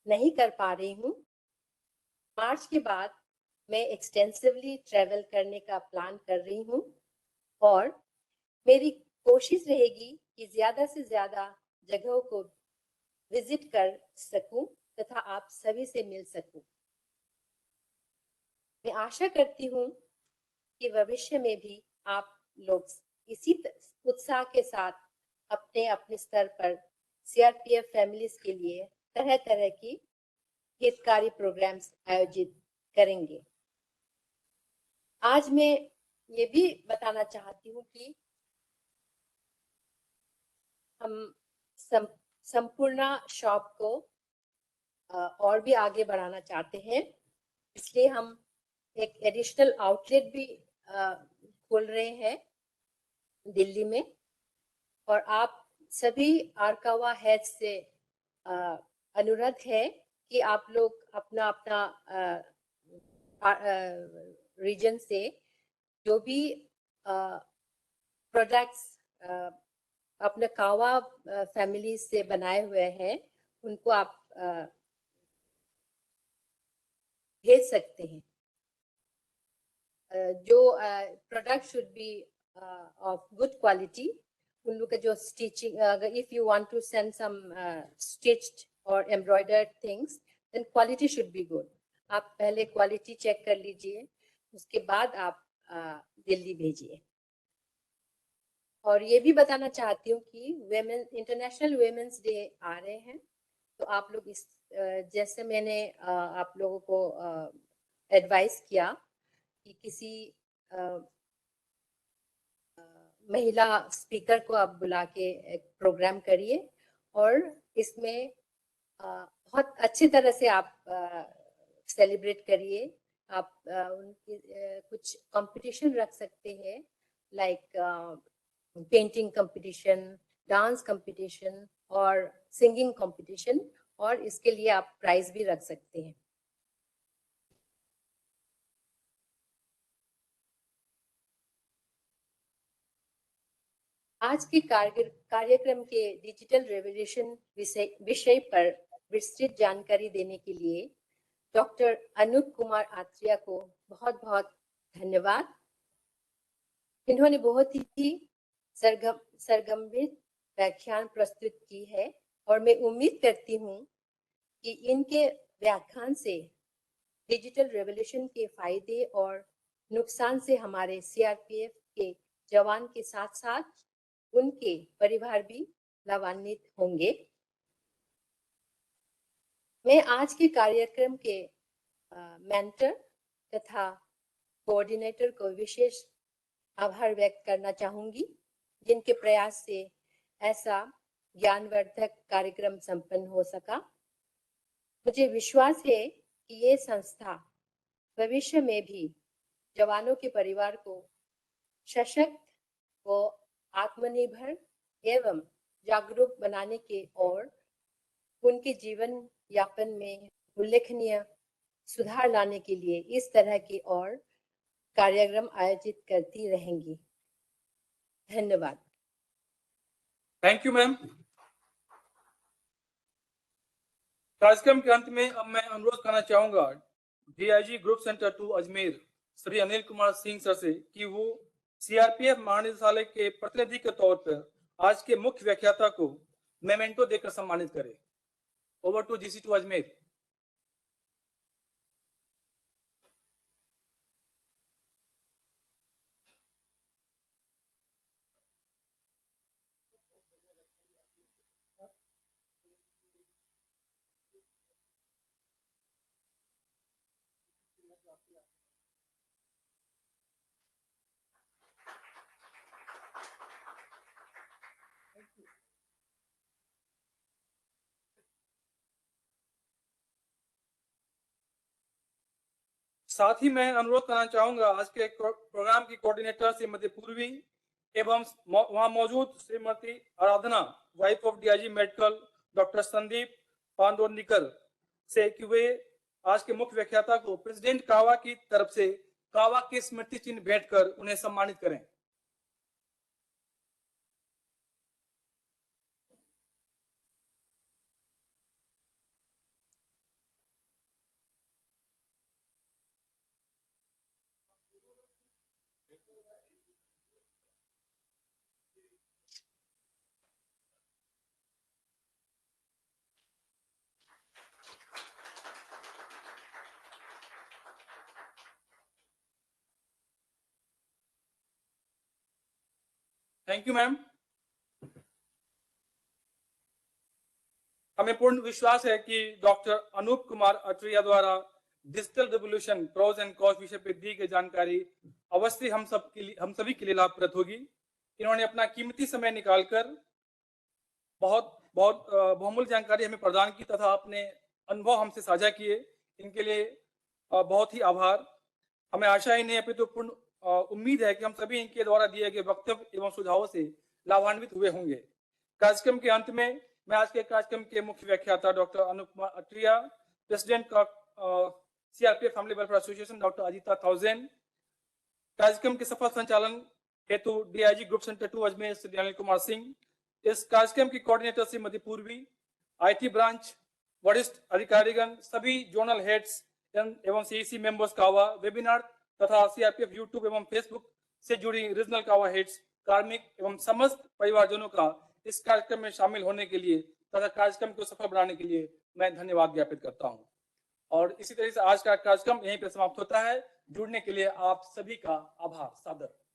नहीं कर पा रही हूँ। मार्च के बाद मैं एक्सटेंसिवली ट्रैवल करने का प्लान कर रही हूँ और मेरी कोशिश रहेगी कि ज्यादा से ज्यादा जगहों को विजिट कर सकूं तथा आप सभी से मिल सकूं। मैं आशा करती हूँ कि भविष्य में भी आप लोग इसी उत्साह के साथ अपने अपने स्तर पर सीआरपीएफ फैमिलीज के लिए तरह तरह की हितकारी प्रोग्राम्स आयोजित करेंगे। आज मैं ये भी बताना चाहती हूँ कि हम संपूर्ण शॉप को और भी आगे बढ़ाना चाहते हैं, इसलिए हम एक एडिशनल आउटलेट भी खोल रहे हैं दिल्ली में। और आप सभी आरकावा हेड से अनुरोध है कि आप लोग अपना अपना रीजन से जो भी प्रोडक्ट्स अपने कावा फैमिली से बनाए हुए हैं उनको आप भेज सकते हैं। जो product should be of good quality, उन लोग का जो स्टिचिंग, अगर if you want to send some stitched और embroidered things then quality should be good. आप पहले क्वालिटी चेक कर लीजिए, उसके बाद आप दिल्ली भेजिए। और ये भी बताना चाहती हूँ कि इंटरनेशनल वेमेंस डे आ रहे हैं, तो आप लोग इस जैसे मैंने आप लोगों को एडवाइस किया कि किसी महिला स्पीकर को आप बुला के एक प्रोग्राम करिए और इसमें बहुत अच्छी तरह से आप सेलिब्रेट करिए। आप उनकी कुछ कंपटीशन रख सकते हैं, like painting competition, dance competition और सिंगिंग कंपटीशन, और इसके लिए आप प्राइज भी रख सकते हैं। आज के कार्यक्रम के डिजिटल रेवोल्यूशन विषय पर विस्तृत जानकारी देने के लिए डॉक्टर अनूप कुमार आत्रेय को बहुत बहुत धन्यवाद। इन्होंने बहुत ही सरगम्भित व्याख्यान प्रस्तुत की है और मैं उम्मीद करती हूँ कि इनके व्याख्यान से डिजिटल रेवोल्यूशन के फायदे और नुकसान से हमारे सीआरपीएफ के जवान के साथ साथ उनके परिवार भी लाभान्वित होंगे। मैं आज के कार्यक्रम के मेंटर तथा कोऑर्डिनेटर को विशेष आभार व्यक्त करना चाहूंगी, जिनके प्रयास से ऐसा ज्ञानवर्धक कार्यक्रम संपन्न हो सका। मुझे विश्वास है कि ये संस्था भविष्य में भी जवानों के परिवार को सशक्त व आत्मनिर्भर एवं जागरूक बनाने के और उनके जीवन यापन में उल्लेखनीय सुधार लाने के लिए इस तरह के और कार्यक्रम आयोजित करती रहेंगी। धन्यवाद। Thank you ma'am. कार्यक्रम के अंत में अब मैं अनुरोध करना चाहूंगा DIG group centre 2 Ajmer Shri Anil Kumar Singh sir से कि वो सीआरपीएफ महानिदेशालय के प्रतिनिधि के तौर पर आज के मुख्य व्याख्याता को मेमेंटो देकर सम्मानित करें। Over to GC2 Ajmer. साथ ही मैं अनुरोध करना चाहूंगा आज के प्रोग्राम की कोऑर्डिनेटर श्रीमती पूर्वी एवं वहां मौजूद Shrimati Aradhana wife of DIG medical doctor Sandeep Pandonikar से कि वे आज के मुख्य व्याख्याता को प्रेसिडेंट कावा की तरफ से कावा के स्मृति चिन्ह भेंट कर उन्हें सम्मानित करें। Thank you ma'am. हमें पूर्ण विश्वास है कि डॉक्टर अनूप कुमार अत्रेय द्वारा digital revolution pros and cons विषय पर दी गई जानकारी अवश्य हम सभी के लिए लाभप्रद होगी। इन्होंने अपना कीमती समय निकालकर बहुत बहुमूल्य जानकारी हमें प्रदान की तथा अपने अनुभव हमसे साझा किए। इनके लिए बहुत ही आभार। हमें आशा ही नहीं अपितु पूर्ण उम्मीद है कि हम सभी इनके द्वारा दिए गए वक्तव्य एवं सुझावों से लाभान्वित हुए होंगे। कार्यक्रम के अंत में मैं आज के कार्यक्रम के मुख्य व्याख्याता डॉक्टर अनूप कुमार अत्रेय, प्रेसिडेंट का CRPF family welfare association doctor Ajita thousand, कार्यक्रम के सफल संचालन हेतु DIG group centre 2 Ajmer Shri Anil Kumar Singh, इस कार्यक्रम की कोऑर्डिनेटर श्रीमती पूर्वी, आईटी ब्रांच वरिष्ठ अधिकारीगण, सभी जोनल हेड्स एवं सीईसी मेंबर्स कावा, वेबिनार तथा सीआरपीएफ यूट्यूब एवं फेसबुक से जुड़ी रीजनल कावा हेड्स, कार्मिक एवं समस्त परिवारजनों का इस कार्यक्रम में शामिल होने के लिए तथा कार्यक्रम को सफल बनाने के लिए मैं धन्यवाद ज्ञापित करता हूं। और इसी तरह से आज का कार्यक्रम यहीं पर समाप्त होता है। जुड़ने के लिए आप सभी का आभार सादर।